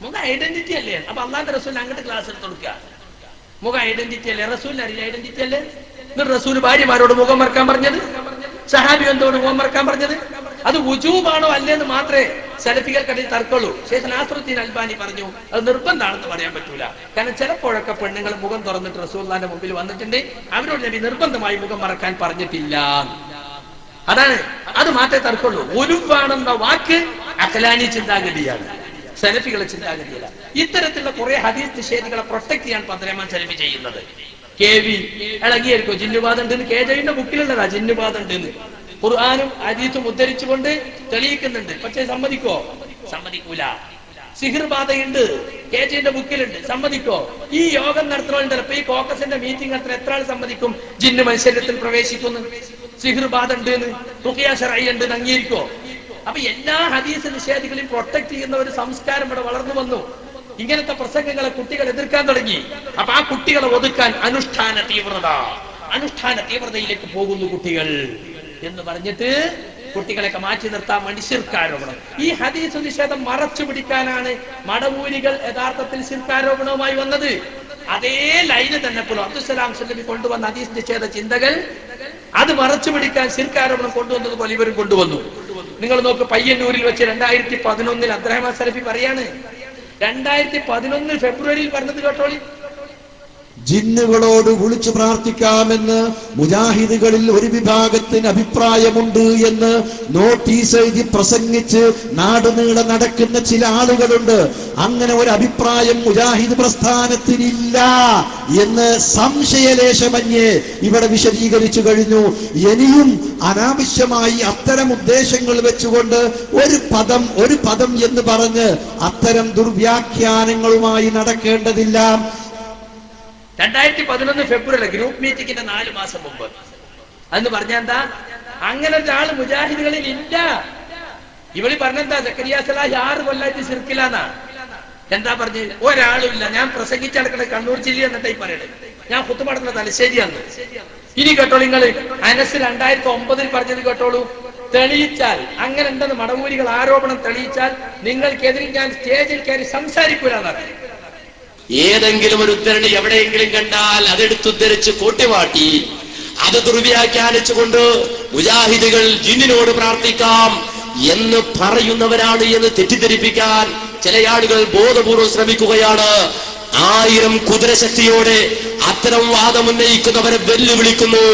മുഖം ഐഡന്റിറ്റി അല്ലേ? അപ്പൊ അള്ളാന്റെ റസൂലിന് അങ്ങോട്ട് ക്ലാസ് എടുത്ത് കൊടുക്കുക. മുഖം ഐഡന്റിറ്റി അല്ലേ? റസൂലിന് അറിയില്ല ഐഡന്റിറ്റി അല്ലേ? എന്നിട്ട് റസൂൽ ഭാര്യമാരോട് മുഖം മറക്കാൻ പറഞ്ഞത്, സഹാബി എന്തോട് മുഖം മറക്കാൻ പറഞ്ഞത്? അത് വുജൂബാണോ അല്ലേന്ന് മാത്രമേ സലഫികൾക്കിടയിൽ തർക്കമുള്ളൂ. ശേഷം നാസറുദ്ദീൻ അൽബാനി പറഞ്ഞു അത് നിർബന്ധമാണെന്ന് പറയാൻ പറ്റൂല. കാരണം ചിലപ്പോഴൊക്കെ പെണ്ണുങ്ങൾ മുഖം തുറന്നിട്ട് റസൂലുള്ളാഹിന്റെ മുമ്പിൽ വന്നിട്ടുണ്ട്, അവരോട് നബി നിർബന്ധമായി മുഖം മറക്കാൻ പറഞ്ഞിട്ടില്ല. അതാണ്, അത് മാത്രമേ തർക്കമുള്ളൂ. ഉലുവാണെന്ന വാക്ക് അഖലാനി ചിന്താഗതിയാണ്, സലഫികളെ ചിന്താഗതിയല്ല. ഇത്തരത്തിലുള്ള കുറെ ഹദീസ് നിഷേധികളെ പ്രൊട്ടക്ട് ചെയ്യാൻ പന്തലമാൻ സലഫി ചെയ്യുന്നത്. KV ഇളകിയായിരിക്കോ ജിന്നുബാധ ഉണ്ടെന്ന് KJയുടെ ബുക്കിലുള്ളതാ. ജിന്നുബാധ ഉണ്ടെന്ന് ഖുർആനും ഹദീസും ഉദ്ധരിച്ചുകൊണ്ട് തെളിയിക്കുന്നുണ്ട്. പക്ഷേ സമ്മതിക്കോ? സമ്മതിക്കൂല. സിഹിർ ബാധയുണ്ട്, KJയുടെ ബുക്കിലുണ്ട്. സമ്മതിക്കോ? ഈ യോഗം നടത്തുന്നുണ്ട്. ഇപ്പൊ ഈ കോക്കസിന്റെ മീറ്റിംഗ് നടത്തുന്ന എത്ര ആൾ സമ്മതിക്കും ജിന്ന് മനുഷ്യത്തിൽ പ്രവേശിക്കുന്നു, സിഹിർ ബാധ ഉണ്ട് എന്ന്, റുഖിയ ശർഈ ഉണ്ട് എന്ന് അംഗീകരിക്കോ? അപ്പൊ എല്ലാ ഹദീസ് നിഷേധികളെയും പ്രൊട്ടക്ട് ചെയ്യുന്ന ഒരു സംസ്കാരം ഇവിടെ വളർന്നു വന്നു. ഇങ്ങനത്തെ പ്രസംഗങ്ങളെ കുട്ടികൾ എതിർക്കാൻ തുടങ്ങി. അപ്പൊ ആ കുട്ടികളെ ഒതുക്കാൻ അനുഷ്ഠാന തീവ്രതയിലേക്ക് പോകുന്നു കുട്ടികൾ എന്ന് പറഞ്ഞിട്ട് കുട്ടികളെയൊക്കെ മാറ്റി നിർത്താൻ വേണ്ടി ശിർക്കാരോപണം. ഈ ഹദീസ് നിഷേധം മറച്ചു പിടിക്കാനാണ് മടവൂരികൾ യഥാർത്ഥത്തിൽ ശിർക്കാരോപണവുമായി വന്നത്. അതേ ലൈന് തന്നെ അബ്ദുസ്സലാം സ്വല്ലമി കൊണ്ടുവന്ന ഹദീസ് നിഷേധ ചിന്തകൾ അത് മറച്ചു പിടിക്കാൻ ശിർക്കാരോപണം കൊണ്ടുവന്നത് പോലെ ഇവരും കൊണ്ടുവന്നു. നിങ്ങൾ നോക്ക്, പയ്യന്നൂരിൽ വെച്ച് 2011 അബ്ദുറഹ്മാൻ സലഫി പറയാണ്, 2011 ഫെബ്രുവരിയിൽ പറഞ്ഞത് കേട്ടോളി. ജിന്നുകളോട് വിളിച്ചു പ്രാർത്ഥിക്കാമെന്ന് മുജാഹിദുകളിൽ ഒരു വിഭാഗത്തിന് അഭിപ്രായമുണ്ട് എന്ന് നോട്ടീസ് എഴുതി പ്രസംഗിച്ച് നാടുനീളെ നടക്കുന്ന ചില ആളുകളുണ്ട്. അങ്ങനെ ഒരു അഭിപ്രായം മുജാഹിദ് പ്രസ്ഥാനത്തിനില്ല എന്ന് സംശയലേശമന്യേ ഇവിടെ വിശദീകരിച്ചു കഴിഞ്ഞു. ഇനിയും അനാവശ്യമായി അത്തരം ഉദ്ദേശങ്ങൾ വെച്ചുകൊണ്ട് ഒരു പദം എന്ന് പറഞ്ഞ് അത്തരം ദുർവ്യാഖ്യാനങ്ങളുമായി നടക്കേണ്ടതില്ല. 2011 ഫെബ്രുവരി ഗ്രൂപ്പ് മീറ്റിംഗിന്റെ 4 മാസം മുമ്പ് അന്ന് പറഞ്ഞ എന്താ, അങ്ങനെ ഒരാൾ മുജാഹിദുകളിൽ ഇല്ല. ഇവളി പറഞ്ഞെന്താ, സക്കരിയ സലാഹി 6 കൊല്ലായിട്ട് ശിർക്കിലാന്നാ. എന്താ പറഞ്ഞത്? ഒരാളും ഇല്ല. ഞാൻ പ്രസംഗിച്ചടക്കണ കണ്ണൂർ ജില്ല എന്നിട്ടായി പറയണേ. ഞാൻ ഖുത്ബ നടത്തുന്ന തലശ്ശേരിയാണ്. ഇനി കേട്ടോളൂ, നിങ്ങൾ അനസ് 2009 പറഞ്ഞത് കേട്ടോളൂ. തെളിയിച്ചാൽ, അങ്ങനെ ഉണ്ടെന്ന് മടവൂരികൾ ആരോപണം തെളിയിച്ചാൽ നിങ്ങൾക്കെതിരെ ഞാൻ സ്റ്റേജിൽ കയറി സംസാരിക്കൂലെന്നാണ്. ഏതെങ്കിലും ഒരു ഉദ്ധരണി എവിടെയെങ്കിലും കണ്ടാൽ അതെടുത്തുദ്ധരിച്ച് കോട്ടിവാട്ടി അത് ദുർവ്യാഖ്യാനിച്ചുകൊണ്ട് മുജാഹിദുകൾ ജിന്നിനോട് പ്രാർത്ഥിക്കാം എന്ന് പറയുന്നവരാണ് എന്ന് തെറ്റിദ്ധരിപ്പിക്കാൻ ചില ആളുകൾ ബോധപൂർവ്വം ശ്രമിക്കുകയാണ്. 1000 കുതിരശക്തിയോടെ അത്തരം വാദമുന്നയിക്കുന്നവരെ വെല്ലുവിളിക്കുന്നു.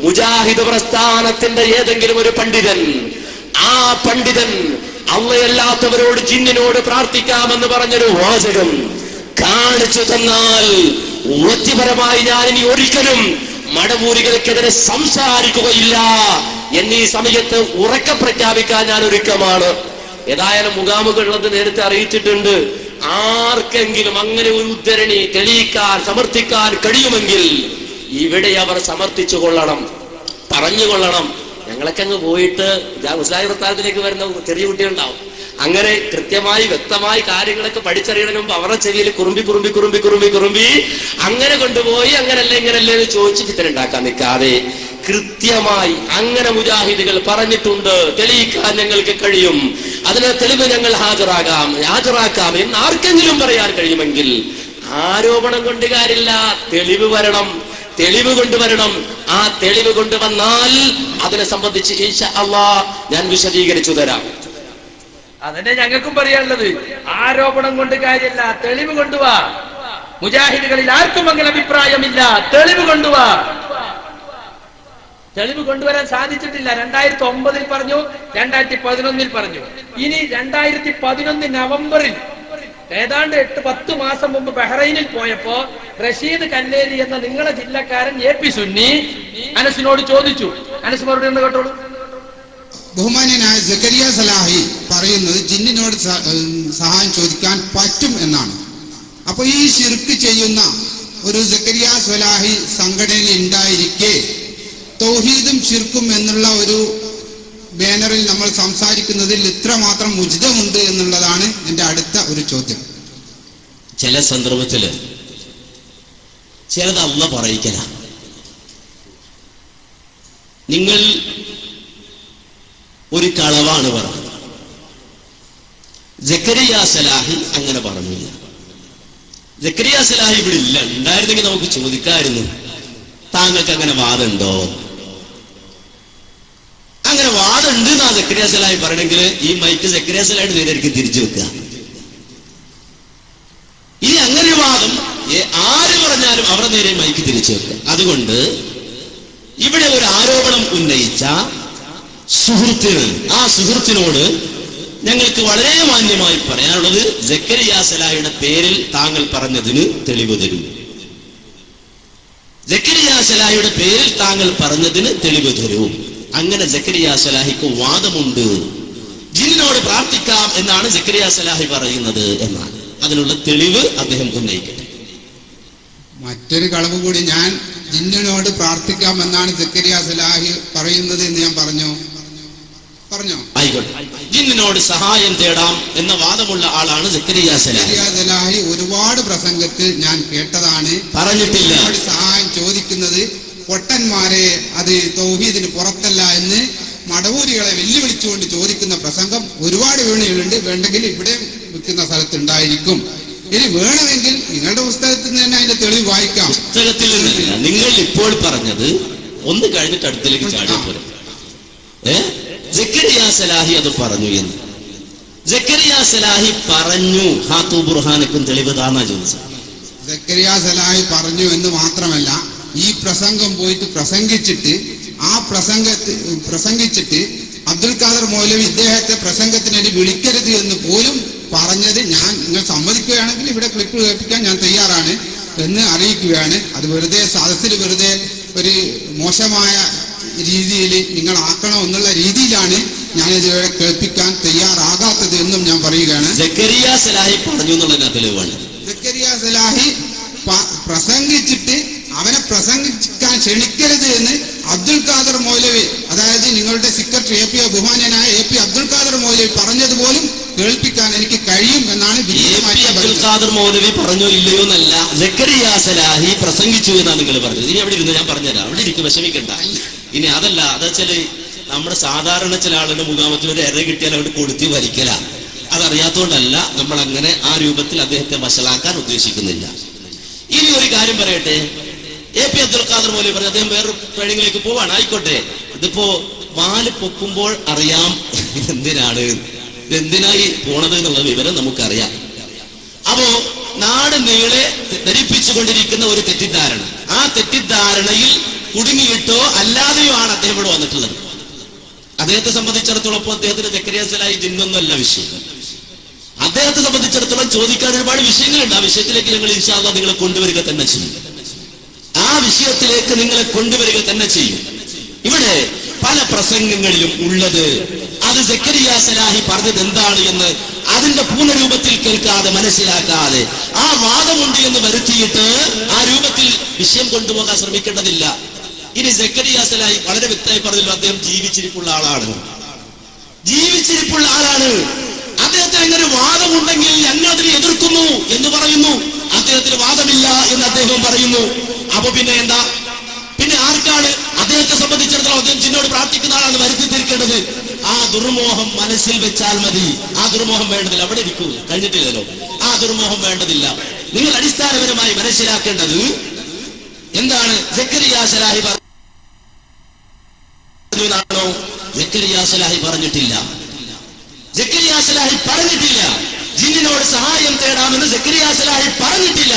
മുജാഹിദ് പ്രസ്ഥാനത്തിന്റെ ഏതെങ്കിലും ഒരു പണ്ഡിതൻ, ആ പണ്ഡിതൻ അള്ളയല്ലാത്തവരോട് ജിന്നിനോട് പ്രാർത്ഥിക്കാമെന്ന് പറഞ്ഞൊരു വാചകം കാണിച്ചു തന്നാൽ വ്യക്തിപരമായി ഞാൻ ഇനി ഒരിക്കലും മടവൂരികൾക്കെതിരെ സംസാരിക്കുകയില്ല എന്നീ സമയത്ത് ഉറക്കെ പ്രഖ്യാപിക്കാൻ ഞാൻ ഒരുക്കമാണ്. ഏതായാലും മുഖാമുഖമുള്ളത് നേരത്തെ അറിയിച്ചിട്ടുണ്ട്. ആർക്കെങ്കിലും അങ്ങനെ ഒരു ഉദ്ധരണി തെളിയിക്കാൻ സമർത്ഥിക്കാൻ കഴിയുമെങ്കിൽ ഇവിടെ അവർ സമർത്ഥിച്ചു കൊള്ളണം, പറഞ്ഞുകൊള്ളണം. ഞങ്ങളൊക്കെ അങ്ങ് പോയിട്ട് മുസ്ലിം പ്രസ്ഥാനത്തിലേക്ക് വരുന്ന ചെറിയ കുട്ടികളുണ്ടാവും. അങ്ങനെ കൃത്യമായി വ്യക്തമായി കാര്യങ്ങളൊക്കെ പഠിച്ചറിയണതിന് മുമ്പ് അവരുടെ ചെവിയിൽ കുറുമ്പി അങ്ങനെ കൊണ്ടുപോയി അങ്ങനല്ല ഇങ്ങനല്ലേ എന്ന് ചോദിച്ച് ചിത്രമുണ്ടാക്കാൻ നിൽക്കാതെ കൃത്യമായി അങ്ങനെ മുജാഹിദുകൾ പറഞ്ഞിട്ടുണ്ട്, തെളിയിക്കാൻ ഞങ്ങൾക്ക് കഴിയും, അതിന് തെളിവ് ഞങ്ങൾ ഹാജരാക്കാം എന്ന് ആർക്കെങ്കിലും പറയാൻ കഴിയുമെങ്കിൽ ആരോപണം കൊണ്ട് കാര്യമില്ല, തെളിവ് കൊണ്ടുവരണം. ആ തെളിവ് കൊണ്ടുവന്നാൽ അതിനെ സംബന്ധിച്ച് ഇൻഷാ അല്ലാഹ് ഞാൻ വിശദീകരിച്ചു തരാം. അതന്നെ ഞങ്ങൾക്കും പറയാനുള്ളത്. ആരോപണം കൊണ്ട് കാര്യമില്ല, തെളിവ് കൊണ്ടുവാ. മുജാഹിദുകളിൽ ആർക്കും അങ്ങനെ അഭിപ്രായമില്ല, തെളിവ് കൊണ്ടുവാ. തെളിവ് കൊണ്ടുവരാൻ സാധിച്ചിട്ടില്ല. 2009 പറഞ്ഞു, 2011 പറഞ്ഞു. ഇനി 2011 നവംബറിൽ ഏതാണ്ട് 8-10 മാസം മുമ്പ് ബഹ്റൈനിൽ പോയപ്പോ റഷീദ് കല്ലേരി എന്ന നിങ്ങളെ ജില്ലക്കാരൻ AP സുന്നി അനസിനോട് ചോദിച്ചു. അനസ് മറുപടി ഒന്ന് കേട്ടോളൂ. ബഹുമാന്യനായ സക്കരിയ സലാഹി പറയുന്നത് ജിന്നിനോട് സഹായം ചോദിക്കാൻ പറ്റും എന്നാണ്. അപ്പൊ ഈ ശിർക്ക് ചെയ്യുന്ന ഒരു സക്കരിയ സലാഹി സംഘടന ഉണ്ടായിരിക്കെ തൗഹീദും ശിർക്കും എന്നുള്ള ഒരു ബാനറിൽ നമ്മൾ സംസാരിക്കുന്നതിൽ ഇത്രമാത്രം ഉചിതമുണ്ട് എന്നുള്ളതാണ് എന്റെ അടുത്ത ഒരു ചോദ്യം. ചില സന്ദർഭത്തില് ചിലത് അള്ളാഹ് പറയിക്കല. നിങ്ങൾ ഒരു കളവാണ് പറഞ്ഞത്. സക്കരിയ സലാഹി അങ്ങനെ പറഞ്ഞില്ല. സക്കരിയ സലാഹി ഇവിടെ ഇല്ല. ഉണ്ടായിരുന്നെങ്കിൽ നമുക്ക് ചോദിക്കാമായിരുന്നു, താങ്കൾക്ക് അങ്ങനെ വാദമുണ്ടോ? അങ്ങനെ വാദമുണ്ട് എന്നാ സക്കരിയ സലാഹി പറയണമെങ്കിൽ ഈ മൈക്ക് സക്കരിയ സലാഹിയുടെ നേരെ തിരിച്ചു വെക്കുക. ഇനി അങ്ങനെ വാദം ആര് പറഞ്ഞാലും അവരുടെ നേരെ മൈക്ക് തിരിച്ചു വെക്കുക. അതുകൊണ്ട് ഇവിടെ ഒരു ആരോപണം ഉന്നയിച്ച ആ സുഹൃത്തിനോട് ഞങ്ങൾക്ക് വളരെ മാന്യമായി പറയാനുള്ളത്, സക്കരിയ സലാഹിയുടെ പേരിൽ താങ്കൾ പറഞ്ഞതിന് തെളിവ് തരൂ. സക്കരിയ സലാഹിയുടെ പേരിൽ താങ്കൾ പറഞ്ഞതിന് തെളിവ് തരൂ. അങ്ങനെ സക്കരിയ സലാഹിക്ക് വാദമുണ്ട്, ജിന്നിനോട് പ്രാർത്ഥിക്കാം എന്നാണ് സക്കരിയ സലാഹി പറയുന്നത് എന്നാണ്. അതിനുള്ള തെളിവ് അദ്ദേഹം ഉന്നയിക്കട്ടെ. മറ്റൊരു കളവ് കൂടി, ഞാൻ ജിന്നിനോട് പ്രാർത്ഥിക്കാം എന്നാണ് സക്കരിയ സലാഹി പറയുന്നത് എന്ന് ഞാൻ പറഞ്ഞോ? ആയിക്കോട്ടെ, ജിന്നിനോട് സഹായം തേടാം എന്ന വാദമുള്ള ആളാണ് സക്കരിയ സലാഹി. ഒരുപാട് പ്രസംഗത്തിൽ ഞാൻ കേട്ടതാണ്. പറഞ്ഞിട്ടില്ല സഹായം ചോദിക്കുന്നത് പൊട്ടന്മാരെ, അത് തൗഹീദിന് പുറത്തല്ല എന്ന് മടവൂരികളെ വെല്ലുവിളിച്ചുകൊണ്ട് ചോദിക്കുന്ന പ്രസംഗം ഒരുപാട് വീണുകളുണ്ട്. വേണ്ടെങ്കിൽ ഇവിടെ വിൽക്കുന്ന സ്ഥലത്ത് ഉണ്ടായിരിക്കും. ഇനി വേണമെങ്കിൽ നിങ്ങളുടെ പുസ്തകത്തിൽ നിന്ന് തന്നെ അതിന്റെ തെളിവ് വായിക്കാം. പുസ്തകത്തിൽ നിന്നല്ല, നിങ്ങൾ ഇപ്പോൾ പറഞ്ഞത് ഒന്ന് കഴിഞ്ഞിട്ട് അടുത്തേക്ക് ചാടിയപ്പോലെ സക്കരിയ സലാഹി അത് പറഞ്ഞു എന്ന്. സക്കരിയ സലാഹി പറഞ്ഞു, ഹാത്തു ബുർഹാനക്കും തെളിവ് താന്നാ ചോദിച്ചത്. സക്കരിയ സലാഹി പറഞ്ഞു എന്ന് മാത്രമല്ല, ഈ പ്രസംഗം പോയിട്ട് പ്രസംഗിച്ചിട്ട് അബ്ദുൽ ഖാദർ മൗലവി ഇദ്ദേഹത്തെ പ്രസംഗത്തിനൊരു വിളിക്കരുത് എന്ന് പോലും പറഞ്ഞത് നിങ്ങൾ സമ്മതിക്കുകയാണെങ്കിൽ ഇവിടെ ക്ലിപ്പ് കേൾപ്പിക്കാൻ ഞാൻ തയ്യാറാണ് എന്ന് അറിയിക്കുകയാണ്. അത് വെറുതെ സദസ്സിൽ വെറുതെ ഒരു മോശമായ രീതിയിൽ നിങ്ങൾ ആക്കണം എന്നുള്ള രീതിയിലാണ് ഞാനിതുവരെ കേൾപ്പിക്കാൻ തയ്യാറാകാത്തത് എന്നും ഞാൻ പറയുകയാണ്. സക്കരിയ സലാഹി പറഞ്ഞു എന്നുള്ള തെളിവാണ്. സക്കരിയ സലാഹി പ്രസംഗിച്ചിട്ട് അവനെ പ്രസംഗിക്കാൻ ക്ഷണിക്കരുത് എന്ന് അബ്ദുൽ ഖാദർ മൗലവി, അതായത് നിങ്ങളുടെ സെക്രട്ടറി ബഹുമാന്യനായ AP അബ്ദുൽ ഖാദർ മൗലവി പറഞ്ഞതുപോലും കേൾപ്പിക്കാൻ എനിക്ക് കഴിയും എന്നാണ് അബ്ദുൽ ഖാദർ മൗലവി പറഞ്ഞോ ഇല്ലയോ എന്നല്ല, സക്കരിയ സലാഹി പ്രസംഗിച്ചു എന്നാണ് നിങ്ങൾ പറഞ്ഞത്. ഇനി അവിടെ ഇരുന്ന് ഞാൻ പറഞ്ഞുതരാം, അവിടെ ഇരിക്കും, വിഷമിക്കണ്ട. ഇനി അതല്ല, അതെച്ചാല് നമ്മുടെ സാധാരണ ചില ആളുകളുടെ മുഖാമത്തിൽ ഒരു എര കിട്ടിയാൽ അവിടെ കൊടുത്തി വരിക്കല. അതറിയാത്തോണ്ടല്ല നമ്മൾ അങ്ങനെ ആ രൂപത്തിൽ അദ്ദേഹത്തെ വഷളാക്കാൻ ഉദ്ദേശിക്കുന്നില്ല. ഇനി ഒരു കാര്യം പറയട്ടെ, AP അബ്ദുൽ ഖാദർ മൗലവി പറഞ്ഞു അദ്ദേഹം വേറൊരു ട്രെയിനിങ്ങിലേക്ക് പോവാണ്, ആയിക്കോട്ടെ. ഇതിപ്പോ വാല് പൊക്കുമ്പോൾ അറിയാം എന്തിനായി പോണത് എന്നുള്ള വിവരം നമുക്കറിയാം. അപ്പോ നാട് നീളെ ധരിപ്പിച്ചുകൊണ്ടിരിക്കുന്ന ഒരു തെറ്റിദ്ധാരണ, ആ തെറ്റിദ്ധാരണയിൽ കുടുങ്ങിയിട്ടോ അല്ലാതെയോ ആണ് അദ്ദേഹം ഇവിടെ വന്നിട്ടുള്ളത്. അദ്ദേഹത്തെ സംബന്ധിച്ചിടത്തോളം അദ്ദേഹത്തിന് സക്കരിയ സലാഹി ജിന്നൊന്നുമല്ല വിഷയം. അദ്ദേഹത്തെ സംബന്ധിച്ചിടത്തോളം ചോദിക്കാൻ ഒരുപാട് വിഷയങ്ങളുണ്ട്. ആ വിഷയത്തിലേക്ക് ഞങ്ങൾ ഇൻഷാ അല്ലാഹ് നിങ്ങളെ കൊണ്ടുവരിക തന്നെ ചെയ്യും. ആ വിഷയത്തിലേക്ക് നിങ്ങളെ കൊണ്ടുവരിക തന്നെ ചെയ്യും. ഇവിടെ പല പ്രസംഗങ്ങളിലും ഉള്ളത് അത് സക്കരിയ സലാഹി പറഞ്ഞത് എന്താണ് എന്ന് അതിന്റെ പൂർണ്ണരൂപത്തിൽ കേൾക്കാതെ മനസ്സിലാക്കാതെ ആ വാദമുണ്ട് എന്ന് വരുത്തിയിട്ട് ആ രൂപത്തിൽ വിഷയം കൊണ്ടുപോകാൻ ശ്രമിക്കേണ്ടതില്ല. ഇനി സക്കരിയ സലാഹി വളരെ വ്യക്തമായി പറഞ്ഞല്ലോ, അദ്ദേഹം ജീവിച്ചിരിപ്പുള്ള ആളാണ്. അദ്ദേഹത്തിന് അങ്ങനെ വാദമുണ്ടെങ്കിൽ ഞങ്ങൾ അതിനെ എതിർക്കുന്നു എന്ന് പറയുന്നു. അദ്ദേഹത്തിന് വാദമില്ല എന്ന് അദ്ദേഹം പറയുന്നു. അപ്പൊ പിന്നെ എന്താ? പിന്നെ ആർക്കാണ് അദ്ദേഹത്തെ സംബന്ധിച്ചിടത്തോളം അദ്ദേഹം ജിന്നോട് പ്രാർത്ഥിക്കുന്ന ആളാണ് വരുത്തി തീർക്കേണ്ടത്? ആ ദുർമോഹം മനസ്സിൽ വെച്ചാൽ മതി. ആ ദുർമോഹം വേണ്ടതില്ല, അവിടെ ഇരിക്കൂ, കഴിഞ്ഞിട്ടില്ലല്ലോ. ആ ദുർമോഹം വേണ്ടതില്ല. നിങ്ങൾ അടിസ്ഥാനപരമായി മനസ്സിലാക്കേണ്ടത് എന്താണ്? സക്കരിയ സലാഹി പറഞ്ഞാണോ? സക്കരിയ സലാഹി പറഞ്ഞിട്ടില്ല. സക്കരിയ സലാഹി പറഞ്ഞിട്ടില്ല. ജിന്നിനോട് സഹായം തേടാമെന്ന് സക്കരിയ സലാഹി പറഞ്ഞിട്ടില്ല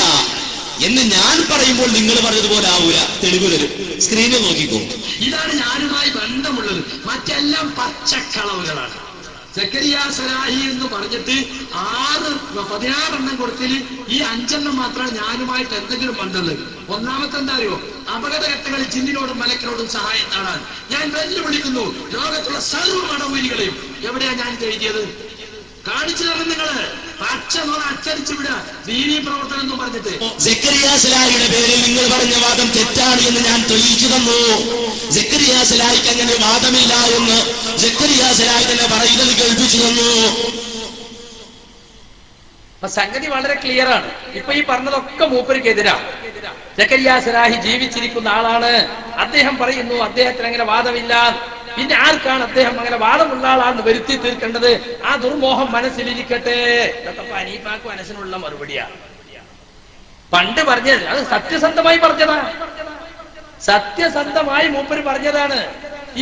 എന്ന് ഞാൻ പറയുമ്പോൾ നിങ്ങൾ പറഞ്ഞതുപോലെ ആവൂല. തെളിവ് തരും, സ്ക്രീനിൽ നോക്കിക്കോ. ഇതാണ് ഞാനുമായി ബന്ധമുള്ളത്. മറ്റെല്ലാം പച്ചക്കളവുകളാണ്. സക്കരിയ സലാഹി എന്ന് പറഞ്ഞിട്ട് 16 കൊടുത്തിൽ ഈ 5 മാത്രമാണ് ഞാനുമായിട്ട് എന്തെങ്കിലും ബന്ധമുള്ളത്. ഒന്നാമത്തെ എന്താ അറിയോ? അപകടഘട്ടങ്ങളിൽ ജിന്നിനോടും മലക്കിനോടും സഹായം നേടാൻ ഞാൻ വെല്ലുവിളിക്കുന്നു ലോകത്തുള്ള സർവ്വ മടവൂരികളെയും. എവിടെയാ ഞാൻ എഴുതിയത്? കാണിച്ചു തരണം. നിങ്ങള് പച്ച നോള അച്ചടിച്ചു വിടുക ദീനീ പ്രവർത്തനം എന്ന് പറഞ്ഞിട്ട്. സക്കരിയ സലാഹിയുടെ പേരിൽ നിങ്ങൾ പറഞ്ഞ വാദം തെറ്റാണ് എന്ന് ഞാൻ തെളിയിച്ചു തന്നു. സക്കരിയ സലാഹിക്ക് അങ്ങനെ വാദമില്ല എന്ന് സക്കരിയ സലാഹി തന്നെ പറയുന്നത് കേൾപ്പിച്ചു തന്നു. സംഗതി വളരെ ക്ലിയർ ആണ്. ഇപ്പൊ ഈ പറഞ്ഞതൊക്കെ മൂപ്പർക്കെതിരാണ്. സക്കരിയ സലാഹി ജീവിച്ചിരിക്കുന്ന ആളാണ്. അദ്ദേഹം പറയുന്നു അദ്ദേഹത്തിന് അങ്ങനെ വാദമില്ല. പിന്നെ ആർക്കാണ് അദ്ദേഹം അങ്ങനെ വാദമുള്ള ആളാണെന്ന് വരുത്തി തീർക്കേണ്ടത്? ആ ദുർമോഹം മനസ്സിലിരിക്കട്ടെ. ഇതൊക്കെ അനീഫാക്ക് മനസ്സിനുള്ള മറുപടിയാണ്. പണ്ട് പറഞ്ഞത് അത് സത്യസന്ധമായി പറഞ്ഞതാ. സത്യസന്ധമായി മൂപ്പര് പറഞ്ഞതാണ്.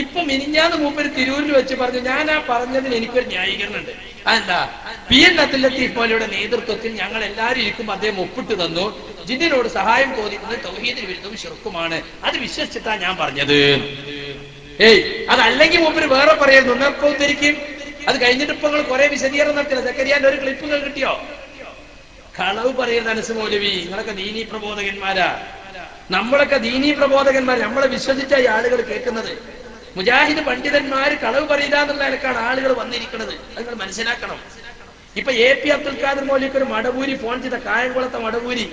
ഇപ്പൊ മിനിഞ്ഞാന്ന് മൂപ്പര് തിരൂരിൽ വെച്ച് പറഞ്ഞു, ഞാൻ ആ പറഞ്ഞതിന് എനിക്കൊരു ന്യായീകരണം ഉണ്ട്. അതെന്താ? PN അബ്ദുൽ ലത്തീഫ് മൗലവിയുടെ നേതൃത്വത്തിൽ ഞങ്ങൾ എല്ലാവരും ഇരിക്കുമ്പോൾ അദ്ദേഹം ഒപ്പിട്ട് തന്നു, ജിന്നിനോട് സഹായം തോന്നിക്കുന്നത് തൗഹീദിന് വിരുദ്ധവും ശിർക്കുമാണ്. അത് വിശ്വസിച്ചിട്ടാ ഞാൻ പറഞ്ഞത്. അതല്ലെങ്കിൽ മൂപ്പര് വേറെ പറയുന്നു, നിങ്ങൾക്ക് ഉദ്ധരിക്കും. അത് കഴിഞ്ഞിട്ട് ഇപ്പൊ നിങ്ങൾ കുറെ വിശദീകരണം നടത്തില്ല. സക്കരിയാന്റെ ഒരു ക്ലിപ്പുകൾ കിട്ടിയോ? കളവ് പറയുന്നത് അനസ് മൗലവി, നിങ്ങളൊക്കെ ദീനീ പ്രബോധകന്മാരാ. നമ്മളൊക്കെ ദീനീ പ്രബോധകന്മാർ. നമ്മളെ വിശ്വസിച്ച ഈ ആളുകൾ കേൾക്കുന്നത്. മുജാഹിദ് പണ്ഡിതന്മാര് കളവ് പറയില്ല എന്നുള്ള നിലക്കാണ് ആളുകൾ വന്നിരിക്കുന്നത്. അത് നിങ്ങൾ മനസ്സിലാക്കണം. ഇപ്പൊ AP അബ്ദുൽ ഖാദർ മൗലവിക്ക് ഒരു മടവൂരി ഫോൺ ചെയ്ത, കായംകുളത്തെ മടവൂരി,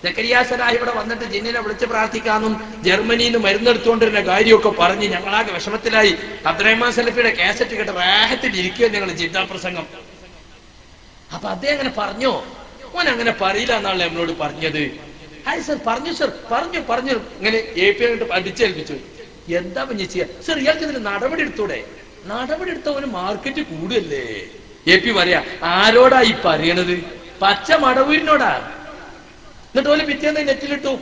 സക്കരിയ സലാഹി ഇവിടെ വന്നിട്ട് ജിന്നിനെ വിളിച്ച് പ്രാർത്ഥിക്കാമെന്നും ജർമ്മനിയിൽ നിന്ന് മരുന്നെടുത്തുകൊണ്ടിരുന്ന കാര്യമൊക്കെ പറഞ്ഞ് ഞങ്ങളാകെ വിഷമത്തിലായി. അബ്ദുറഹ്മാൻ സലഫിയുടെ കാസറ്റ് കേട്ട് റാഹത്തിൽ ഇരിക്കുക ഞങ്ങൾ ജിദ്ദ പ്രസംഗം. അപ്പൊ അദ്ദേഹം അങ്ങനെ പറഞ്ഞോ? ഓൻ അങ്ങനെ പറയില്ല എന്നാണ് നമ്മളോട് പറഞ്ഞത്. ഹായ് സർ, പറഞ്ഞു സർ, പറഞ്ഞു ഇങ്ങനെ AP ആയിട്ട് അടിച്ചേൽപ്പിച്ചു. എന്താ പിന്നെ ചെയ്യാ സർ? ഇയാൾക്ക് ഇതിന് നടപടി എടുത്തൂടെ? നടപടി എടുത്തവന് മാർക്കറ്റ് കൂടുകയല്ലേ? AP പറയാ, ആരോടാ ഈ പറയണത്? പച്ച മടവൂരിനോടാ. എന്നിട്ട് ഓല് പിറ്റേന്ന് നെറ്റിലിട്ടു.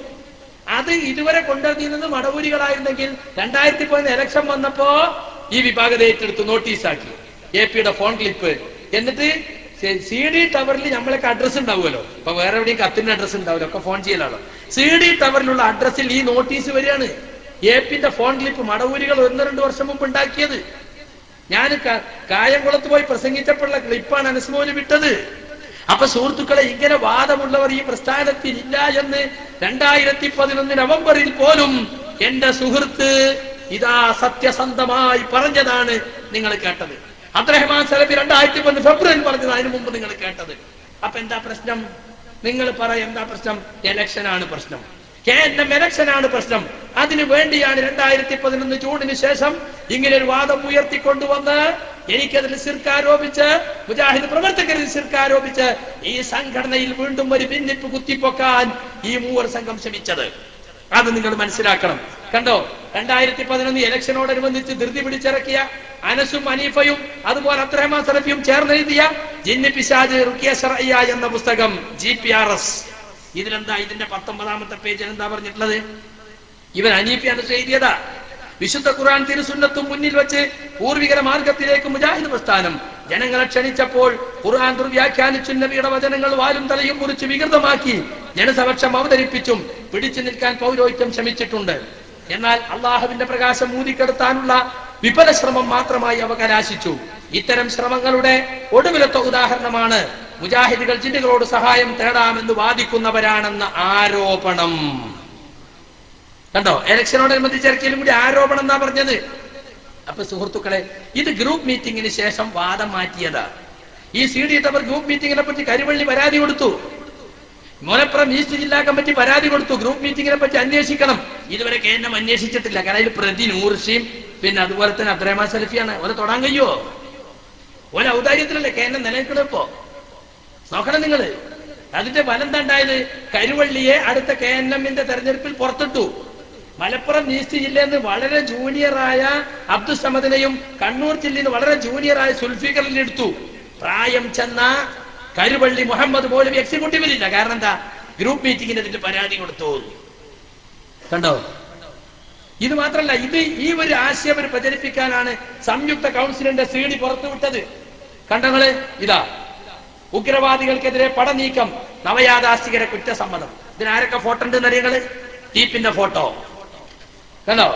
അത് ഇതുവരെ കൊണ്ടുവന്നിരുന്നത് മടവൂരികളായിരുന്നെങ്കിൽ 2011 ഇലക്ഷൻ വന്നപ്പോ ഈ വിഭാഗത ഏറ്റെടുത്ത് നോട്ടീസാക്കി. AP-യുടെ ഫോൺ ക്ലിപ്പ്. എന്നിട്ട് CD ടവറിൽ നമ്മളൊക്കെ അഡ്രസ് ഉണ്ടാവുമല്ലോ. ഇപ്പൊ വേറെ എവിടെയും കത്തിന്റെ അഡ്രസ് ഉണ്ടാവില്ല, ഒക്കെ ഫോൺ ചെയ്യലാണല്ലോ. CD ടവറിലുള്ള അഡ്രസ്സിൽ ഈ നോട്ടീസ് വരികയാണ്. AP-ന്റെ ഫോൺ ക്ലിപ്പ് മടവൂരികൾ 1-2 വർഷം മുമ്പ് ഉണ്ടാക്കിയത്. ഞാൻ കായംകുളത്ത് പോയി പ്രസംഗിച്ചപ്പോഴുള്ള ക്ലിപ്പാണ് അനസ് മൗലവി വിട്ടത്. അപ്പൊ സുഹൃത്തുക്കളെ, ഇങ്ങനെ വാദമുള്ളവർ ഈ പ്രസ്ഥാനത്തിൽ ഇല്ല എന്ന് 2011 നവംബറിൽ പോലും എന്റെ സുഹൃത്ത് ഇതാ സത്യസന്ധമായി പറഞ്ഞതാണ് നിങ്ങൾ കേട്ടത്. അബ്ദുറഹ്മാൻ സലഫി 2001 ഫെബ്രുവരിയിൽ പറഞ്ഞത് അതിനു മുമ്പ് നിങ്ങൾ കേട്ടത്. അപ്പൊ എന്താ പ്രശ്നം? നിങ്ങൾ പറ, എന്താ പ്രശ്നം? ഇലക്ഷനാണ് പ്രശ്നം. KNM ഇലക്ഷനാണ് പ്രശ്നം. അതിനു വേണ്ടിയാണ് 2011 ജൂണിന് ശേഷം ഇങ്ങനെ ഒരു വാദം ഉയർത്തിക്കൊണ്ടുവന്ന് എനിക്കതിൽ ശിർക്ക് ആരോപിച്ച്, മുജാഹിദ് പ്രവർത്തകരിൽ ശിർക്ക് ആരോപിച്ച് ഈ സംഘടനയിൽ വീണ്ടും ഒരു ഭിന്നിപ്പ് കുത്തിപ്പൊക്കാൻ ഈ മൂവർ സംഘം ശ്രമിച്ചത്. അത് നിങ്ങൾ മനസ്സിലാക്കണം. കണ്ടോ, 2011 ഇലക്ഷനോടനുബന്ധിച്ച് ധൃതി പിടിച്ചിറക്കിയ അനസും അനീഫയും അതുപോലെ അബ്ദുറഹ്മാൻ സലഫിയും ചേർന്നെഴുതിയ ജിന്ന് പിശാച് റുഖിയ ശർഇയ്യ എന്ന പുസ്തകം GPRS. ഇതിലെന്താ, ഇതിന്റെ 19ാമത്തെ പേജിൽ എന്താ പറഞ്ഞിട്ടുള്ളത്? ഇവൻ അനീഫിയാണ് എഴുതിയതാ. വിശുദ്ധ ഖുർആൻ തിരുസുന്നത്തും മുന്നിൽ വെച്ച് പൂർവികര മാർഗത്തിലേക്ക് മുജാഹിദ് പ്രസ്ഥാനം ജനങ്ങളെ ക്ഷണിച്ചപ്പോൾ ഖുർആൻ ദുർവ്യാഖ്യാനിച്ചു, നബിയുടെ വചനങ്ങൾ വാലും തലയും കുറിച്ച് വികൃതമാക്കി ജനസമക്ഷം അവതരിപ്പിച്ചും പിടിച്ചു നിൽക്കാൻ പൗരോഹിത്യം ശ്രമിച്ചിട്ടുണ്ട്. എന്നാൽ അള്ളാഹുവിന്റെ പ്രകാശം ഊതിക്കെടുത്താനുള്ള വിഫല ശ്രമം മാത്രമായി അവ കലാശിച്ചു. ഇത്തരം ശ്രമങ്ങളുടെ ഒടുവിലത്തെ ഉദാഹരണമാണ് മുജാഹിദുകൾ ജിന്നുകളോട് സഹായം തേടാമെന്ന് വാദിക്കുന്നവരാണെന്ന ആരോപണം. കണ്ടോ, ഇലക്ഷനോടനുബന്ധിച്ച് ഇറക്കിയാലും കൂടി ആരോപണം എന്നാ പറഞ്ഞത്. അപ്പൊ സുഹൃത്തുക്കളെ, ഇത് ഗ്രൂപ്പ് മീറ്റിംഗിന് ശേഷം വാദം മാറ്റിയതാ. ഈ CD ഇട്ടവർ ഗ്രൂപ്പ് മീറ്റിംഗിനെ പറ്റി കരുവള്ളി പരാതി കൊടുത്തു, മലപ്പുറം ഈസ്റ്റ് ജില്ലാ കമ്മിറ്റി പരാതി കൊടുത്തു. ഗ്രൂപ്പ് മീറ്റിംഗിനെ പറ്റി അന്വേഷിക്കണം. ഇതുവരെ KNM അന്വേഷിച്ചിട്ടില്ല. കാരണം അതിൽ പ്രതി നൂർഷിയും പിന്നെ അതുപോലെ തന്നെ അബ്ദുറഹ്മാൻ സലഫിയാണ്. ഓലെ തൊടാൻ കഴിയോ? ഓലെ ഔദാര്യത്തിലല്ലേ KNM നിലനിൽക്കണം. ഇപ്പോ നോക്കണം നിങ്ങള്. അതിന്റെ ഫലം എന്താ ഉണ്ടായത്? കരുവള്ളിയെ അടുത്ത KNM-ന്റെ തെരഞ്ഞെടുപ്പിൽ പുറത്തിട്ടു. മലപ്പുറം ഈസ്റ്റ് ജില്ലയിൽ നിന്ന് വളരെ ജൂനിയറായ അബ്ദുസമദിനെയും കണ്ണൂർ ജില്ലയിൽ നിന്ന് വളരെ ജൂനിയറായ സുൽഫിഖറിനെ എടുത്തു. പ്രായം ചെന്ന കരുവള്ളി മുഹമ്മദ് മൗലവി എക്സിക്യൂട്ടീവിലില്ല. കാരണം എന്താ? ഗ്രൂപ്പ് മീറ്റിംഗിന് ഇതിന്റെ പരാതി കൊടുത്തു. കണ്ടോ, ഇത് മാത്രല്ല, ഇത് ഈ ഒരു ആശയം പ്രചരിപ്പിക്കാനാണ് സംയുക്ത കൗൺസിലിന്റെ CD പുറത്തുവിട്ടത്. കണ്ടങ്ങള്, ഇതാ ഉഗ്രവാദികൾക്കെതിരെ പടനീക്കം, നവയാഥാസ്ഥികരെ കുറ്റസമ്മതം. ഇതിനാരൊക്കെ ഫോട്ടോ ഉണ്ട് എന്നറിയങ്ങള്? ടീപ്പിന്റെ ഫോട്ടോ കണ്ടോ,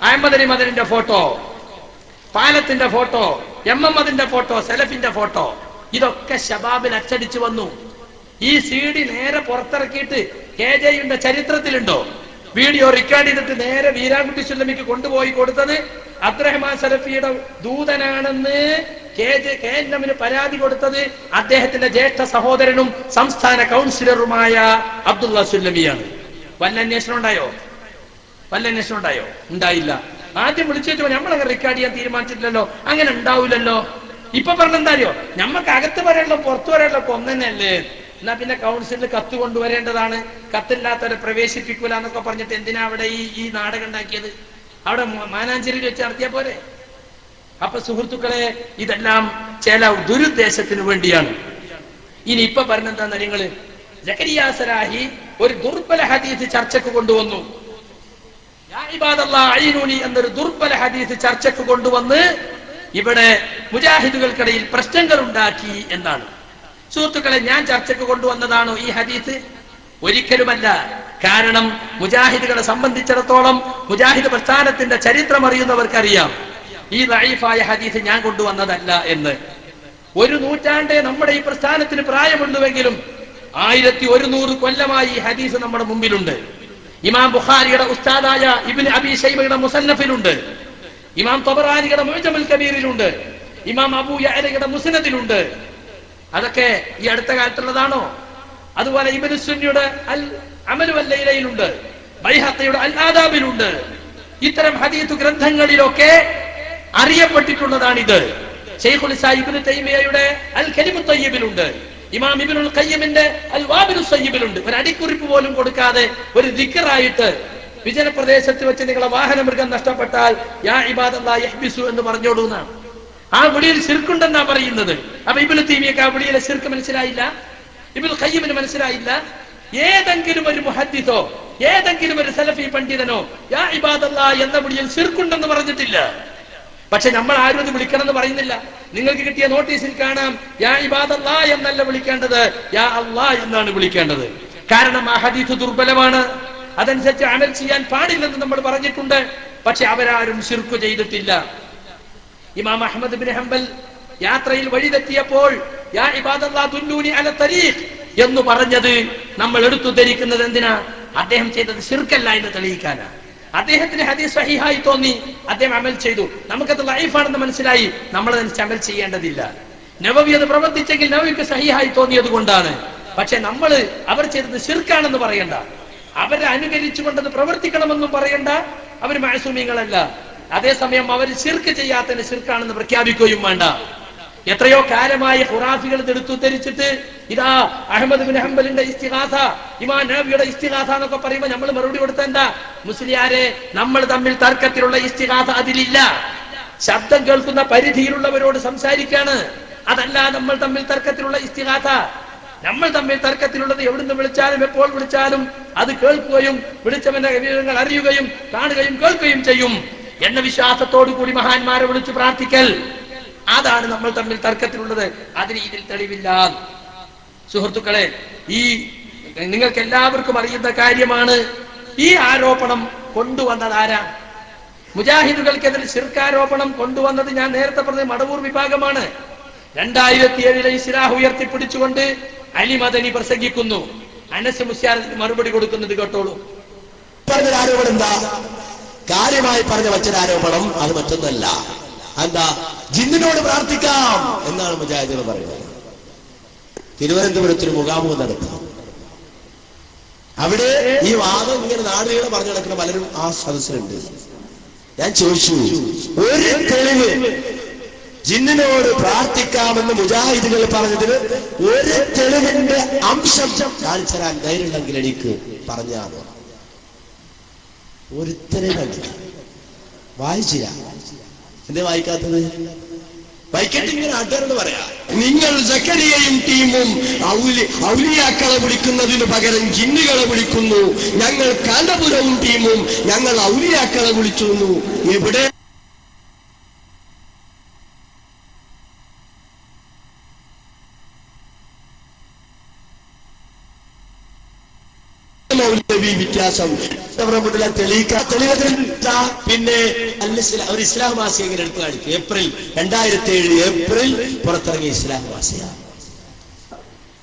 അഹമ്മദ് അലി മദനിന്റെ ഫോട്ടോ, പാലത്തിന്റെ ഫോട്ടോ, MMദിന്റെ ഫോട്ടോ, സെലഫിന്റെ ഫോട്ടോ. ഇതൊക്കെ ശബാബിൽ അച്ചടിച്ചു വന്നു. ഈ CD നേരെ പുറത്തിറക്കിയിട്ട് KJയുടെ ചരിത്രത്തിലുണ്ടോ? വീഡിയോ റെക്കോർഡ് ചെയ്തിട്ട് നേരെ വീരാൻകുട്ടി സുല്ലമിക്ക് കൊണ്ടുപോയി കൊടുത്തത് അബ്ദുറഹ്മാൻ സലഫിയുടെ ദൂതനാണെന്ന് KNM-ന് പരാതി കൊടുത്തത് അദ്ദേഹത്തിന്റെ ജ്യേഷ്ഠ സഹോദരനും സംസ്ഥാന കൗൺസിലറുമായ അബ്ദുള്ള സുല്ലമിയാണ്. വല്ല അന്വേഷണം ഉണ്ടായോ? ഉണ്ടായില്ല. ആദ്യം വിളിച്ചു നമ്മളങ്ങനെ റെക്കോർഡ് ചെയ്യാൻ തീരുമാനിച്ചിട്ടില്ലല്ലോ, അങ്ങനെ ഉണ്ടാവില്ലല്ലോ. ഇപ്പൊ പറഞ്ഞെന്തായോ, ഞമ്മക്ക് അകത്ത് വരാനുള്ള പുറത്തു വരാനുള്ള ഒന്നല്ലേ. എന്നാ പിന്നെ കൗൺസിലിൽ കത്ത് കൊണ്ടുവരേണ്ടതാണ്. കത്തില്ലാത്തവരെ പ്രവേശിപ്പിക്കൂല എന്നൊക്കെ പറഞ്ഞിട്ട് എന്തിനാ അവിടെ ഈ നാടകം ഉണ്ടാക്കിയത്? അവിടെ മാനാഞ്ചേരിയിൽ വെച്ച് നടത്തിയാ പോരെ? അപ്പൊ സുഹൃത്തുക്കളെ, ഇതെല്ലാം ചില ദുരുദ്ദേശത്തിന് വേണ്ടിയാണ്. ഇനി ഇപ്പൊ പറഞ്ഞെന്താന്ന് നിങ്ങള്, സക്കരിയ സലാഹി ഒരു ദുർബല ഹദീസ് ചർച്ചക്ക് കൊണ്ടുവന്നു. യാ ഇബാദല്ലാഹ് അയ്നൂനി എന്നൊരു ദുർബല ഹദീസ് ചർച്ചക്ക് കൊണ്ടുവന്ന് ഇവിടെ മുജാഹിദുകൾക്കിടയിൽ പ്രശ്നങ്ങൾ ഉണ്ടാക്കി എന്നാണ്. സുഹൃത്തുക്കളെ, ഞാൻ ചർച്ചക്ക് കൊണ്ടുവന്നതാണോ ഈ ഹദീസ്? ഒരിക്കലുമല്ല. കാരണം മുജാഹിദുകളെ സംബന്ധിച്ചിടത്തോളം മുജാഹിദ് പ്രസ്ഥാനത്തിന്റെ ചരിത്രം അറിയുന്നവർക്കറിയാം ഈ ദഈഫായ ഹദീസ് ഞാൻ കൊണ്ടുവന്നതല്ല എന്ന്. 1 നൂറ്റാണ്ടേ നമ്മുടെ ഈ പ്രസ്ഥാനത്തിന് പ്രായമുള്ളുവെങ്കിലും 1100 കൊല്ലമായി ഈ ഹദീസ് നമ്മുടെ മുമ്പിലുണ്ട്. ഇമാം ബുഖാരിയുടെ ഉസ്താദായ ഇബ്നു അബീ ശൈബയുടെ മുസന്നഫിലുണ്ട്, ഇമാം തബറാനിയുടെ മുഅ്ജമുൽ കബീറിലുണ്ട്, ഇമാം അബൂ യഅലയുടെ മുസ്നദിലുണ്ട്. അതൊക്കെ ഈ അടുത്ത കാലത്തുള്ളതാണോ? അതുപോലെ ഇബ്നു സുന്നിയുടെ അൽ അമലു വൽ ലൈലയിലുണ്ട്, ബൈഹഖിയുടെ അൽ ആദാബിലുണ്ട്. ഇത്തരം ഹദീസ് ഗ്രന്ഥങ്ങളിലൊക്കെ അറിയപ്പെട്ടിട്ടുള്ളതാണിത്. ശൈഖുൽ ഇസ്ലാം ഇബ്നു തൈമിയയുടെ അൽ കലിമു തയ്യിബിലുണ്ട്, ഇമാം ഇബ്നുൽ ഖയ്യിമിന്റെ അൽ വാബിലു സയ്യിബിലുണ്ട്. ഒരു അടിക്കുറിപ്പ് പോലും കൊടുക്കാതെ ഒരു ദിക്റായിട്ട് വിജനപ്രദേശത്ത് വെച്ച് നിങ്ങളെ വാഹനമൃഗം നഷ്ടപ്പെട്ടാൽ യാ ഇബാദല്ലാഹ് യഹ്ബിസു എന്ന് പറഞ്ഞോളൂ എന്നാണ്. ആ വിളിയിൽ ശിർക്കുണ്ടെന്നാ പറയുന്നത്. അപ്പൊ ഇബ്നു തൈമിയക്ക് ആ വിളിയിലെ ശിർക്ക് മനസ്സിലായില്ല, ഇബ്നുൽ ഖയ്യിമിന് മനസ്സിലായില്ല. ഏതെങ്കിലും ഒരു മുഹദ്ദിസോ ഏതെങ്കിലും ഒരു സലഫി പണ്ഡിതനോ യാ ഇബാദല്ലാഹ് എന്ന വിളിയിൽ ശിർക്കുണ്ടെന്ന് പറഞ്ഞിട്ടില്ല. പക്ഷെ നമ്മൾ ആരും അത് വിളിക്കണം എന്ന് പറയുന്നില്ല. നിങ്ങൾക്ക് കിട്ടിയ നോട്ടീസിൽ കാണാം യാ ഇബാദല്ലാഹ് എന്നല്ല വിളിക്കേണ്ടത്, യാ അല്ലാഹ് എന്നാണ് വിളിക്കേണ്ടത്. കാരണം ആ ഹദീസ് ദുർബലമാണ്, അതനുസരിച്ച് അമൽ ചെയ്യാൻ പാടില്ലെന്ന് നമ്മൾ പറഞ്ഞിട്ടുണ്ട്. പക്ഷെ അവരാരും ശിർക്ക് ചെയ്തിട്ടില്ല. ഇമാം അഹ്മദ് ബിൻ ഹംബൽ യാത്രയിൽ വഴിതെറ്റിയപ്പോൾ യാ ഇബാദല്ലാഹ് ദുല്ലൂനി അല തരീഖ് എന്ന് പറഞ്ഞത് നമ്മൾ എടുത്തു ധരിക്കുന്നത് എന്തിനാ? അദ്ദേഹം ചെയ്തത് ശിർക്കല്ല എന്ന് തെളിയിക്കാനാ. അദ്ദേഹത്തിന് ഹദീസ് സഹീഹായി തോന്നി, അദ്ദേഹം അമൽ ചെയ്തു. നമുക്കത് ലൈഫാണെന്ന് മനസ്സിലായി, നമ്മളതനുസരിച്ച് അമൽ ചെയ്യേണ്ടതില്ല. നവവി അത് പ്രവർത്തിച്ചെങ്കിൽ നവവിക്ക് സഹീഹായി തോന്നിയത് കൊണ്ടാണ്. പക്ഷെ നമ്മൾ അവർ ചെയ്തത് ശിർക്കാണെന്ന് പറയണ്ട. അവരെ അനുകരിച്ചുകൊണ്ടത് പ്രവർത്തിക്കണമെന്നും പറയണ്ട. അവർ മഅസൂമിങ്ങളല്ല. അതേസമയം അവർ ശിർക്ക് ചെയ്യാത്തതിന് ശിർക്കാണെന്ന് പ്രഖ്യാപിക്കുകയും വേണ്ട. എത്രയോ കാലമായി ഖുറാഫികൾ എടുത്തു ധരിച്ചിട്ട് ഇതാ അഹ്മദ് ബിൻ ഹംബലിന്റെ ഇസ്തിഗാസ, ഇമാം നബവിയുടെ ഇസ്തിഗാസ എന്നൊക്കെ പറയുമ്പോൾ നമ്മൾ മറുപടി കൊടുത്ത എന്താ? മുസ്ലിയാരെ, നമ്മൾ തമ്മിൽ തർക്കത്തിലുള്ള ഇസ്തിഗാസ അതിലില്ല. ശബ്ദം കേൾക്കുന്ന പരിധിയിലുള്ളവരോട് സംസാരിക്കാണ്. അതല്ല നമ്മൾ തമ്മിൽ തർക്കത്തിലുള്ള ഇസ്തിഗാസ. നമ്മൾ തമ്മിൽ തർക്കത്തിലുള്ളത് എവിടുന്ന് വിളിച്ചാലും എപ്പോൾ വിളിച്ചാലും അത് കേൾക്കുകയും വിളിച്ചവന്റെ വിവരങ്ങൾ അറിയുകയും കാണുകയും കേൾക്കുകയും ചെയ്യും എന്ന വിശ്വാസത്തോടു കൂടി മഹാന്മാരെ വിളിച്ചു പ്രാർത്ഥിക്കൽ, അതാണ് നമ്മൾ തമ്മിൽ തർക്കത്തിലുള്ളത്. അതിന് ഇതിൽ തെളിവില്ല. സുഹൃത്തുക്കളെ, ഈ നിങ്ങൾക്ക് എല്ലാവർക്കും അറിയുന്ന കാര്യമാണ്. ഈ ആരോപണം കൊണ്ടുവന്നത് ആരാ? മുജാഹിദുകൾക്കെതിരെ ശിർക്കാരോപണം കൊണ്ടുവന്നത് ഞാൻ നേരത്തെ പറഞ്ഞ മടവൂർ വിഭാഗമാണ്. 2007 ഇസ്ലാഹ് ഉയർത്തിപ്പിടിച്ചുകൊണ്ട് അലി മദനി പ്രസംഗിക്കുന്നു. അനസ് മുസ്യാർ മറുപടി കൊടുക്കുന്നത് കേട്ടോളൂ. പറഞ്ഞൊരു ആരോപണം എന്താ? കാര്യമായി പറഞ്ഞ വച്ചൊരാരോപണം അത് മറ്റൊന്നല്ല. എന്താ? ജിന്നിനോട് പ്രാർത്ഥിക്കാം എന്നാണ് മുജാഹിദുകൾ പറയുന്നത്. തിരുവനന്തപുരത്തൊരു മുഖാമുഖം നടത്തി. അവിടെ ഈ വാദം ഇങ്ങനെ നാടുകളെ പറഞ്ഞു നടക്കുന്ന പലരും ആ സദസ്സിലുണ്ട്. ഞാൻ ചോദിച്ചു, ഒരു തെളിവ് ജിന്നിനോട് പ്രാർത്ഥിക്കാമെന്ന് മുജാഹിദുകൾ പറഞ്ഞതിന് ഒരു തെളിവിന്റെ അംശം കാണിച്ചു തരാൻ ധൈര്യമുണ്ടെങ്കിൽ എനിക്ക് പറഞ്ഞാണ്. ഒരു തെളിവ് വായിച്ചില്ല. എന്തേ വായിക്കാത്തത്? വായിക്കട്ടെ, ഇങ്ങനെ ആൾക്കാരോട് പറയാ, നിങ്ങൾ സക്കരിയയും ടീമും ഔലിയാക്കളെ വിളിക്കുന്നതിന് പകരം ജിന്നുകളെ വിളിക്കുന്നു. ഞങ്ങൾ കാന്തപുരവും ടീമും ഞങ്ങൾ ഔലിയാക്കളെ വിളിച്ചു. എവിടെ വ്യത്യാസം പിന്നെ ഒരു ഇസ്ലാം മാസിക ഇങ്ങനെ എടുത്തു കാണിക്കും. 2007 ഏപ്രിൽ പുറത്തിറങ്ങിയ ഇസ്ലാം മാസിക.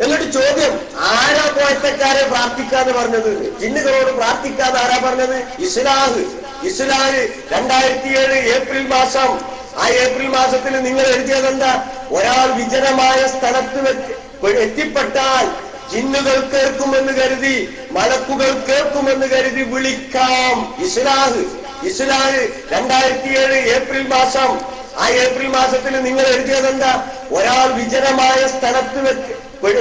എന്നിട്ട് ചോദ്യം, ആരാ പോയത്തക്കാരെ പ്രാർത്ഥിക്കാന്ന് പറഞ്ഞത്? ജിന്നുകളോട് പ്രാർത്ഥിക്കാതെ ആരാ പറഞ്ഞത്? ഇസ്ലാഹ് 2007 ഏപ്രിൽ മാസം. ആ ഏപ്രിൽ മാസത്തിൽ നിങ്ങൾ എഴുതിയതെന്താ? ഒരാൾ വിജനമായ സ്ഥലത്ത് എത്തിപ്പെട്ടാൽ ജിന്നുകൾ കേൾക്കുമെന്ന് കരുതി, മലക്കുകൾ കേൾക്കുമെന്ന് കരുതി വിളിക്കാം. ഇസ്ലാഹ് 2007 ഏപ്രിൽ മാസം. ആ ഏപ്രിൽ മാസത്തിൽ നിങ്ങൾ എഴുതിയതെന്താ? ഒരാൾ വിജനമായ സ്ഥലത്ത്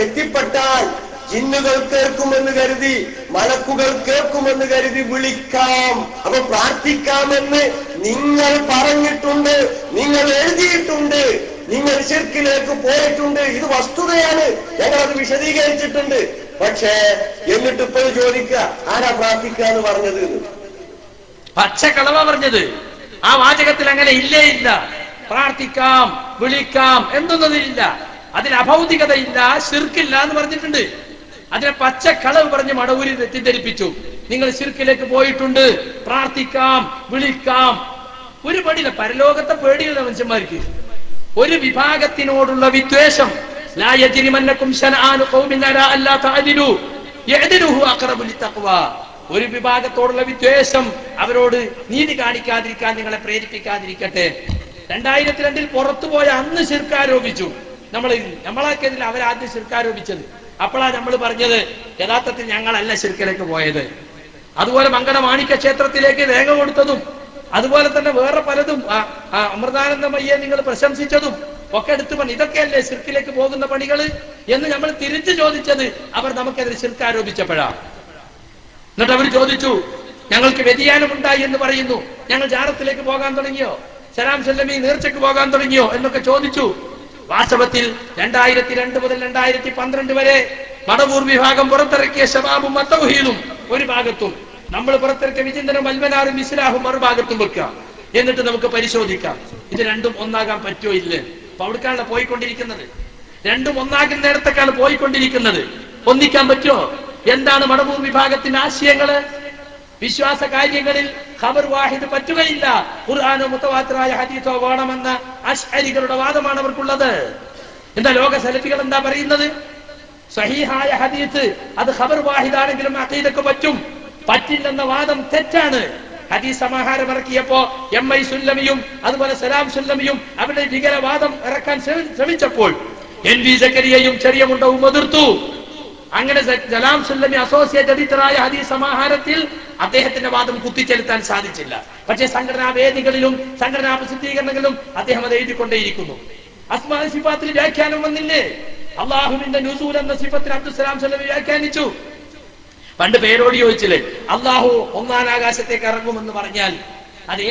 എത്തിപ്പെട്ടാൽ ജിന്നുകൾ കേൾക്കുമെന്ന് കരുതി, മലക്കുകൾ കേൾക്കുമെന്ന് കരുതി വിളിക്കാം. അപ്പൊ പ്രാർത്ഥിക്കാമെന്ന് നിങ്ങൾ പറഞ്ഞിട്ടുണ്ട്, നിങ്ങൾ എഴുതിയിട്ടുണ്ട്, നിങ്ങൾ ശിർക്കിലേക്ക് പോയിട്ടുണ്ട്. ഇത് വസ്തുതയാണ്, ഞങ്ങളത് വിശദീകരിച്ചിട്ടുണ്ട്. പക്ഷേ എന്നിട്ട് ഇപ്പോൾ ചോദിക്കുക, ആരാ പ്രാർത്ഥിക്കാന്ന് പറഞ്ഞത്? പച്ചക്കളവ പറഞ്ഞത്. ആ വാചകത്തിൽ അങ്ങനെ ഇല്ലേ ഇല്ല. പ്രാർത്ഥിക്കാം, വിളിക്കാം എന്നൊന്നതിലില്ല. അതിൽ അഭൗതികതയില്ല, ശിർക്കില്ല എന്ന് പറഞ്ഞിട്ടുണ്ട്. അതിനെ പച്ചക്കളവ് പറഞ്ഞ് മടവൂരി തെറ്റിദ്ധരിപ്പിച്ചു. നിങ്ങൾ ശിർക്കിലേക്ക് പോയിട്ടുണ്ട്, പ്രാർത്ഥിക്കാം, വിളിക്കാം. ഒരു പേടിയില്ല, പരലോകത്തെ പേടിയില്ല മനുഷ്യന്മാർക്ക്. ഒരു വിഭാഗത്തിനോടുള്ള വിദ്വേഷം, ലാ യജ്രിമന്നകും ശനആനു ഖൗമിൻ അലാ അല്ലാ തഅദിലു യഅദിലുഹു അഖറബു ലിത്തഖ്വാ. ഒരു വിഭാഗത്തോടുള്ള വിദ്വേഷം അവരോട് നീതി കാണിക്കാതിരിക്കാൻ നിങ്ങളെ പ്രേരിപ്പിക്കാതിരിക്കട്ടെ. 2002 പുറത്തുപോയ അന്ന് ശിർക്ക് ആരോപിച്ചു. നമ്മളാക്കിയതിൽ അവരാദ്യം ശിർക്ക് ആരോപിച്ചത്. അപ്പോഴാണ് നമ്മൾ പറഞ്ഞത് യഥാർത്ഥത്തിൽ ഞങ്ങളല്ല ശിർക്കിലേക്ക് പോയത്. അതുപോലെ മങ്കട മാണിക്യ ക്ഷേത്രത്തിലേക്ക് രേഖ കൊടുത്തതും, അതുപോലെ തന്നെ വേറെ പലതും അമൃതാനന്ദമയ്യെ നിങ്ങൾ പ്രശംസിച്ചതും ഒക്കെ എടുത്തു പറഞ്ഞു. ഇതൊക്കെയല്ലേ ശിർക്കിലേക്ക് പോകുന്ന പണികൾ എന്ന് നമ്മൾ തിരിച്ചു ചോദിച്ചത് അവർ നമുക്കെതിരെ ശിർക്ക് ആരോപിച്ചപ്പോഴാണ്. എന്നിട്ട് അവർ ചോദിച്ചു, ഞങ്ങൾക്ക് വ്യതിയാനമുണ്ടായി എന്ന് പറയുന്നു, ഞങ്ങൾ ജാറത്തിലേക്ക് പോകാൻ തുടങ്ങിയോ, സലാം സല്ലമി നേർച്ചയ്ക്ക് പോകാൻ തുടങ്ങിയോ എന്നൊക്കെ ചോദിച്ചു. വാസ്തവത്തിൽ 2002 മുതൽ 2012 വരെ മടവൂർ വിഭാഗം പുറത്തിറക്കിയ ശബാബും തൗഹീദും ഒരു ഭാഗത്തും, നമ്മൾ പുറത്തിറക്കിയ വിചിന്തനം അൽമനാറും ഇസ്ലാഹും മറുഭാഗത്തും വെക്കാം. എന്നിട്ട് നമുക്ക് പരിശോധിക്കാം ഇത് രണ്ടും ഒന്നാകാൻ പറ്റുമോ ഇല്ലേ. അപ്പൊ അവിടേക്കാണ് പോയിക്കൊണ്ടിരിക്കുന്നത്. രണ്ടും ഒന്നാകുന്നിടത്തേക്കാണ് പോയിക്കൊണ്ടിരിക്കുന്നത്. ഒന്നിക്കാൻ പറ്റുമോ? എന്താണ് മടവൂർ വിഭാഗത്തിന്റെ ആശയങ്ങള്? വിശ്വാസ കാര്യങ്ങളിൽ ഖബർ വാഹിദ് പറ്റുകയില്ല, ഖുർആനോ മുതവാത്തിറായ ഹദീസോ വേണമെന്ന അശ്അരികളുടെ വാദമാണ് അവർക്കുള്ളത്. എന്താ ലോക സലഫികൾ എന്താ പറയുന്നത്? സഹീഹായ ഹദീസ് അത് ഖബർ വാഹിദ് ആണെങ്കിലും അഖീദക്ക് പറ്റും, പറ്റില്ലെന്ന വാദം തെറ്റാണ്. ഹദീസ് സമാഹാരം ഇറക്കിയപ്പോ MI സുല്ലമിയും അതുപോലെ സലാം സുല്ലമിയും അവരുടെ ഭീകരവാദം ഇറക്കാൻ ശ്രമിച്ചപ്പോൾ NV സക്കരിയയും ചെറിയ മുണ്ടവും എതിർത്തു. അങ്ങനെ ജലാം സുല്ലമി അസോസിയേറ്റ് എഡിറ്ററായ ഹദീസ് സമാഹാരത്തിൽ അദ്ദേഹത്തിന്റെ വാദം കുത്തിച്ചെലുത്താൻ സാധിച്ചില്ല. പക്ഷേ സംഘടനാ വേദികളിലും സംഘടനാ പ്രസിദ്ധീകരണങ്ങളിലും അദ്ദേഹം അത് എഴുതിക്കൊണ്ടേയിരിക്കുന്നു. അസ്മാ സിഫാത്തിൽ വ്യാഖ്യാനം വന്നില്ലേ? അള്ളാഹുവിന്റെ നുസൂൽ എന്ന സിഫത്തിന് അബ്ദുസ്സലാം സ്വലമി വ്യാഖ്യാനിച്ചു. പണ്ട് പേരോട് ചോദിച്ചില്ലേ, അള്ളാഹു ഒന്നാം ആകാശത്തേക്ക് ഇറങ്ങുമെന്ന് പറഞ്ഞാൽ അത്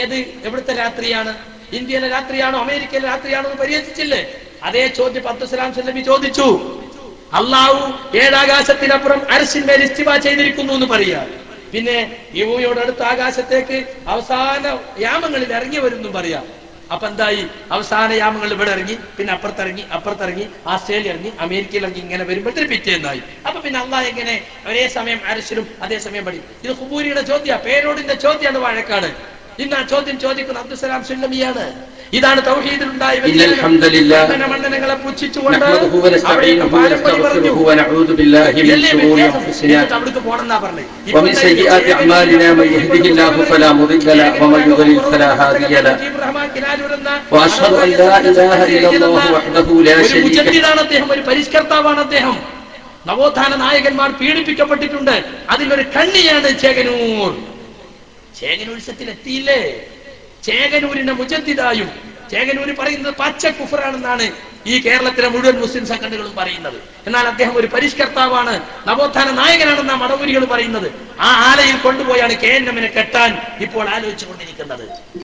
എവിടുത്തെ രാത്രിയാണ്? ഇന്ത്യയിലെ രാത്രിയാണോ അമേരിക്കയിലെ രാത്രിയാണോ എന്ന് പരിഹസിച്ചില്ലേ? അതേ ചോദ്യം അബ്ദുസ്സലാം സ്വലമി ചോദിച്ചു. അള്ളാഹു ഏഴാകാശത്തിനപ്പുറം അർശിന്മേൽ ഇസ്തിവ ചെയ്തിരിക്കുന്നു എന്ന് പറയാ, പിന്നെ ഈ ഭൂമിയോടടുത്ത ആകാശത്തേക്ക് അവസാന യാമങ്ങളിൽ ഇറങ്ങി വരുന്നു പറയാ. അപ്പൊ എന്തായി? അവസാന യാമങ്ങളിൽ ഇവിടെ ഇറങ്ങി, പിന്നെ അപ്പുറത്തിറങ്ങി ആസ്ട്രേലിയ ഇറങ്ങി, അമേരിക്കയിൽ ഇറങ്ങി, ഇങ്ങനെ വരുമ്പോഴത്തേക്ക് പിറ്റേന്നായി. അപ്പൊ പിന്നെ അള്ളാഹ് എങ്ങനെ ഒരേ സമയം അർശിലും അതേ സമയം പടി? ഇത് ഖുബൂരിയുടെ ചോദ്യ, പേരോടിന്റെ ചോദ്യമാണ് വാഴക്കാട്. ഇന്ന് ആ ചോദ്യം ചോദിക്കുന്ന അബ്ദുസ്സലാം സുല്ലമിയാണ്. ഇതാണ് തൗഹീദിലുണ്ടായ മണ്ഡലങ്ങളെ പുച്ഛിച്ചുകൊണ്ട് അവിടേക്ക് പോണെന്നാ പറഞ്ഞത്. അദ്ദേഹം ഒരു പരിഷ്കർത്താവാണ്. അദ്ദേഹം നവോത്ഥാന നായകന്മാർ പീഡിപ്പിക്കപ്പെട്ടിട്ടുണ്ട്. അതിലൊരു കണ്ണിയാണ് ചേകനൂർ. ചേകനൂരിസത്തിൽ എത്തിയില്ലേ? ചേകനൂരിന്റെ മുജദ്ദിദായും ചേകനൂര് പറയുന്നത് പച്ച കുഫറാണെന്നാണ് ഈ കേരളത്തിലെ മുഴുവൻ മുസ്ലിം സംഘടനകളും പറയുന്നത്. എന്നാൽ അദ്ദേഹം ഒരു പരിഷ്കർത്താവാണ്, നവോത്ഥാന നായകനാണെന്നാണ് മടവൂരികൾ പറയുന്നത്. ആ ആലയിൽ കൊണ്ടുപോയാണ് KNM കെട്ടാൻ ഇപ്പോൾ ആലോചിച്ചുകൊണ്ടിരിക്കുന്നത്.